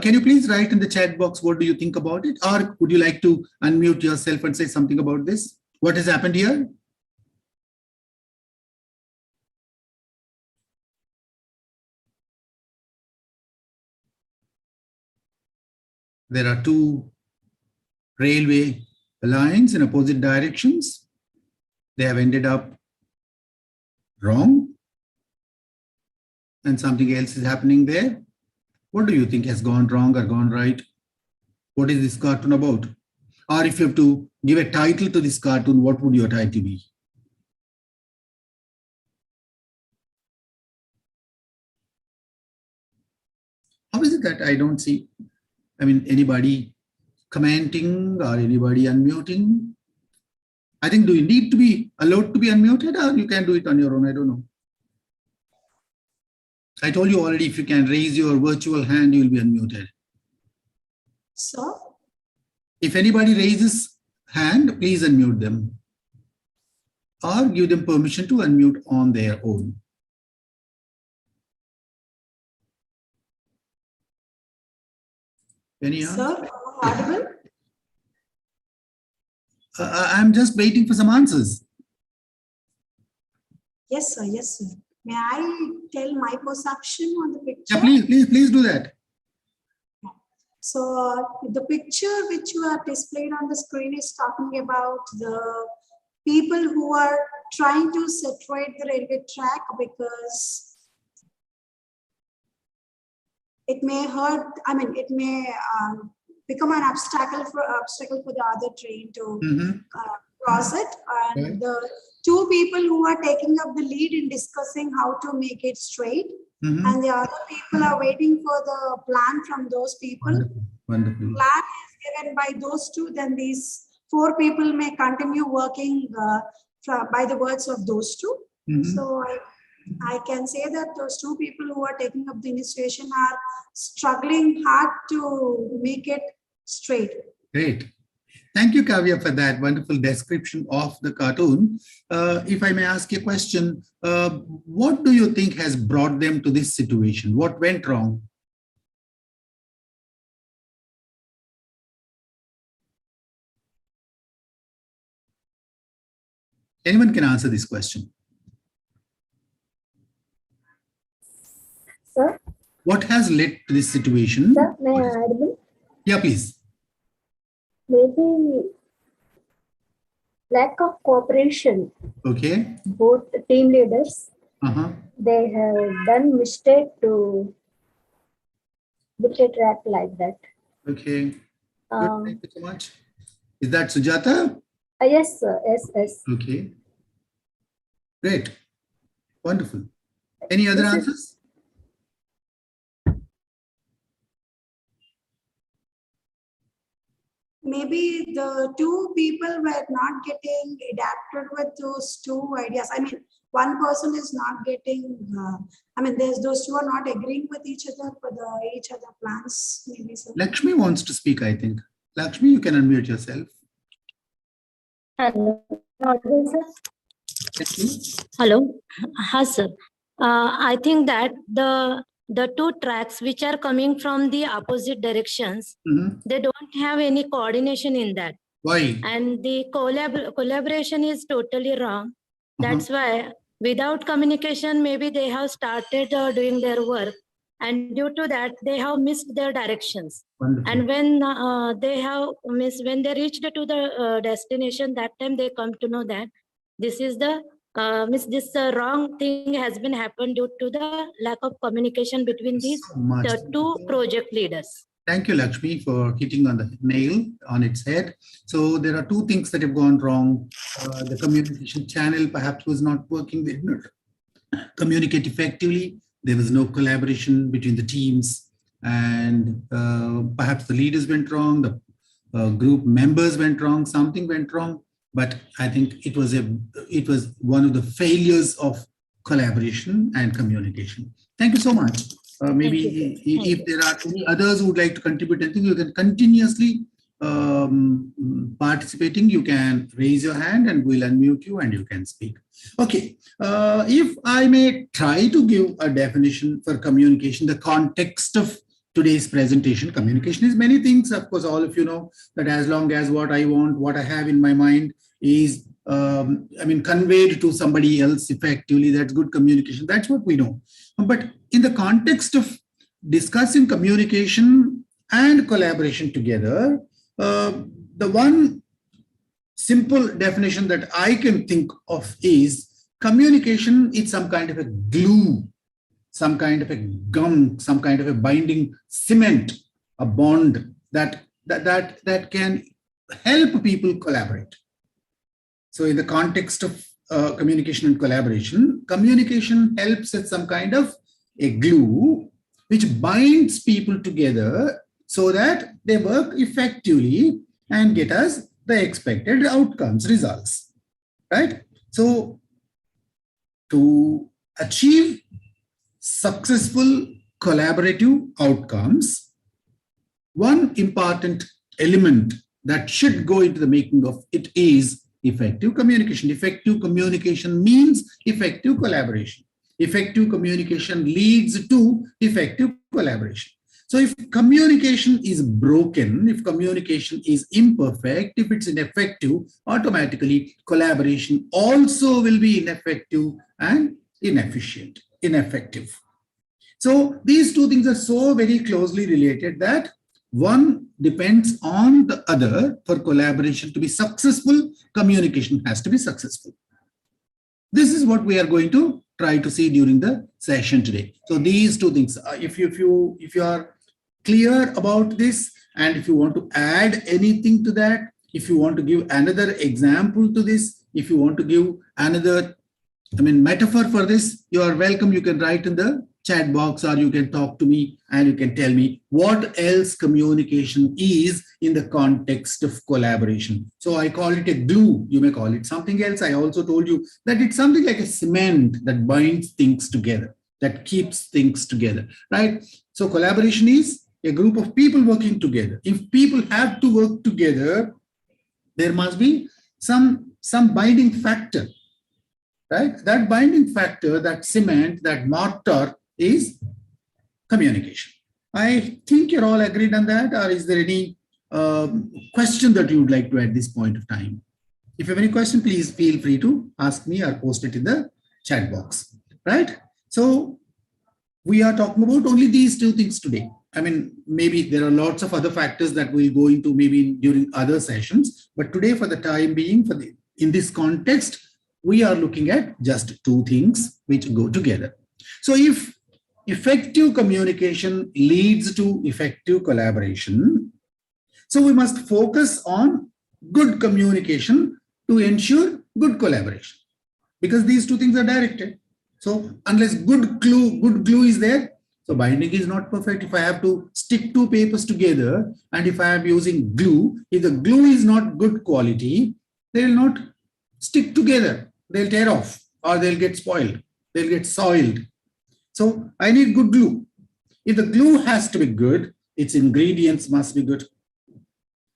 Can you please write in the chat box, what do you think about it? Or would you like to unmute yourself and say something about this? What has happened here? There are 2 railway lines in opposite directions. They have ended up wrong. And something else is happening there. What do you think has gone wrong or gone right? What is this cartoon about? Or if you have to give a title to this cartoon, what would your title be? How is it that I don't see, anybody commenting or anybody unmuting? I think, do you need to be allowed to be unmuted or you can do it on your own? I don't know. I told you already, if you can raise your virtual hand, you will be unmuted. So, if anybody raises hand, please unmute them or give them permission to unmute on their own. Any answer? sir, audible? I'm just waiting for some answers. Yes, sir. Yes, sir. May I tell my perception on the picture? Yeah, please do that. So the picture which you have displayed on the screen is talking about the people who are trying to separate the railway track because it may hurt, it may become an obstacle for the other train to cross it. And the 2 people who are taking up the lead in discussing how to make it straight. And the other people are waiting for the plan from those people. Wonderful. Plan is given by those 2, then these 4 people may continue working by the words of those 2. So I can say that those 2 people who are taking up the initiation are struggling hard to make it straight. Great. Thank you, Kavya, for that wonderful description of the cartoon. If I may ask you a question, what do you think has brought them to this situation? What went wrong? Anyone can answer this question. Sir? What has led to this situation? Sir, may I add? Yeah, please. Maybe lack of cooperation. Okay. Both team leaders, they have done mistake to book a track like that. Okay. Thank you so much. Is that Sujata? Yes, sir. Yes. Okay. Great. Wonderful. Any other answers? maybe the two people were not getting adapted with those two ideas. I mean, one person is not getting, there's those two are not agreeing with each other for each other plans, maybe. So. Lakshmi wants to speak, I think. Lakshmi, you can unmute yourself. Hello, sir. Hello. Hi, sir. I think that the two tracks which are coming from the opposite directions, they don't have any coordination in that. Why? And the collaboration is totally wrong. That's why without communication, maybe they have started doing their work, and due to that, they have missed their directions. Wonderful. And when when they reached to the destination, that time they come to know that this is the this wrong thing has been happened due to the lack of communication between these two project leaders. Thank you, Lakshmi, for hitting on the nail on its head. So there are two things that have gone wrong. The communication channel perhaps was not working. They did not communicate effectively. There was no collaboration between the teams, and perhaps the leaders went wrong. The group members went wrong. Something went wrong. But I think it was one of the failures of collaboration and communication. Thank you so much. Maybe if there are any others who would like to contribute, I think you can continuously participating. You can raise your hand and we'll unmute you and you can speak. Okay. If I may try to give a definition for communication, the context of today's presentation, communication is many things. Of course, all of you know that as long as what I want, what I have in my mind is, conveyed to somebody else effectively, that's good communication. That's what we know. But in the context of discussing communication and collaboration together, the one simple definition that I can think of is communication is some kind of a glue, some kind of a gum, some kind of a binding cement, a bond that can help people collaborate. So in the context of communication and collaboration, communication helps as some kind of a glue which binds people together so that they work effectively and get us the expected outcomes, results, right? So to achieve successful collaborative outcomes, one important element that should go into the making of it is effective communication. Effective communication means effective collaboration. Effective communication leads to effective collaboration. So if communication is broken, if communication is imperfect, if it's ineffective, automatically collaboration also will be ineffective and ineffective. So these two things are so very closely related that one depends on the other. For collaboration to be successful, communication has to be successful. This is what we are going to try to see during the session today. So these two things, if you are clear about this, and if you want to add anything to that, if you want to give another example to this, if you want to give another metaphor for this, you are welcome. You can write in the chat box, or you can talk to me and you can tell me what else communication is in the context of collaboration. So I call it a glue. You may call it something else. I also told you that it's something like a cement that binds things together, that keeps things together, right? So collaboration is a group of people working together. If people have to work together, there must be some binding factor, right? That binding factor, that cement, that mortar is communication. I think you're all agreed on that, or is there any question that you would like to at this point of time? If you have any question, please feel free to ask me or post it in the chat box, right? So we are talking about only these two things today. Maybe there are lots of other factors that we'll go into maybe during other sessions, but today for the time being, in this context, we are looking at just two things which go together. So if effective communication leads to effective collaboration, so we must focus on good communication to ensure good collaboration, because these two things are directed. So unless good glue is there, So binding is not perfect. If I have to stick two papers together, and if I am using glue, if the glue is not good quality, they will not stick together. They'll tear off or they'll get spoiled. They'll get soiled. So I need good glue. If the glue has to be good, its ingredients must be good.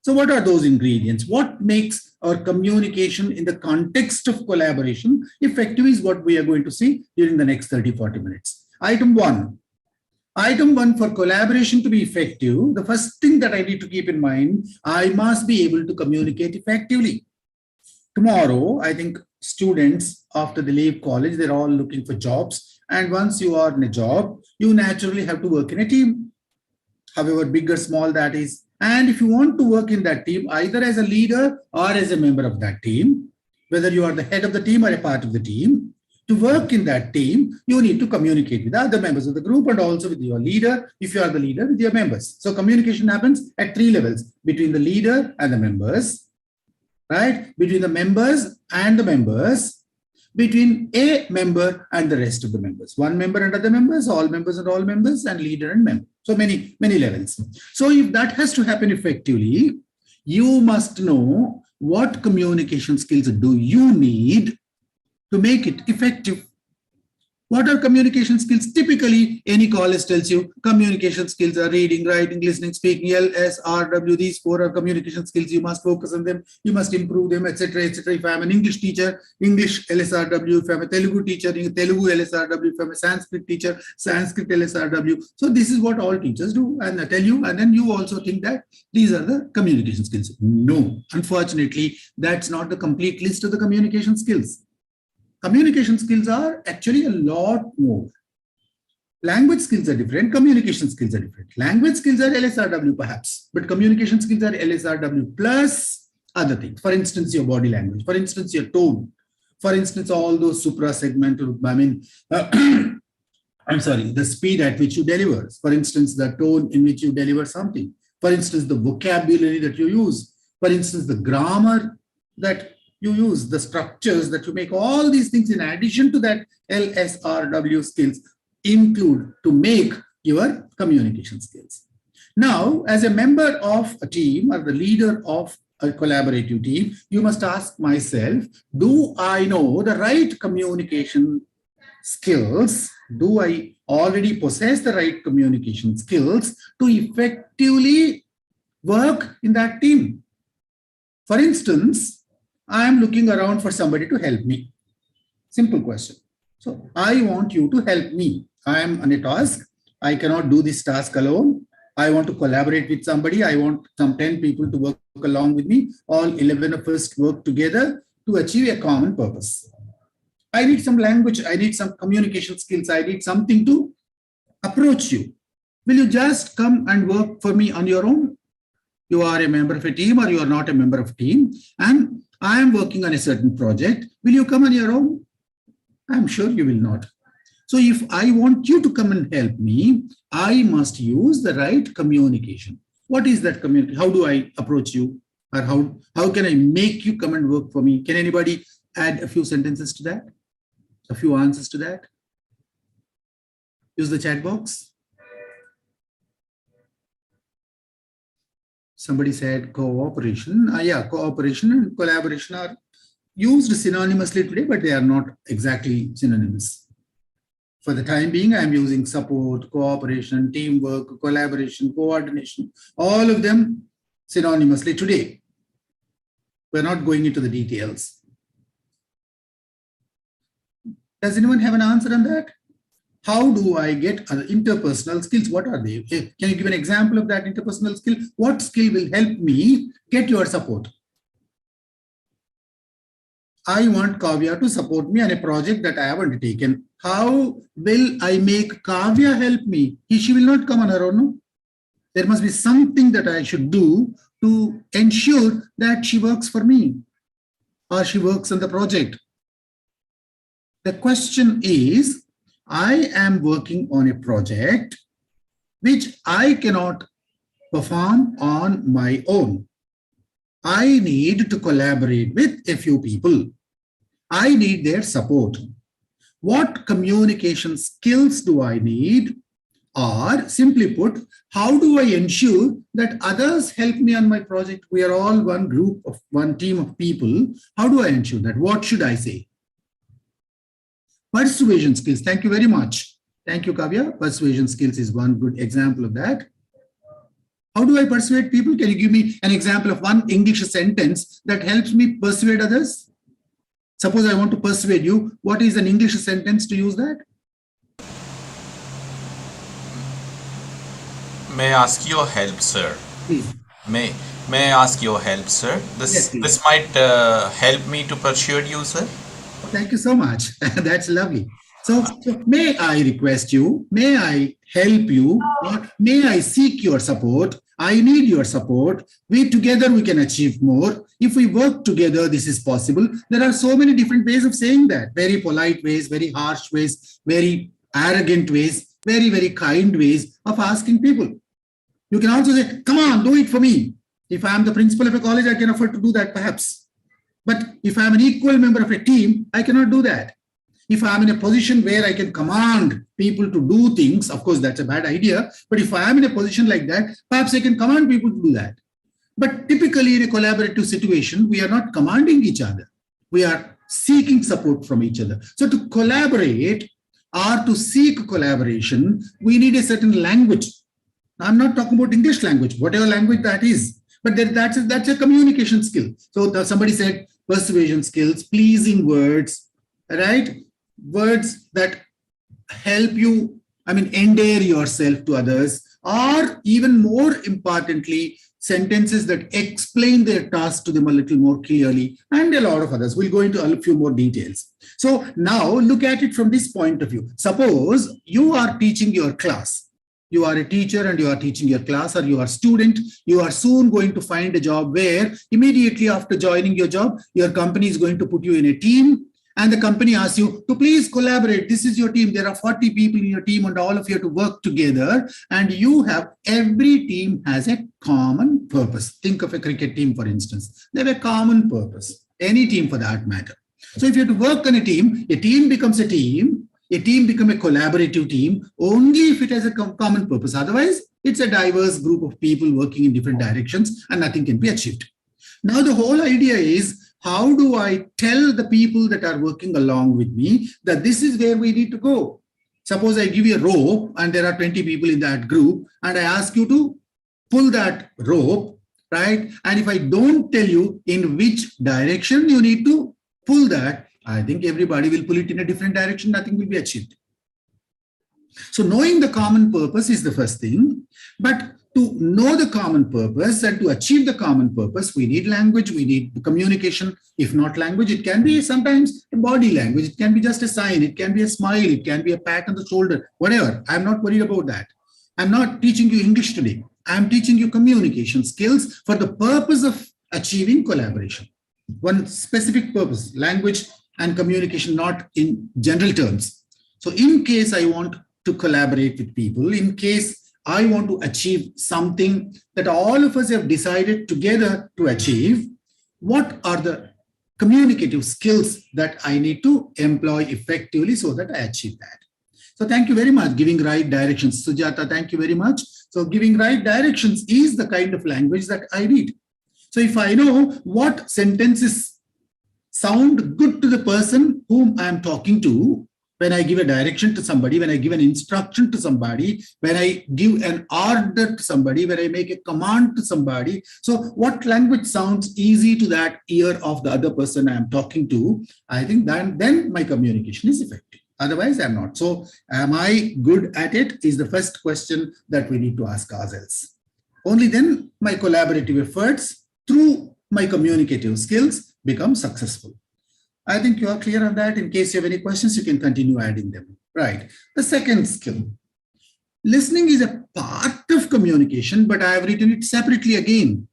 So what are those ingredients? What makes our communication in the context of collaboration effective is what we are going to see during the next 30-40 minutes. Item one, for collaboration to be effective, the first thing that I need to keep in mind, I must be able to communicate effectively. Tomorrow, I think students, after they leave college, they're all looking for jobs. And once you are in a job, you naturally have to work in a team, however big or small that is. And if you want to work in that team, either as a leader or as a member of that team, whether you are the head of the team or a part of the team, to work in that team, you need to communicate with other members of the group and also with your leader, if you are the leader, with your members. So communication happens at 3 levels, between the leader and the members, right? Between the members and the members, between a member and the rest of the members. One member and other members, all members and all members, and leader and member. So many levels. So if that has to happen effectively, you must know what communication skills do you need to make it effective. What are communication skills? Typically, any college tells you communication skills are reading, writing, listening, speaking, LSRW. These 4 are communication skills. You must focus on them. You must improve them, etc., etc. If I am an English teacher, English LSRW. If I am a Telugu teacher, Telugu LSRW. If I am a Sanskrit teacher, Sanskrit LSRW. So this is what all teachers do, and I tell you, and then you also think that these are the communication skills. No, unfortunately, that's not the complete list of the communication skills. Communication skills are actually a lot more. Language skills are different, communication skills are different. Language skills are LSRW perhaps, but communication skills are LSRW plus other things. For instance, your body language, for instance, your tone, for instance, all those supra-segmental, the speed at which you deliver, for instance, the tone in which you deliver something, for instance, the vocabulary that you use, for instance, the grammar that you use, the structures that you make, all these things in addition to that LSRW skills include to make your communication skills. Now, as a member of a team or the leader of a collaborative team, you must ask myself, do I know the right communication skills? Do I already possess the right communication skills to effectively work in that team? For instance, I am looking around for somebody to help me. Simple question. So I want you to help me. I am on a task. I cannot do this task alone. I want to collaborate with somebody. I want some 10 people to work along with me. All 11 of us work together to achieve a common purpose. I need some language. I need some communication skills. I need something to approach you. Will you just come and work for me on your own? You are a member of a team or you are not a member of a team, and I am working on a certain project. Will you come on your own? I'm sure you will not. So if I want you to come and help me, I must use the right communication. What is that communication? How do I approach you? Or how can I make you come and work for me? Can anybody add a few sentences to that? A few answers to that? Use the chat box. Somebody said cooperation. Yeah, cooperation and collaboration are used synonymously today, but they are not exactly synonymous. For the time being, I am using support, cooperation, teamwork, collaboration, coordination, all of them synonymously today. We're not going into the details. Does anyone have an answer on that? How do I get interpersonal skills? What are they? Can you give an example of that interpersonal skill? What skill will help me get your support? I want Kavya to support me on a project that I have undertaken. How will I make Kavya help me? She will not come on her own. No? There must be something that I should do to ensure that she works for me or she works on the project. The question is, I am working on a project which I cannot perform on my own. I need to collaborate with a few people. I need their support. What communication skills do I need Or simply put, how do I ensure that others help me on my project? We are all one group of one team of people. How do I ensure that? What should I say? Persuasion skills. Thank you very much. Thank you, Kavya. Persuasion skills is one good example of that. How do I persuade people? Can you give me an example of one English sentence that helps me persuade others? Suppose I want to persuade you. What is an English sentence to use that? May I ask your help, sir? Please. May I ask your help, sir? Yes, This might help me to persuade you, sir. Thank you so much. That's lovely. So may I request you, may I help you, or may I seek your support? I need your support. We together we can achieve more. If we work together, this is possible. There are so many different ways of saying that. Very polite ways, very harsh ways, very arrogant ways, very, very kind ways of asking people. You can also say, come on, do it for me. If I am the principal of a college, I can afford to do that perhaps. But if I am an equal member of a team, I cannot do that. If I am in a position where I can command people to do things, of course, that's a bad idea. But if I am in a position like that, perhaps I can command people to do that. But typically in a collaborative situation, we are not commanding each other. We are seeking support from each other. So to collaborate or to seek collaboration, we need a certain language. I'm not talking about English language, whatever language that is. But that's a communication skill. So somebody said persuasion skills, pleasing words, right? Words that help you, endear yourself to others, or even more importantly, sentences that explain their task to them a little more clearly, and a lot of others. We'll go into a few more details. So now look at it from this point of view. Suppose you are teaching your class. You are a teacher and you are teaching your class, or you are a student. You are soon going to find a job where immediately after joining your job, your company is going to put you in a team, and the company asks you to please collaborate. This is your team. There are 40 people in your team and all of you have to work together. And every team has a common purpose. Think of a cricket team, for instance. They have a common purpose. Any team for that matter. So if you have to work on a team becomes a team. A team becomes a collaborative team only if it has a common purpose. Otherwise, it's a diverse group of people working in different directions and nothing can be achieved. Now, the whole idea is, how do I tell the people that are working along with me that this is where we need to go? Suppose I give you a rope and there are 20 people in that group and I ask you to pull that rope, right? And if I don't tell you in which direction you need to pull that, I think everybody will pull it in a different direction. Nothing will be achieved. So knowing the common purpose is the first thing. But to know the common purpose and to achieve the common purpose, we need language, we need communication. If not language, it can be sometimes a body language. It can be just a sign. It can be a smile. It can be a pat on the shoulder, whatever. I'm not worried about that. I'm not teaching you English today. I'm teaching you communication skills for the purpose of achieving collaboration. One specific purpose, language and communication, not in general terms. So in case I want to collaborate with people, in case I want to achieve something that all of us have decided together to achieve, what are the communicative skills that I need to employ effectively so that I achieve that? So thank you very much. Giving right directions. Sujata, thank you very much. So giving right directions is the kind of language that I need. So if I know what sentences sound good to the person whom I am talking to, when I give a direction to somebody, when I give an instruction to somebody, when I give an order to somebody, when I make a command to somebody. So what language sounds easy to that ear of the other person I am talking to, I think then my communication is effective. Otherwise, I'm not. So am I good at it is the first question that we need to ask ourselves. Only then my collaborative efforts through my communicative skills become successful. I think you are clear on that. In case you have any questions, you can continue adding them. Right. The second skill. Listening is a part of communication, but I have written it separately again.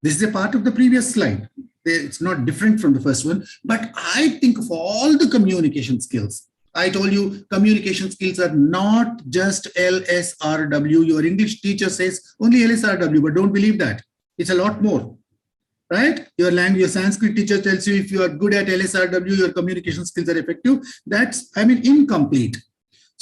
This is a part of the previous slide. It's not different from the first one, but I think of all the communication skills. I told you communication skills are not just LSRW. Your English teacher says only LSRW, but don't believe that. It's a lot more. Right? Your Sanskrit teacher tells you if you are good at LSRW, your communication skills are effective. That's, incomplete.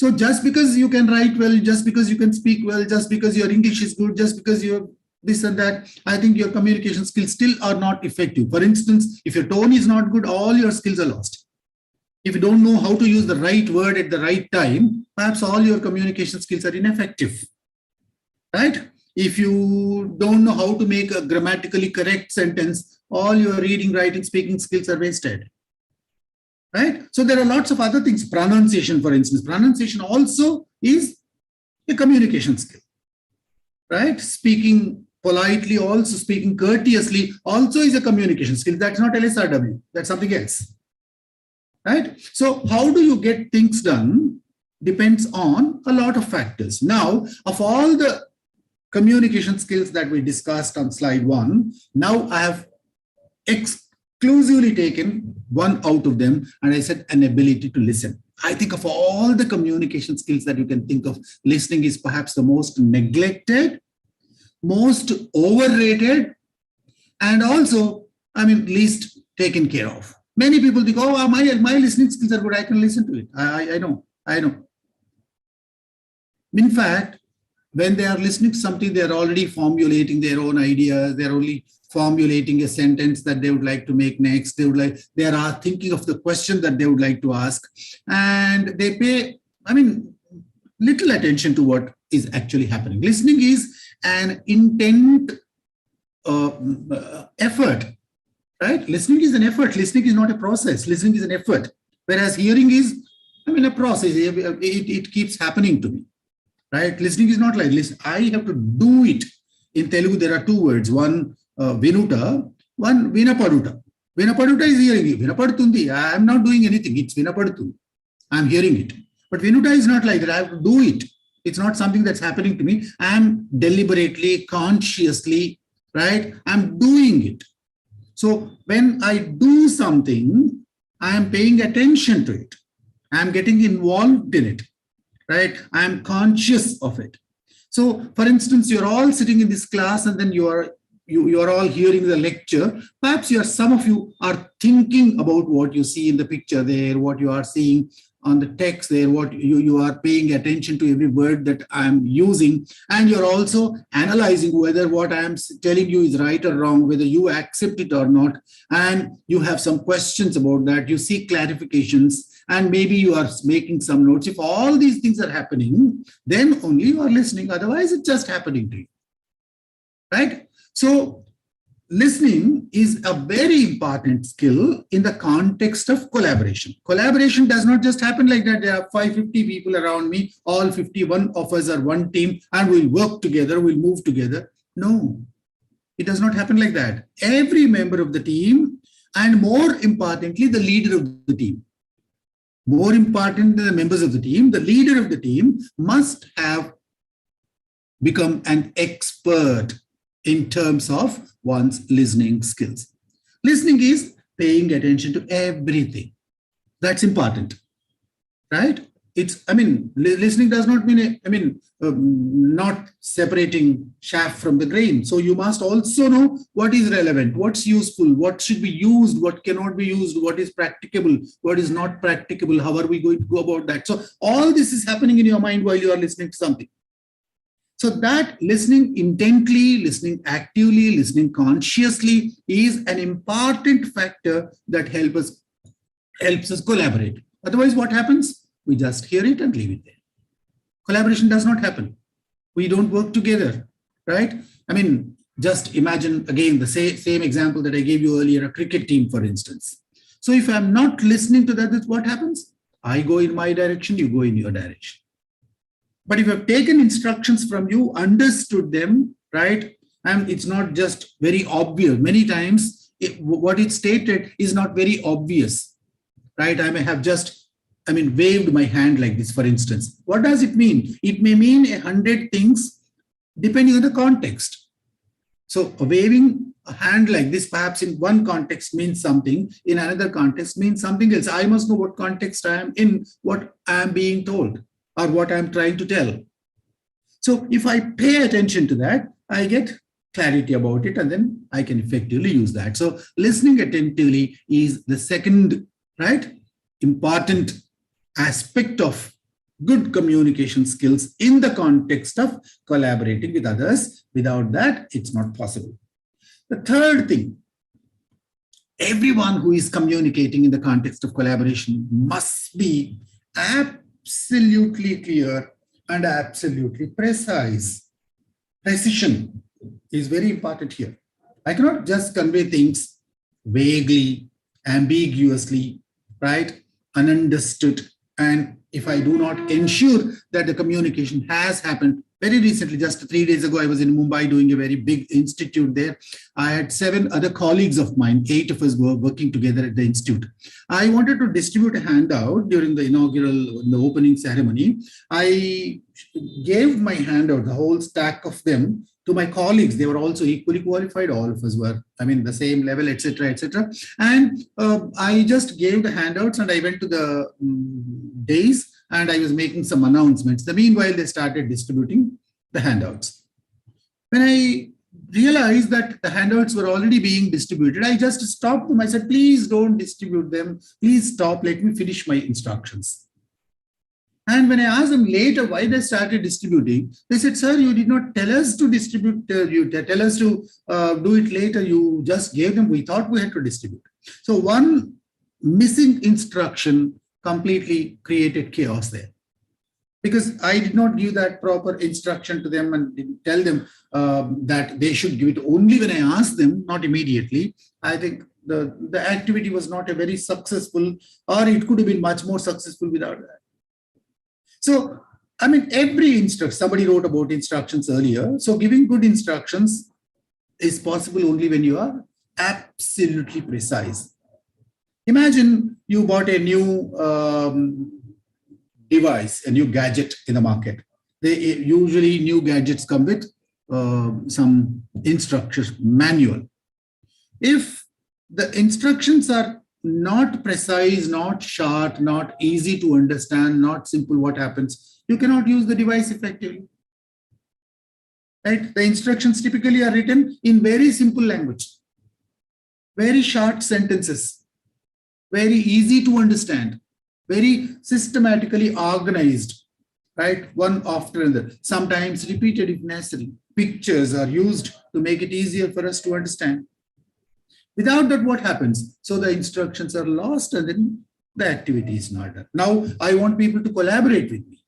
So just because you can write well, just because you can speak well, just because your English is good, just because you're this and that, I think your communication skills still are not effective. For instance, if your tone is not good, all your skills are lost. If you don't know how to use the right word at the right time, perhaps all your communication skills are ineffective, right? If you don't know how to make a grammatically correct sentence, all your reading, writing, speaking skills are wasted, right? So there are lots of other things. Pronunciation, for instance, pronunciation also is a communication skill, right? Speaking politely, also speaking courteously, also is a communication skill. That's not LSRW, that's something else, right? So how do you get things done depends on a lot of factors. Now, of all the communication skills that we discussed on slide 1, now I have exclusively taken one out of them, and I said an ability to listen. I think of all the communication skills that you can think of, listening is perhaps the most neglected, most overrated, and also, least taken care of. Many people think, oh, my listening skills are good, I can listen to it. I know. In fact, when they are listening to something, they are already formulating their own ideas. They're only formulating a sentence that they would like to make next. They are thinking of the question that they would like to ask. And they pay, little attention to what is actually happening. Listening is an intent effort, right? Listening is an effort. Listening is not a process. Listening is an effort. Whereas hearing is, a process. It keeps happening to me, right? Listening is not like listen. I have to do it. In Telugu, there are two words. One, vinuta, one, vinapaduta. Vinapaduta is hearing. Vinapadutundi. I am not doing anything. It's vinapadutundi. I am hearing it. But vinuta is not like that. I have to do it. It's not something that's happening to me. I'm deliberately, consciously, right? I'm doing it. So when I do something, I am paying attention to it. I'm getting involved in it, right? I'm conscious of it. So for instance, you're all sitting in this class and then you are all hearing the lecture. Perhaps some of you are thinking about what you see in the picture there, what you are seeing on the text there, what you are paying attention to every word that I'm using, and you're also analyzing whether what I'm telling you is right or wrong, whether you accept it or not, and you have some questions about that, you seek clarifications, and maybe you are making some notes. If all these things are happening, then only you are listening, otherwise it's just happening to you, right? So listening is a very important skill in the context of collaboration. Collaboration does not just happen like that. There are 550 people around me, all 51 of us are one team, and we'll work together, we'll move together. No, it does not happen like that. Every member of the team, and more importantly, the leader of the team, more important than the members of the team, the leader of the team must have become an expert in terms of one's listening skills. Listening is paying attention to everything. That's important, right? Listening does not mean, not separating chaff from the grain. So you must also know what is relevant, what's useful, what should be used, what cannot be used, what is practicable, what is not practicable, how are we going to go about that? So all this is happening in your mind while you are listening to something. So that listening intently, listening actively, listening consciously is an important factor that helps us collaborate. Otherwise, what happens? We just hear it and leave it there. Collaboration does not happen. We don't work together, right? Just imagine again the same example that I gave you earlier, a cricket team, for instance. So if I'm not listening to that, what happens? I go in my direction, you go in your direction. But if I've taken instructions from you, understood them, right? And it's not just very obvious. Many times, what it's stated is not very obvious, right? I may have just, waved my hand like this, for instance. What does it mean? It may mean 100 things depending on the context. So waving a hand like this, perhaps in one context means something, in another context means something else. I must know what context I am in, what I am being told, or what I'm trying to tell. So if I pay attention to that, I get clarity about it, and then I can effectively use that. So listening attentively is the second, right, important aspect of good communication skills in the context of collaborating with others. Without that, it's not possible. The third thing, everyone who is communicating in the context of collaboration must be absolutely clear and absolutely precise. Precision is very important here. I cannot just convey things vaguely, ambiguously, right, ununderstood. And if I do not ensure that the communication has happened, very recently, just 3 days ago, I was in Mumbai doing a very big institute there. I had 7 other colleagues of mine, 8 of us were working together at the institute. I wanted to distribute a handout during the the opening ceremony. I gave my handout, the whole stack of them, to my colleagues. They were also equally qualified. All of us were, the same level, etc., etc. And I just gave the handouts and I went to the days and I was making some announcements. Meanwhile, they started distributing the handouts. When I realized that the handouts were already being distributed, I just stopped them. I said, please don't distribute them. Please stop. Let me finish my instructions. And when I asked them later why they started distributing, they said, sir, you did not tell us to distribute. You tell us to do it later. You just gave them. We thought we had to distribute. So one missing instruction completely created chaos there. Because I did not give that proper instruction to them and didn't tell them that they should give it only when I asked them, not immediately. I think the activity was not a very successful, or it could have been much more successful without that. So, every instruction, somebody wrote about instructions earlier. So giving good instructions is possible only when you are absolutely precise. Imagine you bought a new device, a new gadget in the market. Usually new gadgets come with some instructions manual. If the instructions are not precise, not short, not easy to understand, not simple, what happens? You cannot use the device effectively. Right? The instructions typically are written in very simple language, very short sentences, very easy to understand, very systematically organized, right? One after another, sometimes repeated if necessary. Pictures are used to make it easier for us to understand. Without that, what happens? So the instructions are lost and then the activity is not done. Now, I want people to collaborate with me.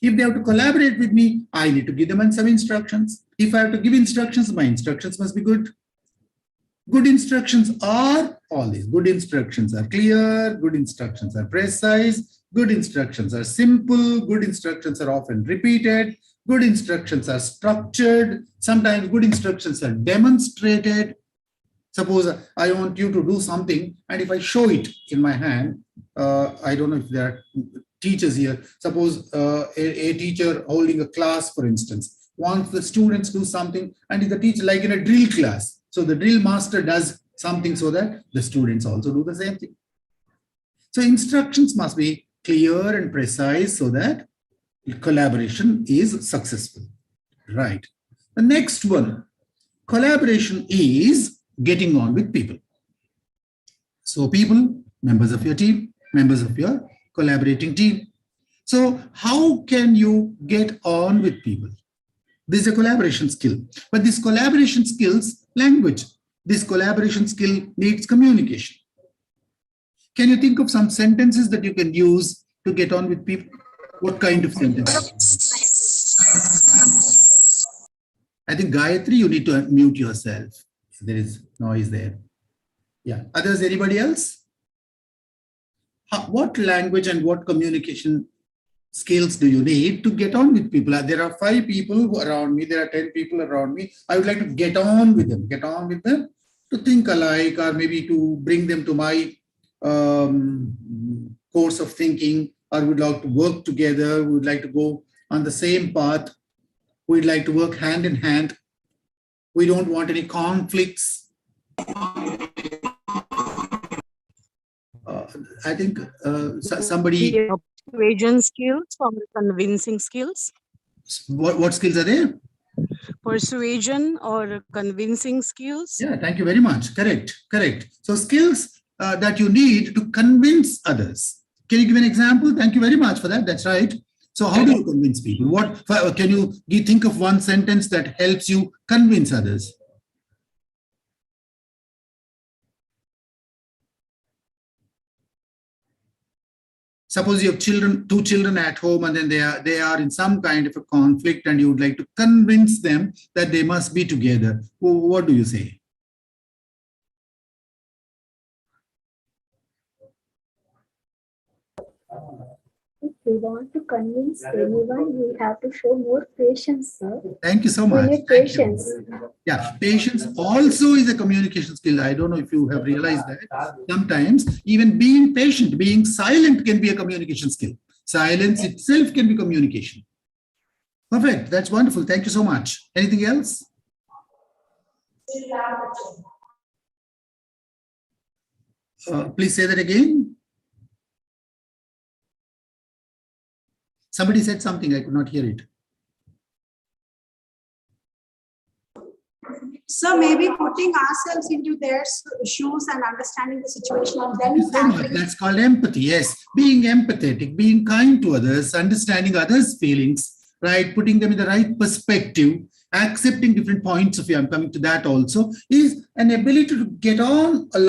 If they have to collaborate with me, I need to give them some instructions. If I have to give instructions, my instructions must be good. Good instructions are all these. Good instructions are clear. Good instructions are precise. Good instructions are simple. Good instructions are often repeated. Good instructions are structured. Sometimes good instructions are demonstrated. Suppose I want you to do something, and if I show it in my hand, I don't know if there are teachers here. Suppose a teacher holding a class, for instance, wants the students to do something, and is the teacher like in a drill class. So the drill master does something so that the students also do the same thing. So instructions must be clear and precise so that collaboration is successful. Right. The next one, collaboration is getting on with people. So people, members of your team, members of your collaborating team. So how can you get on with people? This is a collaboration skill, but this collaboration skills language. This collaboration skill needs communication. Can you think of some sentences that you can use to get on with people? What kind of sentences? I think Gayatri, you need to unmute yourself. There is noise there. Yeah. Others, anybody else? What language and what communication skills do you need to get on with people? There are 5 people around me. There are 10 people around me. I would like to get on with them, to think alike, or maybe to bring them to my course of thinking, or would like to work together. We would like to go on the same path. We'd like to work hand in hand. We don't want any conflicts. I think somebody... Persuasion skills or convincing skills? What skills are there? Persuasion or convincing skills? Yeah, thank you very much. Correct. So skills that you need to convince others. Can you give an example? Thank you very much for that. That's right. So how do you convince people? What can you think of one sentence that helps you convince others? Suppose you have two children at home, and then they are in some kind of a conflict, and you would like to convince them that they must be together. What do you say? If we want to convince anyone, we have to show more patience, sir. Thank you so much. We need patience. Yeah, patience also is a communication skill. I don't know if you have realized that. Sometimes even being patient, being silent can be a communication skill. Silence itself can be communication. Perfect. That's wonderful. Thank you so much. Anything else? Please say that again. Somebody said something. I could not hear it. So maybe putting ourselves into their shoes and understanding the situation and then tackling. That's called empathy. Yes, being empathetic, being kind to others, understanding others' feelings, right? Putting them in the right perspective, accepting different points of view. I'm coming to that also. Is an ability to get along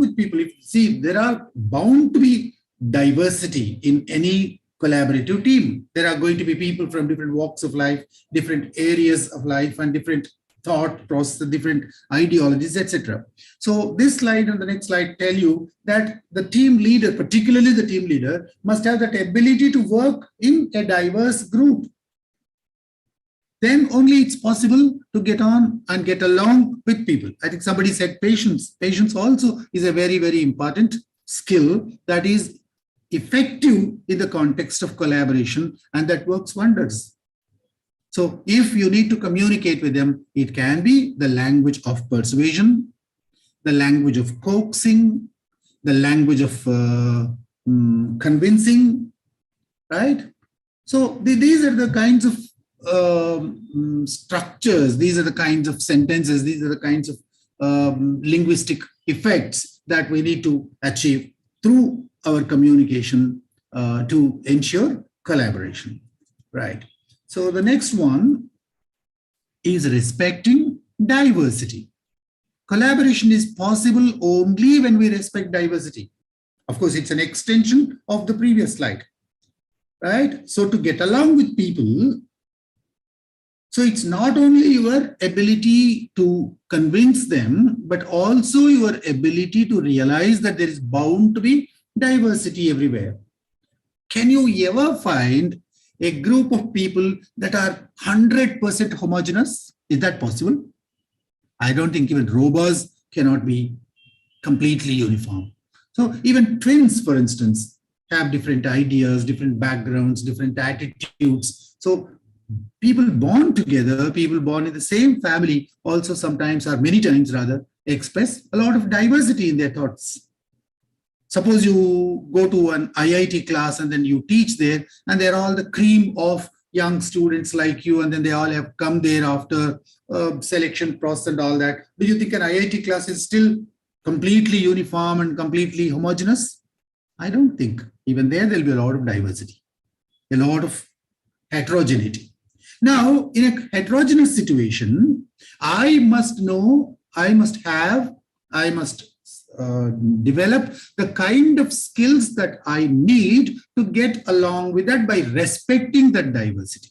with people. If you see, there are bound to be diversity in any collaborative team. There are going to be people from different walks of life, different areas of life, and different thought process, different ideologies, etc. So this slide and the next slide tell you that the team leader, particularly the team leader, must have that ability to work in a diverse group. Then only it's possible to get on and get along with people. I think somebody said patience. Patience also is a very, very important skill that is effective in the context of collaboration, and that works wonders. So if you need to communicate with them, it can be the language of persuasion, the language of coaxing, the language of convincing, right? So these are the kinds of structures, these are the kinds of sentences, these are the kinds of linguistic effects that we need to achieve through our communication to ensure collaboration, right? So the next one is respecting diversity. Collaboration is possible only when we respect diversity. Of course, it's an extension of the previous slide, right? So to get along with people, so it's not only your ability to convince them, but also your ability to realize that there is bound to be diversity everywhere. Can you ever find a group of people that are 100% homogeneous? Is that possible? I don't think even robots cannot be completely uniform. So even twins, for instance, have different ideas, different backgrounds, different attitudes. So people born together, people born in the same family also sometimes, or many times rather, express a lot of diversity in their thoughts. Suppose you go to an IIT class and then you teach there, and they're all the cream of young students like you, and then they all have come there after selection process and all that. Do you think an IIT class is still completely uniform and completely homogeneous? I don't think. Even there'll be a lot of diversity, a lot of heterogeneity. Now, in a heterogeneous situation, I must develop the kind of skills that I need to get along with that by respecting that diversity.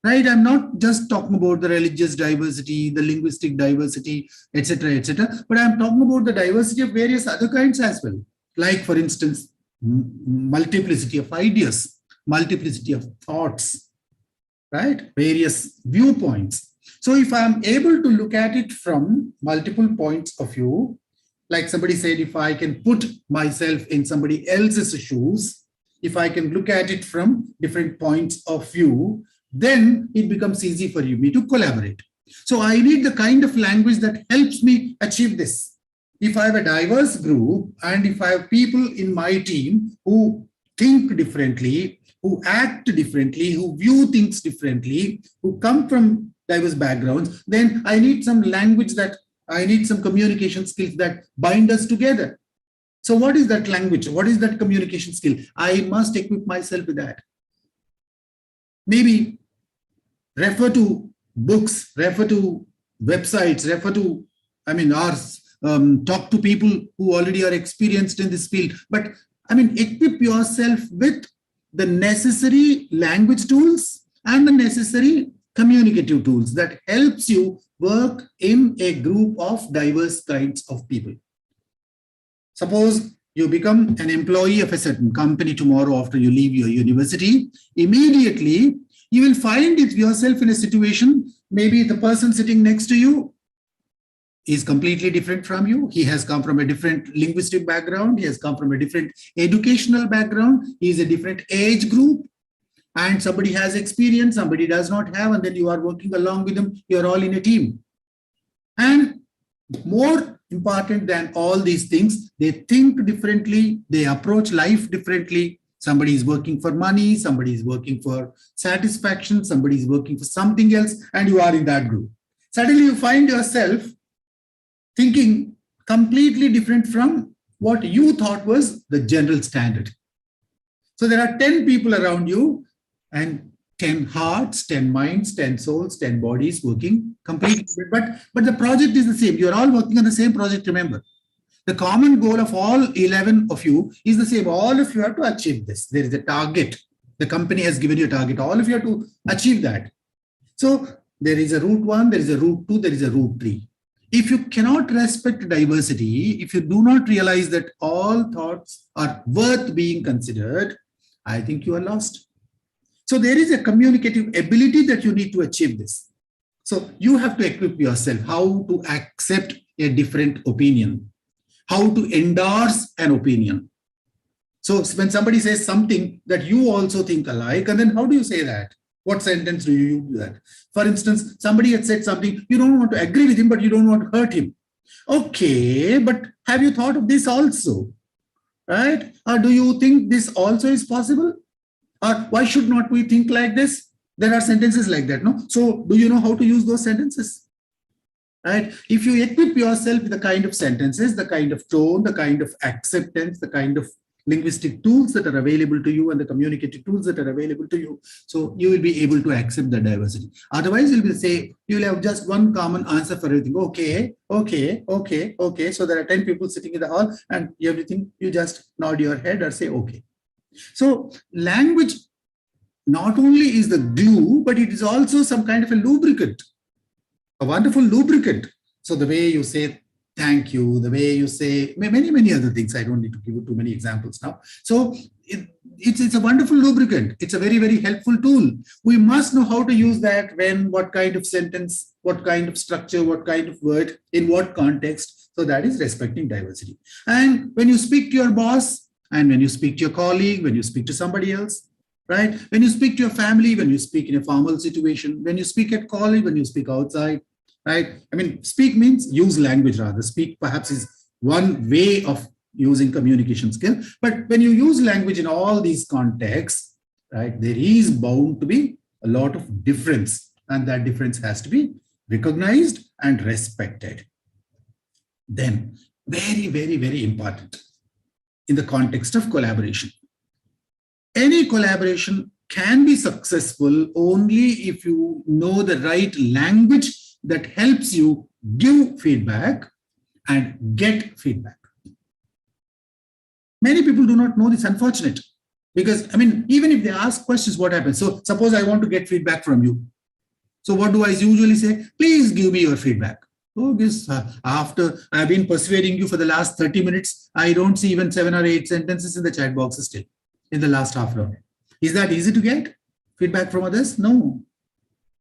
Right? I'm not just talking about the religious diversity, the linguistic diversity, etc., but I'm talking about the diversity of various other kinds as well. Like, for instance, multiplicity of ideas, multiplicity of thoughts, right? Various viewpoints. So if I'm able to look at it from multiple points of view, like somebody said, if I can put myself in somebody else's shoes, if I can look at it from different points of view, then it becomes easy for me to collaborate. So I need the kind of language that helps me achieve this. If I have a diverse group, and if I have people in my team who think differently, who act differently, who view things differently, who come from diverse backgrounds, then I need some language, that I need some communication skills that bind us together. So what is that language? What is that communication skill? I must equip myself with that. Maybe refer to books, refer to websites, refer to, talk to people who already are experienced in this field. But equip yourself with the necessary language tools and the necessary communicative tools that helps you work in a group of diverse kinds of people. Suppose you become an employee of a certain company tomorrow after you leave your university. Immediately, you will find yourself in a situation, maybe the person sitting next to you is completely different from you. He has come from a different linguistic background. He has come from a different educational background. He is a different age group. And somebody has experience, somebody does not have, and then you are working along with them. You are all in a team. And more important than all these things, they think differently, they approach life differently. Somebody is working for money, somebody is working for satisfaction, somebody is working for something else, and you are in that group. Suddenly you find yourself thinking completely different from what you thought was the general standard. So there are 10 people around you and 10 hearts, 10 minds, 10 souls, 10 bodies working completely different. But the project is the same. You're all working on the same project, remember. The common goal of all 11 of you is the same. All of you have to achieve this. There is a target. The company has given you a target. All of you have to achieve that. So there is a route 1, there is a route 2, there is a route 3. If you cannot respect diversity, if you do not realize that all thoughts are worth being considered, I think you are lost. So there is a communicative ability that you need to achieve this. So you have to equip yourself how to accept a different opinion, how to endorse an opinion. So when somebody says something that you also think alike, and then how do you say that? What sentence do you use that? For instance, somebody had said something, you don't want to agree with him, but you don't want to hurt him. Okay, but have you thought of this also? Right? Or do you think this also is possible? Or why should not we think like this? There are sentences like that, no? So do you know how to use those sentences? Right? If you equip yourself with the kind of sentences, the kind of tone, the kind of acceptance, the kind of linguistic tools that are available to you and the communicative tools that are available to you, so you will be able to accept the diversity. Otherwise, you will say, you will have just one common answer for everything. Okay, okay, okay, okay. So there are 10 people sitting in the hall and everything, you just nod your head or say, okay. So language not only is the glue, but it is also some kind of a lubricant, a wonderful lubricant. So the way you say thank you, the way you say many other things, I don't need to give you too many examples now. So it's a wonderful lubricant. It's a very, very helpful tool. We must know how to use that, when, what kind of sentence, what kind of structure, what kind of word, in what context. So that is respecting diversity. And when you speak to your boss, and when you speak to your colleague, when you speak to somebody else, right? When you speak to your family, when you speak in a formal situation, when you speak at college, when you speak outside, right? Speak means use language rather. Speak perhaps is one way of using communication skill. But when you use language in all these contexts, right, there is bound to be a lot of difference. And that difference has to be recognized and respected. Then, very, very, very important in the context of collaboration. Any collaboration can be successful only if you know the right language that helps you give feedback and get feedback. Many people do not know this, unfortunate, because even if they ask questions, what happens? So suppose I want to get feedback from you. So what do I usually say? Please give me your feedback. Oh, this after I've been persuading you for the last 30 minutes, I don't see even 7 or 8 sentences in the chat box still in the last half hour. Is that easy to get feedback from others? No.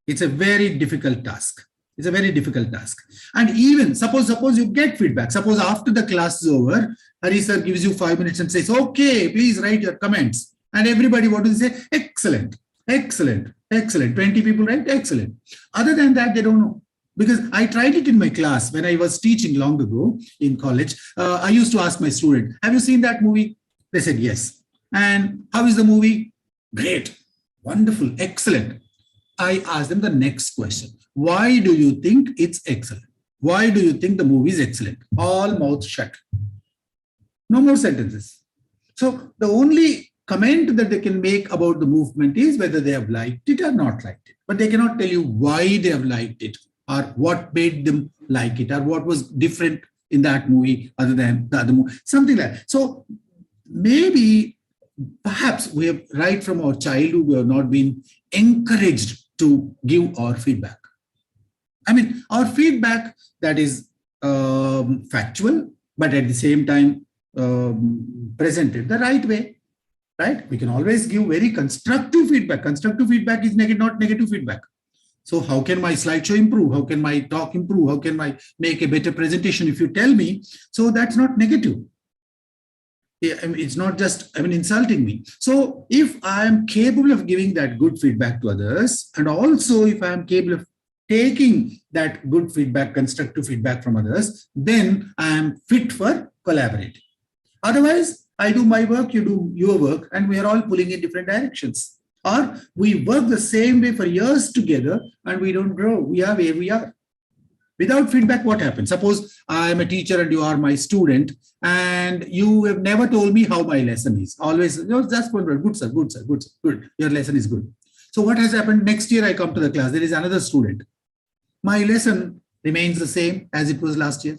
It's a very difficult task. It's a very difficult task. And even suppose you get feedback. Suppose after the class is over, Hari sir gives you 5 minutes and says, okay, please write your comments. And everybody, what do they say? Excellent, excellent, excellent. 20 people write, excellent. Other than that, they don't know. Because I tried it in my class when I was teaching long ago in college. I used to ask my student, have you seen that movie? They said, yes. And how is the movie? Great, wonderful, excellent. I asked them the next question. Why do you think it's excellent? Why do you think the movie is excellent? All mouths shut. No more sentences. So the only comment that they can make about the movement is whether they have liked it or not liked it. But they cannot tell you why they have liked it or what made them like it or what was different in that movie other than the other movie, something like that. So maybe, perhaps we have, right from our childhood, we have not been encouraged to give our feedback. I mean, our feedback that is factual, but at the same time presented the right way, right? We can always give very constructive feedback. Constructive feedback is not negative feedback. So how can my slideshow improve? How can my talk improve? How can I make a better presentation if you tell me? So that's not negative. It's not just, insulting me. So if I am capable of giving that good feedback to others, and also if I am capable of taking that good feedback, constructive feedback from others, then I am fit for collaborating. Otherwise, I do my work, you do your work, and we are all pulling in different directions. Or we work the same way for years together and we don't grow. We are where we are. Without feedback, what happens? Suppose I am a teacher and you are my student and you have never told me how my lesson is. Always, that's good, sir, good, sir, good, sir, good. Your lesson is good. So what has happened? Next year I come to the class, there is another student. My lesson remains the same as it was last year.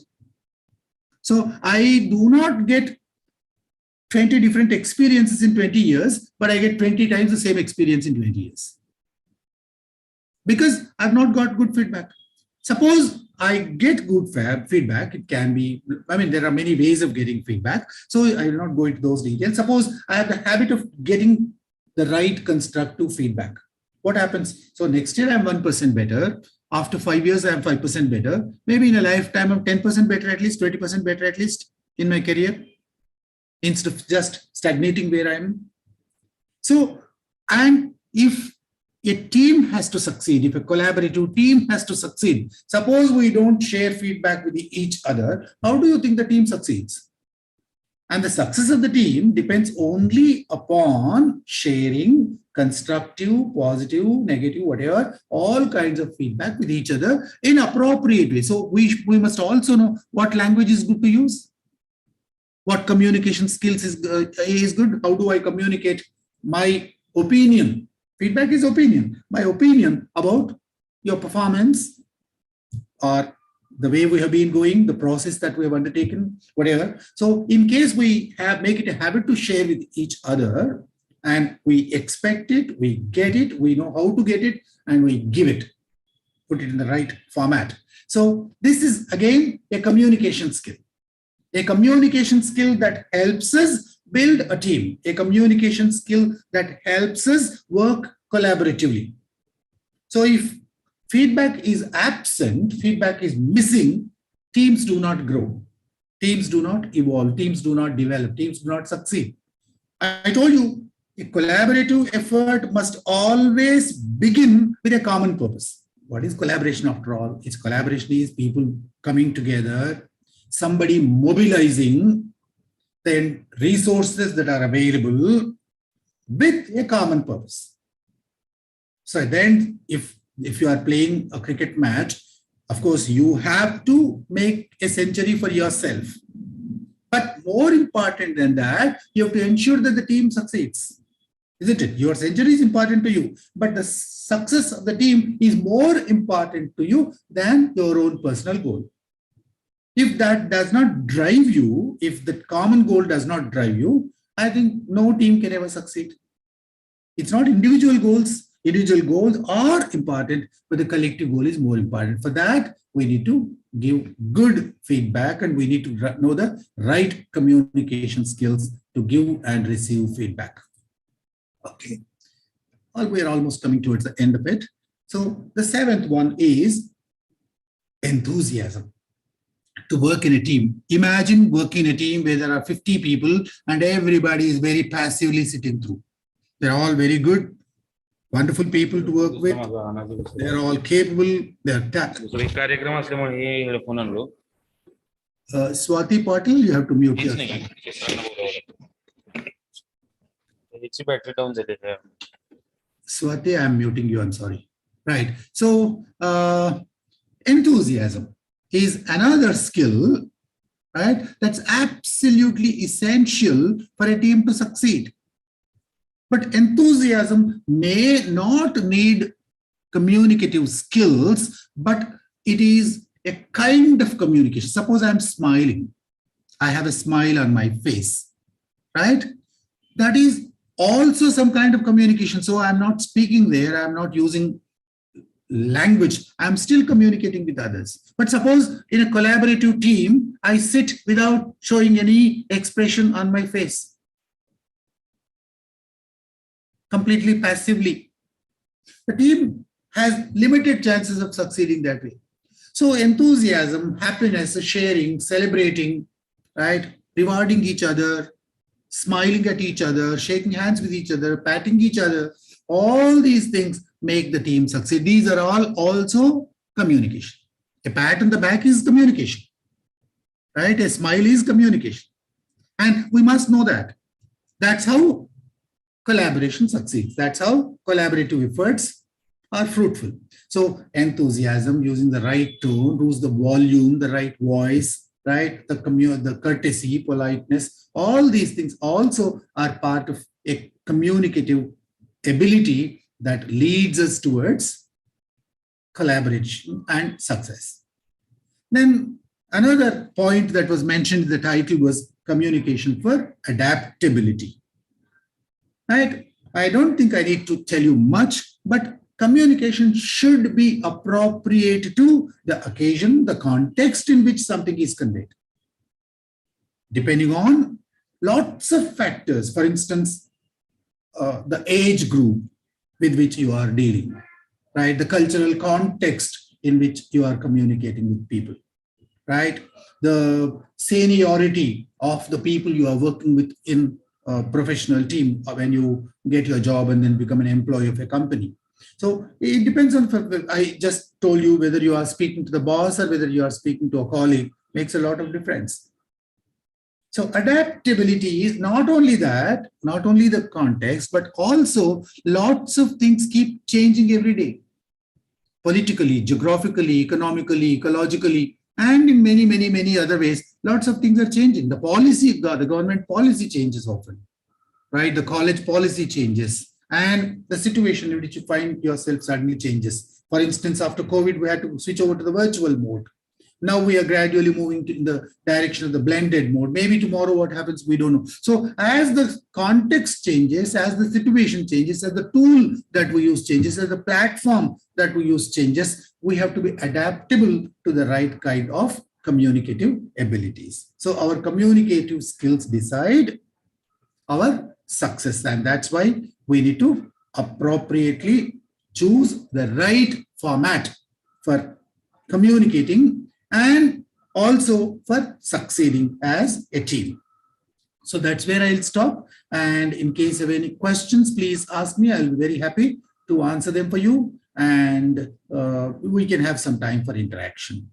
So I do not get 20 different experiences in 20 years, but I get 20 times the same experience in 20 years. Because I've not got good feedback. Suppose I get good feedback, it can be, there are many ways of getting feedback. So I will not go into those details. Suppose I have the habit of getting the right constructive feedback. What happens? So next year I'm 1% better. After 5 years, I'm 5% better. Maybe in a lifetime, I'm 10% better at least, 20% better at least in my career, instead of just stagnating where I am. So, and if a team has to succeed, if a collaborative team has to succeed, suppose we don't share feedback with each other, how do you think the team succeeds? And the success of the team depends only upon sharing constructive, positive, negative, whatever, all kinds of feedback with each other in appropriate way. So we must also know what language is good to use, what communication skills is good. How do I communicate my opinion? Feedback is opinion. My opinion about your performance or the way we have been going, the process that we have undertaken, whatever. So in case we make it a habit to share with each other and we expect it, we get it, we know how to get it, and we give it, put it in the right format. So this is again a communication skill. A communication skill that helps us build a team, a communication skill that helps us work collaboratively. So if feedback is absent, feedback is missing, teams do not grow, teams do not evolve, teams do not develop, teams do not succeed. I told you, a collaborative effort must always begin with a common purpose. What is collaboration after all? It's collaboration is people coming together, somebody mobilizing the resources that are available with a common purpose. So then if you are playing a cricket match, of course, you have to make a century for yourself. But more important than that, you have to ensure that the team succeeds. Isn't it? Your century is important to you, but the success of the team is more important to you than your own personal goal. If that does not drive you, if the common goal does not drive you, I think no team can ever succeed. It's not individual goals. Individual goals are important, but the collective goal is more important. For that, we need to give good feedback and we need to know the right communication skills to give and receive feedback. Okay. Well, we are almost coming towards the end of it. So the seventh one is enthusiasm. To work in a team. Imagine working in a team where there are 50 people and everybody is very passively sitting through. They're all very good, wonderful people to work with. They're all capable. They're Swati Patil, you have to mute yourself. Swati, I'm muting you. I'm sorry. Right. So enthusiasm is another skill right? That's absolutely essential for a team to succeed. But enthusiasm may not need communicative skills, but it is a kind of communication. Suppose I'm smiling. I have a smile on my face, right? That is also some kind of communication. So I'm not speaking there. I'm not using language. I'm still communicating with others. But suppose in a collaborative team, I sit without showing any expression on my face, completely passively. The team has limited chances of succeeding that way. So enthusiasm, happiness, sharing, celebrating, right? Rewarding each other, smiling at each other, shaking hands with each other, patting each other, all these things make the team succeed. These are all also communication. A pat on the back is communication, right? A smile is communication. And we must know that. That's how collaboration succeeds. That's how collaborative efforts are fruitful. So enthusiasm, using the right tone, use the volume, the right voice, right? The courtesy, politeness, all these things also are part of a communicative ability that leads us towards collaboration and success. Then another point that was mentioned in the title was communication for adaptability. Right? I don't think I need to tell you much, but communication should be appropriate to the occasion, the context in which something is conveyed. Depending on lots of factors, for instance, the age group with which you are dealing, right? The cultural context in which you are communicating with people, right? The seniority of the people you are working with in a professional team when you get your job and then become an employee of a company. So it depends on, I just told you whether you are speaking to the boss or whether you are speaking to a colleague, makes a lot of difference. So adaptability is not only that, not only the context, but also lots of things keep changing every day. Politically, geographically, economically, ecologically, and in many, many, many other ways, lots of things are changing. The policy, the government policy changes often, right? The college policy changes, and the situation in which you find yourself suddenly changes. For instance, after COVID, we had to switch over to the virtual mode. Now we are gradually moving in the direction of the blended mode. Maybe tomorrow what happens, we don't know. So as the context changes, as the situation changes, as the tool that we use changes, as the platform that we use changes, we have to be adaptable to the right kind of communicative abilities. So our communicative skills decide our success, and that's why we need to appropriately choose the right format for communicating and also for succeeding as a team. So that's where I'll stop. And in case of any questions, please ask me. I'll be very happy to answer them for you. And we can have some time for interaction.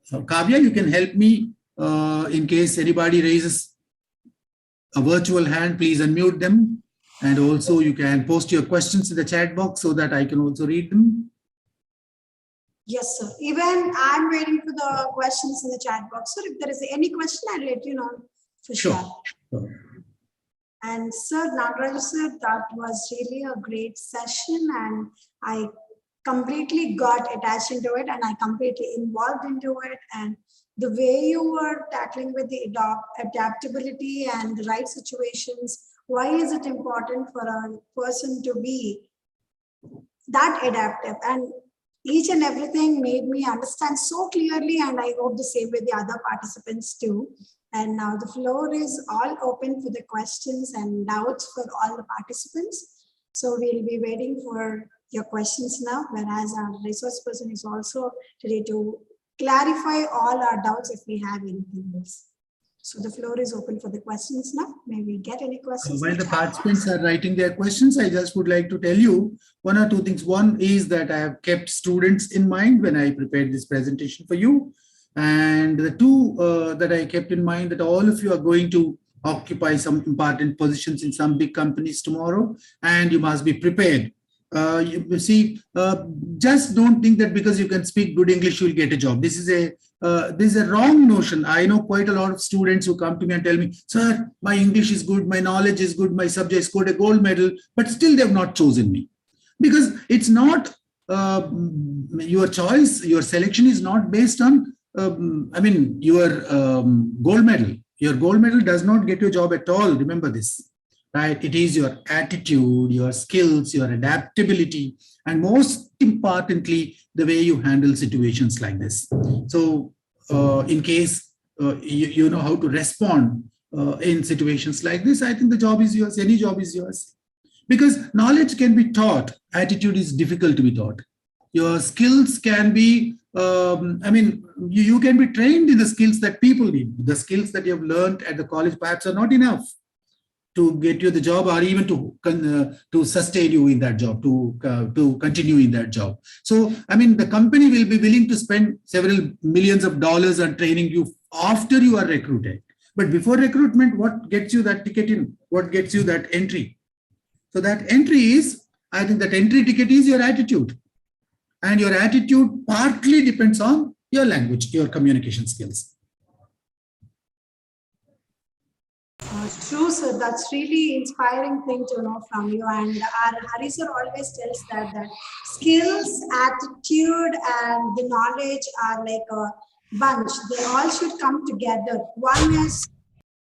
So Kavya, you can help me in case anybody raises a virtual hand, please unmute them. And also you can post your questions in the chat box so that I can also read them. Yes, sir. Even I'm waiting for the questions in the chat box. So if there is any question, I'll let you know for sure. And sir, Nagaraj sir, that was really a great session, and I completely got attached into it and I completely involved into it. And the way you were tackling with the adaptability and the right situations, why is it important for a person to be that adaptive? And each and everything made me understand so clearly, and I hope the same with the other participants too. And now the floor is all open for the questions and doubts for all the participants. So we'll be waiting for your questions now, whereas our resource person is also ready to clarify all our doubts if we have anything else. So the floor is open for the questions now. May we get any questions? While the participants are writing their questions, I just would like to tell you one or two things. One is that I have kept students in mind when I prepared this presentation for you. And the two that I kept in mind, that all of you are going to occupy some important positions in some big companies tomorrow, and you must be prepared You see, just don't think that because you can speak good English, you'll get a job. This is a wrong notion. I know quite a lot of students who come to me and tell me, sir, my English is good, my knowledge is good, my subject scored a gold medal, but still they've not chosen me. Because it's not your choice, your selection is not based on, your gold medal. Your gold medal does not get you a job at all. Remember this. Right? It is your attitude, your skills, your adaptability, and most importantly, the way you handle situations like this. So in case you know how to respond in situations like this, I think the job is yours. Any job is yours. Because knowledge can be taught. Attitude is difficult to be taught. Your skills can be, you can be trained in the skills that people need. The skills that you have learned at the college perhaps are not enough to get you the job, or even to sustain you in that job, to continue in that job. So, the company will be willing to spend several millions of dollars on training you after you are recruited. But before recruitment, what gets you that ticket in? What gets you that entry? So that entry is, I think that entry ticket is your attitude. And your attitude partly depends on your language, your communication skills. True, sir. That's really inspiring thing to know from you. And our Hari sir always tells that skills, attitude, and the knowledge are like a bunch. They all should come together.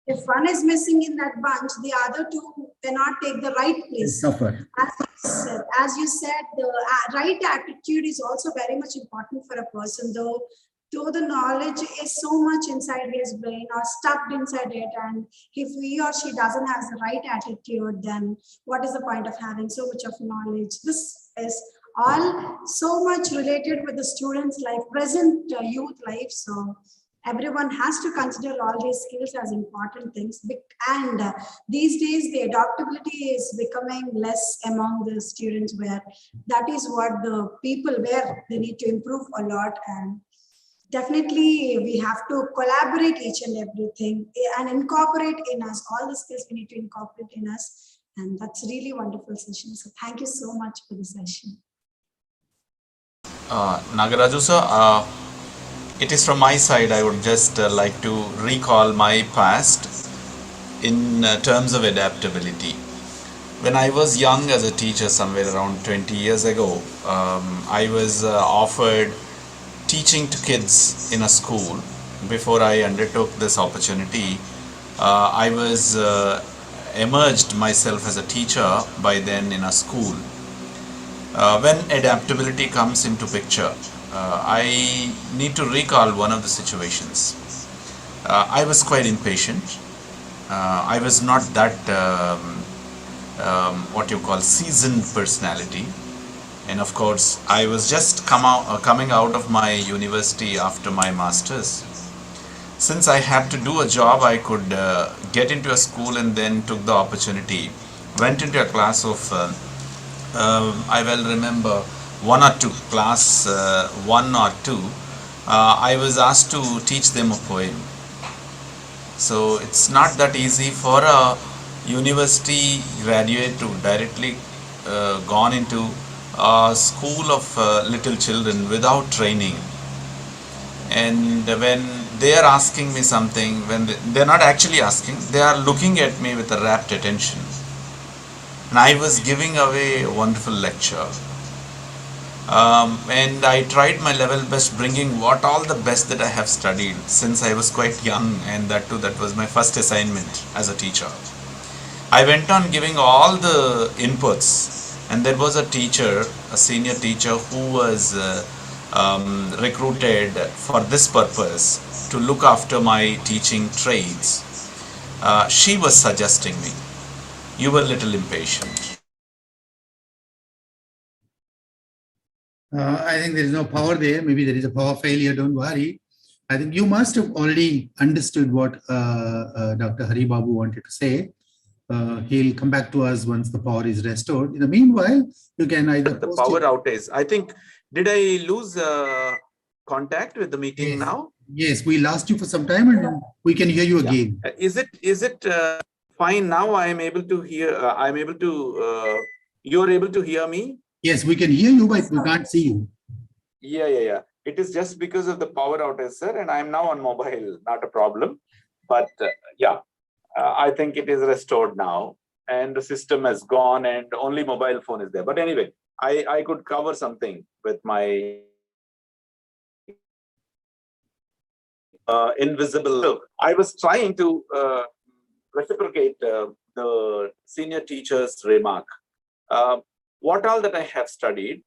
If one is missing in that bunch, the other two cannot take the right place. Suffer. As you said, the right attitude is also very much important for a person, though the knowledge is so much inside his brain or stuck inside it, and if he or she doesn't have the right attitude, then what is the point of having so much of knowledge? This is all so much related with the students' life, present youth life. So everyone has to consider all these skills as important things. And these days, the adaptability is becoming less among the students, where that is what the people where they need to improve a lot. And definitely, we have to collaborate each and everything and incorporate in us all the skills we need to incorporate in us. And that's really wonderful session. So thank you so much for the session. Nagaraju sir, it is from my side. I would just like to recall my past in terms of adaptability. When I was young as a teacher, somewhere around 20 years ago, I was offered teaching to kids in a school. Before I undertook this opportunity, I was emerged myself as a teacher by then in a school. When adaptability comes into picture, I need to recall one of the situations. I was quite impatient. I was not that seasoned personality. And of course, I was just coming out of my university after my master's. Since I had to do a job, I could get into a school, and then took the opportunity. Went into a class of, I will remember, class 1 or 2. I was asked to teach them a poem. So it's not that easy for a university graduate to directly gone into a school of little children without training. And when they are asking me something, when they're not actually asking, they are looking at me with a rapt attention. And I was giving away a wonderful lecture. And I tried my level best, bringing all the best that I have studied since I was quite young, and that was my first assignment as a teacher. I went on giving all the inputs, and there was a teacher, a senior teacher, who was recruited for this purpose to look after my teaching trades. She was suggesting me, "You were a little impatient." I think there is no power there. Maybe there is a power failure. Don't worry. I think you must have already understood what Dr. Hari Babu wanted to say. He'll come back to us once the power is restored. In the meanwhile, you can either the power outage. I think, did I lose contact with the meeting now? Yes, we lost you for some time, and we can hear you again. Is it fine now? I am able to hear. I'm able to. You're able to hear me? Yes, we can hear you, but we can't see you. Yeah. It is just because of the power outage, sir, and I'm now on mobile, not a problem. But I think it is restored now, and the system has gone, and only mobile phone is there. But anyway, I could cover something with my invisible. So I was trying to reciprocate the senior teacher's remark. What all that I have studied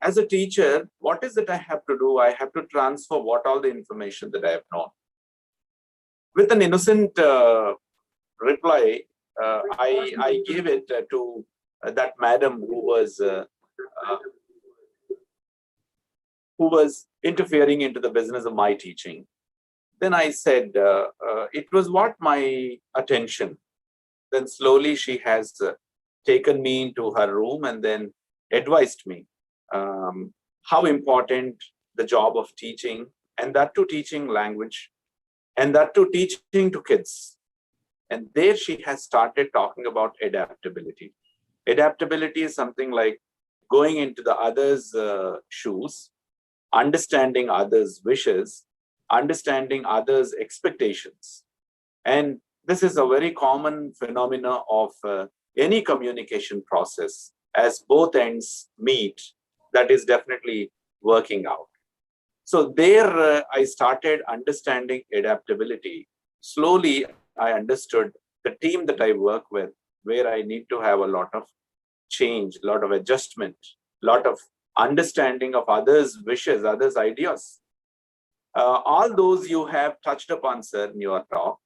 as a teacher, what is it I have to do? I have to transfer what all the information that I have known. With an innocent reply, I gave it to that madam who was interfering into the business of my teaching. Then I said, it was what my attention. Then slowly she has taken me into her room and then advised me how important the job of teaching, and that to teaching language, and that to teaching to kids. And there she has started talking about adaptability. Adaptability is something like going into the other's shoes, understanding others' wishes, understanding others' expectations. And this is a very common phenomena of any communication process. As both ends meet, that is definitely working out. So there I started understanding adaptability. Slowly, I understood the team that I work with, where I need to have a lot of change, a lot of adjustment, a lot of understanding of others' wishes, others' ideas. All those you have touched upon, sir, in your talk.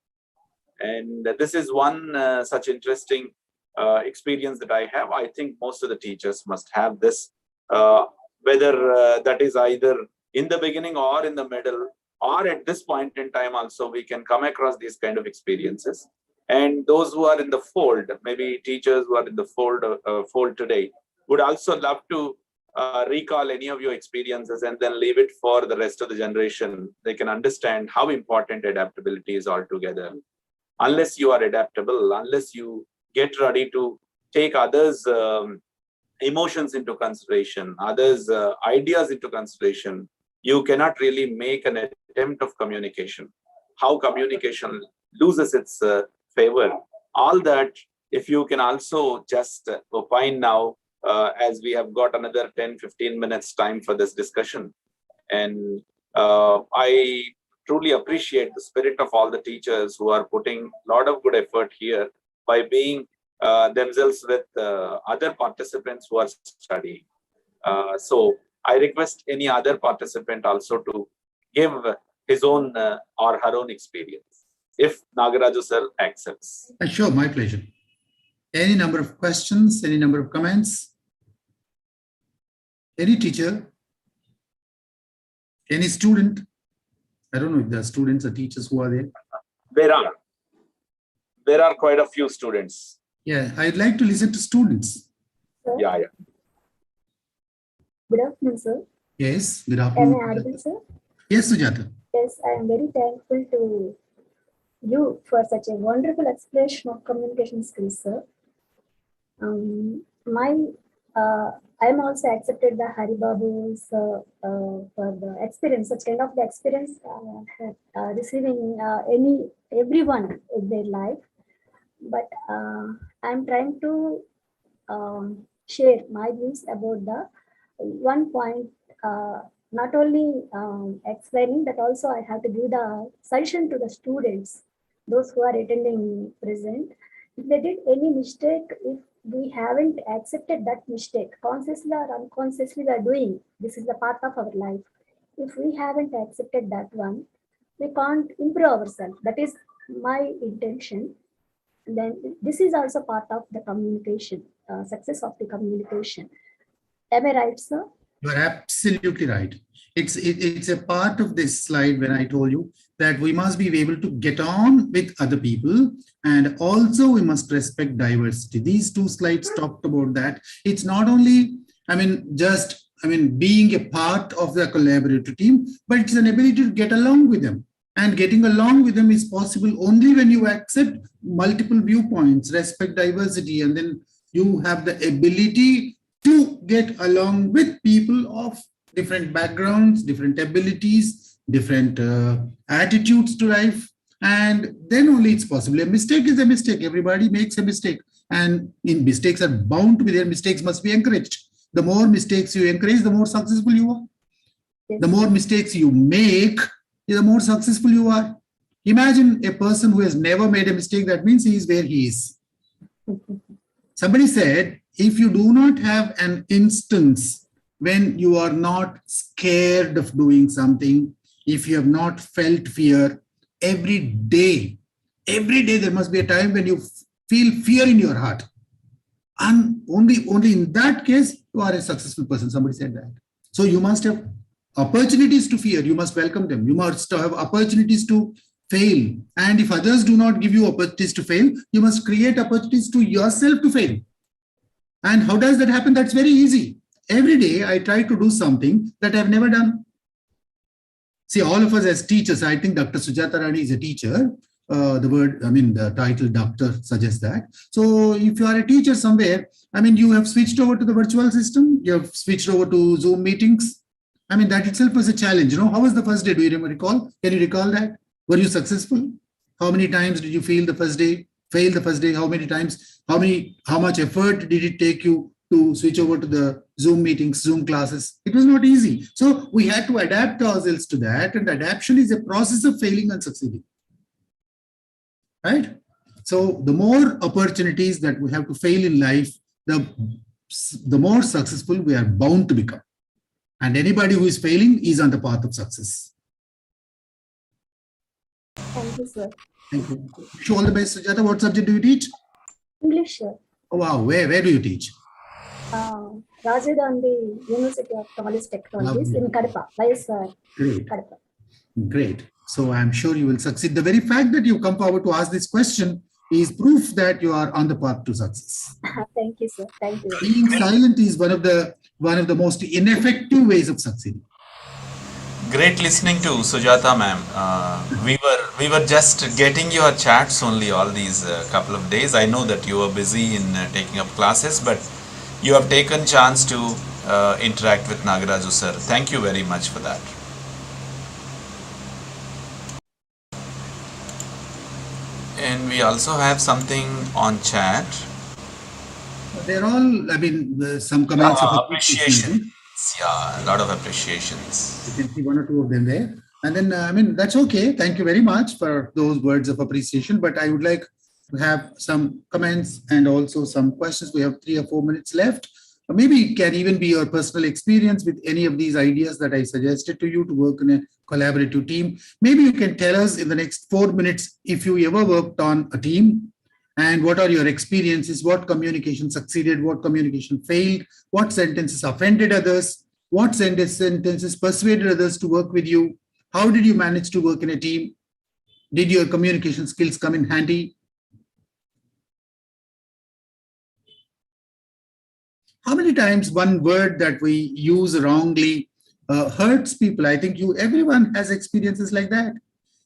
And this is one such interesting experience that I have. I think most of the teachers must have this, whether that is either in the beginning or in the middle, or at this point in time also, we can come across these kind of experiences. And those who are in the fold, maybe teachers who are in the fold today, would also love to recall any of your experiences and then leave it for the rest of the generation. They can understand how important adaptability is altogether. Unless you are adaptable, unless you get ready to take others' emotions into consideration, others' ideas into consideration, you cannot really make an attempt of communication. How communication loses its favor. All that, if you can also just opine now, as we have got another 10-15 minutes time for this discussion. And I truly appreciate the spirit of all the teachers who are putting a lot of good effort here by being themselves with other participants who are studying. So I request any other participant also to give his own or her own experience, if Nagaraju sir accepts. Sure, my pleasure. Any number of questions, any number of comments? Any teacher? Any student? I don't know if there are students or teachers who are there. There are quite a few students. Yeah, I'd like to listen to students. Sir? Yeah. Good afternoon, sir. Yes, good afternoon. Am I audible, sir? Yes, Sujata. Yes, I am very thankful to you for such a wonderful explanation of communication skills, sir. I am also accepted the Haribabu's for the experience, such kind of the experience receiving everyone in their life. But I am trying to share my views about the one point, not only explaining, but also I have to give the suggestion to the students, those who are attending present. If they did any mistake, if we haven't accepted that mistake, consciously or unconsciously we are doing, this is the part of our life. If we haven't accepted that one, we can't improve ourselves. That is my intention. Then this is also part of the communication, success of the communication. Am I right, sir? You are absolutely right. It's a part of this slide when I told you that we must be able to get on with other people, and also we must respect diversity. These two slides talked about that. It's not only, being a part of the collaborative team, but it's an ability to get along with them. And getting along with them is possible only when you accept multiple viewpoints, respect diversity, and then you have the ability to get along with people of different backgrounds, different abilities, different attitudes to life. And then only it's possible. A mistake is a mistake. Everybody makes a mistake. And mistakes are bound to be there. Mistakes must be encouraged. The more mistakes you encourage, the more successful you are. Yes. The more mistakes you make, the more successful you are. Imagine a person who has never made a mistake. That means he is where he is. Somebody said, if you do not have an instance when you are not scared of doing something, if you have not felt fear, every day there must be a time when you feel fear in your heart. And only in that case, you are a successful person. Somebody said that. So you must have opportunities to fear. You must welcome them. You must have opportunities to fail. And if others do not give you opportunities to fail, you must create opportunities to yourself to fail. And how does that happen? That's very easy. Every day I try to do something that I've never done. See, all of us as teachers, I think Dr. Sujata Rani is a teacher. The title doctor suggests that. So if you are a teacher somewhere, you have switched over to the virtual system. You have switched over to Zoom meetings. That itself was a challenge. How was the first day? Do you recall? Can you recall that? Were you successful? How many times did you fail the first day? How many times? How much effort did it take you to switch over to the Zoom meetings, Zoom classes? It was not easy. So we had to adapt ourselves to that. And adaptation is a process of failing and succeeding. Right? So the more opportunities that we have to fail in life, the more successful we are bound to become. And anybody who is failing is on the path of success. Thank you, sir. Thank you. Wish you all the best, Sujata. What subject do you teach? English, sir. Oh, wow. Where do you teach? Rajiv Gandhi University of Knowledge Technologies in Kadapa. Great. Kadapa. Great. So I'm sure you will succeed. The very fact that you come forward to ask this question is proof that you are on the path to success. Thank you, sir. Thank you. Being silent is one of the most ineffective ways of succeeding. Great listening to Sujata ma'am. We were just getting your chats only all these couple of days. I know that you were busy in taking up classes, but you have taken chance to interact with Nagaraju sir. Thank you very much for that. And we also have something on chat. They're all, some comments of appreciation. Yeah, a lot of appreciations. You can see one or two of them there. And then, that's okay. Thank you very much for those words of appreciation. But I would like to have some comments and also some questions. We have 3 or 4 minutes left. Maybe it can even be your personal experience with any of these ideas that I suggested to you to work in a collaborative team. Maybe you can tell us in the next 4 minutes if you ever worked on a team and what are your experiences, what communication succeeded, what communication failed, what sentences offended others, what sentences persuaded others to work with you, how did you manage to work in a team, did your communication skills come in handy? How many times one word that we use wrongly hurts people? I think everyone has experiences like that.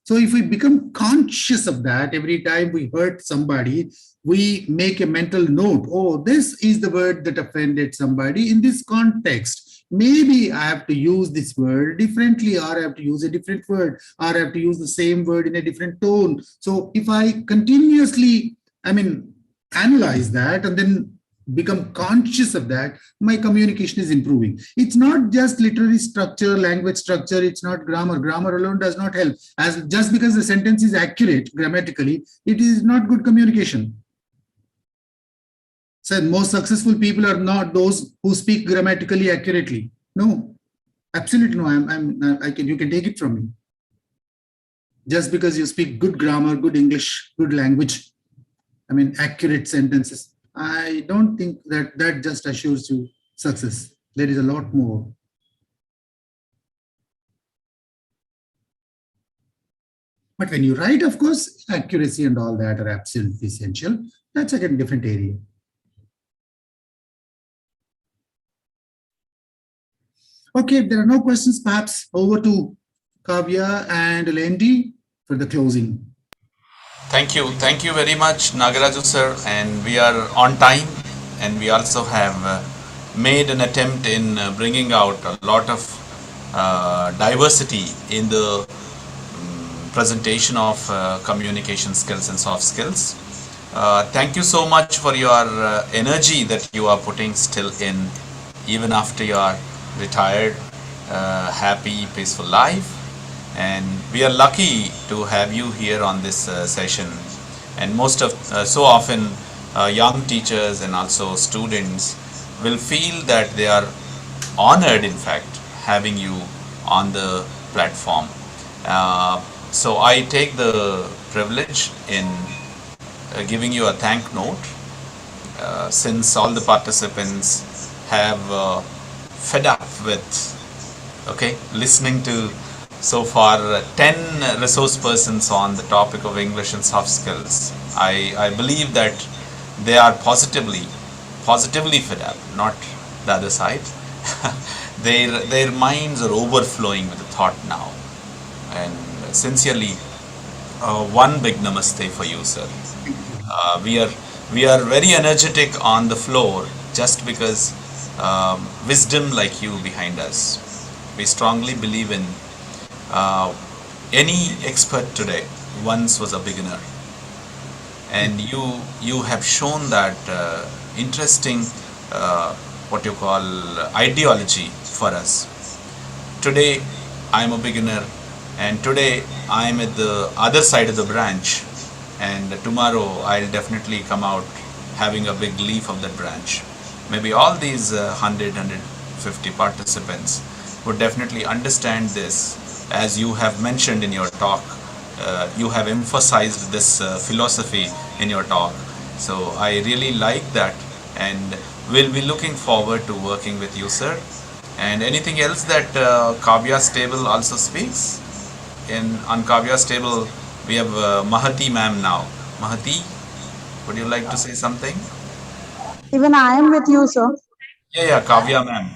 So if we become conscious of that, every time we hurt somebody, we make a mental note. Oh, this is the word that offended somebody in this context. Maybe I have to use this word differently, or I have to use a different word, or I have to use the same word in a different tone. So if I continuously, analyze that and then become conscious of that, my communication is improving. It's not just literary structure, language structure, it's not grammar. Grammar alone does not help. As just because the sentence is accurate grammatically, it is not good communication. So most successful people are not those who speak grammatically accurately. No, absolutely no. You can take it from me. Just because you speak good grammar, good English, good language, accurate sentences, I don't think that just assures you success. There is a lot more. But when you write, of course, accuracy and all that are absolutely essential. That's again a different area. Okay, if there are no questions, perhaps over to Kavya and Lendi for the closing. Thank you very much, Nagaraju sir, and we are on time, and we also have made an attempt in bringing out a lot of diversity in the presentation of communication skills and soft skills. Thank you so much for your energy that you are putting still in, even after you are retired, happy, peaceful life. And we are lucky to have you here on this session. And so often young teachers and also students will feel that they are honored, in fact, having you on the platform. So I take the privilege in giving you a thank note, since all the participants have fed up with listening to so far 10 resource persons on the topic of English and soft skills. I believe that they are positively fed up, not the other side. Their minds are overflowing with the thought now. And sincerely, one big namaste for you, sir. We are very energetic on the floor just because wisdom like you behind us. We strongly believe in any expert today once was a beginner, and you have shown that interesting ideology for us. Today I am a beginner, and today I am at the other side of the branch, and tomorrow I'll definitely come out having a big leaf of that branch. Maybe all these 150 participants would definitely understand this. As you have mentioned in your talk, you have emphasized this philosophy in your talk. So I really like that, and we'll be looking forward to working with you, sir. And anything else that Kavya's table also speaks? On Kavya's table, we have Mahati ma'am now. Mahati, would you like to say something? Even I am with you, sir. Yeah, Kavya ma'am.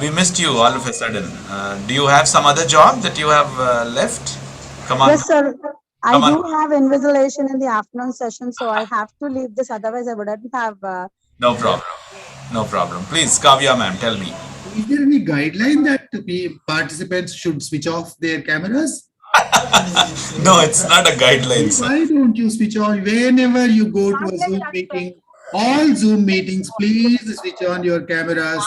We missed you all of a sudden. Do you have some other job that you have left? Come on. Yes, sir. I Come do on. have invigilation in the afternoon session, so I have to leave this. Otherwise, I wouldn't have. No problem. No problem. Please, Kavya ma'am, tell me. Is there any guideline that the participants should switch off their cameras? No, it's not a guideline, sir. Why don't you switch on whenever you go to a Zoom meeting? All Zoom meetings, please switch on your cameras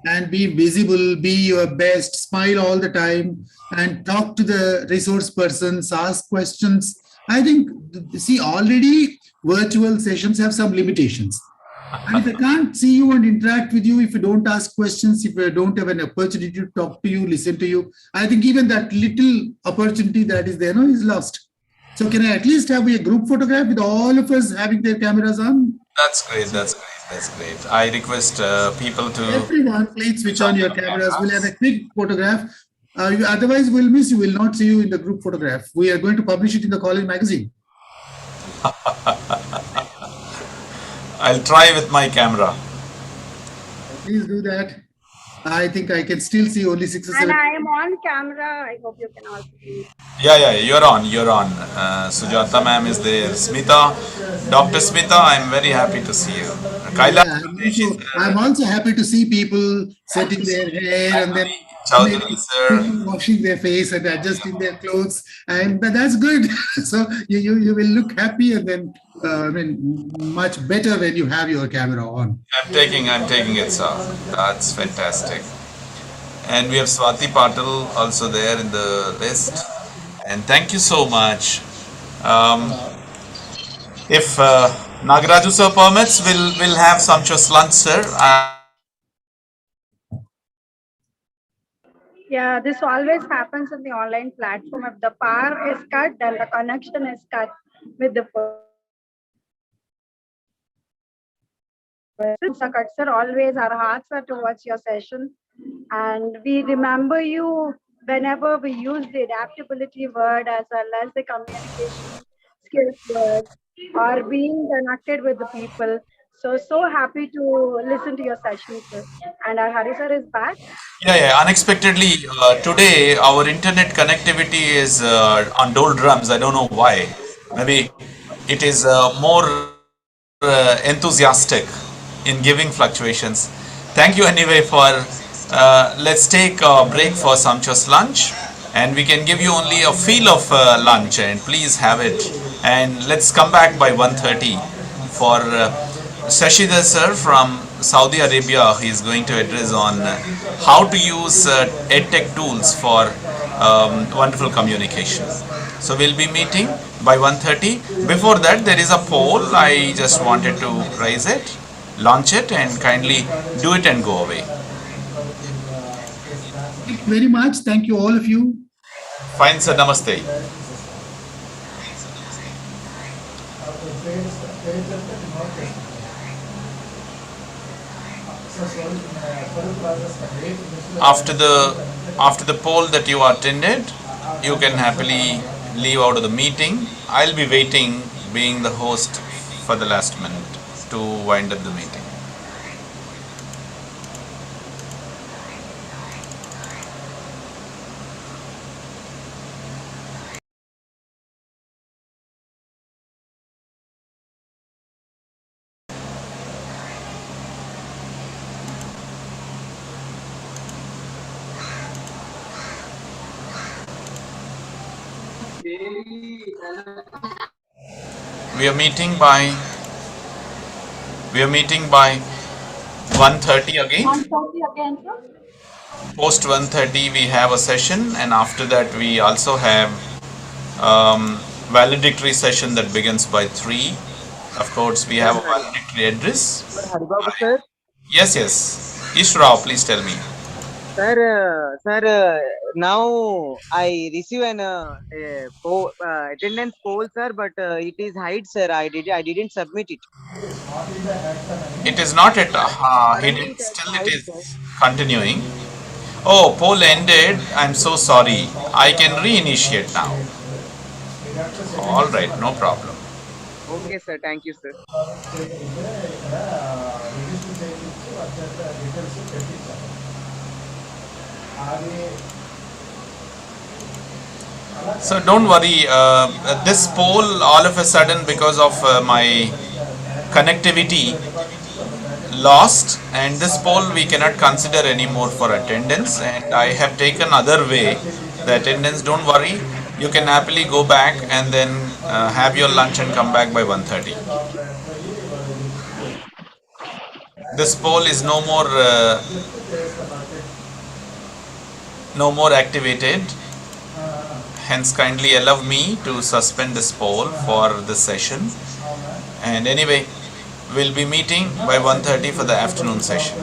and be visible, be your best, smile all the time, and talk to the resource persons, ask questions. I think, see, already virtual sessions have some limitations. And if I can't see you and interact with you, if you don't ask questions, if I don't have an opportunity to talk to you, listen to you, I think even that little opportunity that is there is lost. So can I at least have a group photograph with all of us having their cameras on? That's great. That's great. That's great. I request people to... Everyone, please switch on your cameras. We'll have a quick photograph. Otherwise, we'll miss you. We'll not see you in the group photograph. We are going to publish it in the college magazine. I'll try with my camera. Please do that. I think I can still see only 6 or 7. And I am on camera. I hope you can also see. Yeah, you're on. Sujata ma'am is there. Smita, Dr. Smita, I'm very happy to see you. Kaila, I'm also happy to see people setting their hair and then Chaudhary, sir. washing their face and adjusting their clothes, and that's good. So you will look happy, and then much better when you have your camera on. I'm taking it, sir. That's fantastic. And we have Swati Patil also there in the list. And thank you so much. If Nagaraju sir permits, we'll have sumptuous lunch, sir. Yeah, this always happens in the online platform. If the power is cut, then the connection is cut with the sir, always our hearts are towards your session, and we remember you whenever we use the adaptability word as well as the communication skills word or being connected with the people. So happy to listen to your session, sir. And our Hari sir is back. Yeah. Unexpectedly, today our internet connectivity is on doldrums. I don't know why. Maybe it is more enthusiastic in giving fluctuations. thank you anyway for, let's take a break for sumptuous lunch, and we can give you only a feel of lunch, and please have it. And let's come back by 1:30 for Shashidhar sir from Saudi Arabia. He is going to address on how to use EdTech tools for wonderful communication. So we'll be meeting by 1:30. Before that, there is a poll. I just wanted to raise it, launch it, and kindly do it and go away. Thank you very much. Thank you, all of you. Fine, sir. Namaste. After the poll that you attended, you can happily leave out of the meeting. I'll be waiting, being the host, for the last minute to wind up the meeting. We are meeting by 1:30 again. 1:30 again, sir? Post 1:30 we have a session, and after that we also have valedictory session that begins by 3. Of course, we have a valedictory address. Haribabu sir. Yes. Ishrao, please tell me. Sir, now I receive an attendance poll, sir, but it is hide, sir. I didn't submit it. It is not at hidden. Still, it is continuing. Oh, poll ended. I'm so sorry. I can reinitiate now. All right, no problem. Okay, sir. Thank you, sir. So don't worry. This poll, all of a sudden, because of my connectivity, lost, and this poll we cannot consider anymore for attendance, and I have taken other way the attendance. Don't worry, you can happily go back and then have your lunch and come back by 1:30. This poll is no more activated, hence kindly allow me to suspend this poll for this session. And anyway, we'll be meeting by 1:30 for the afternoon session.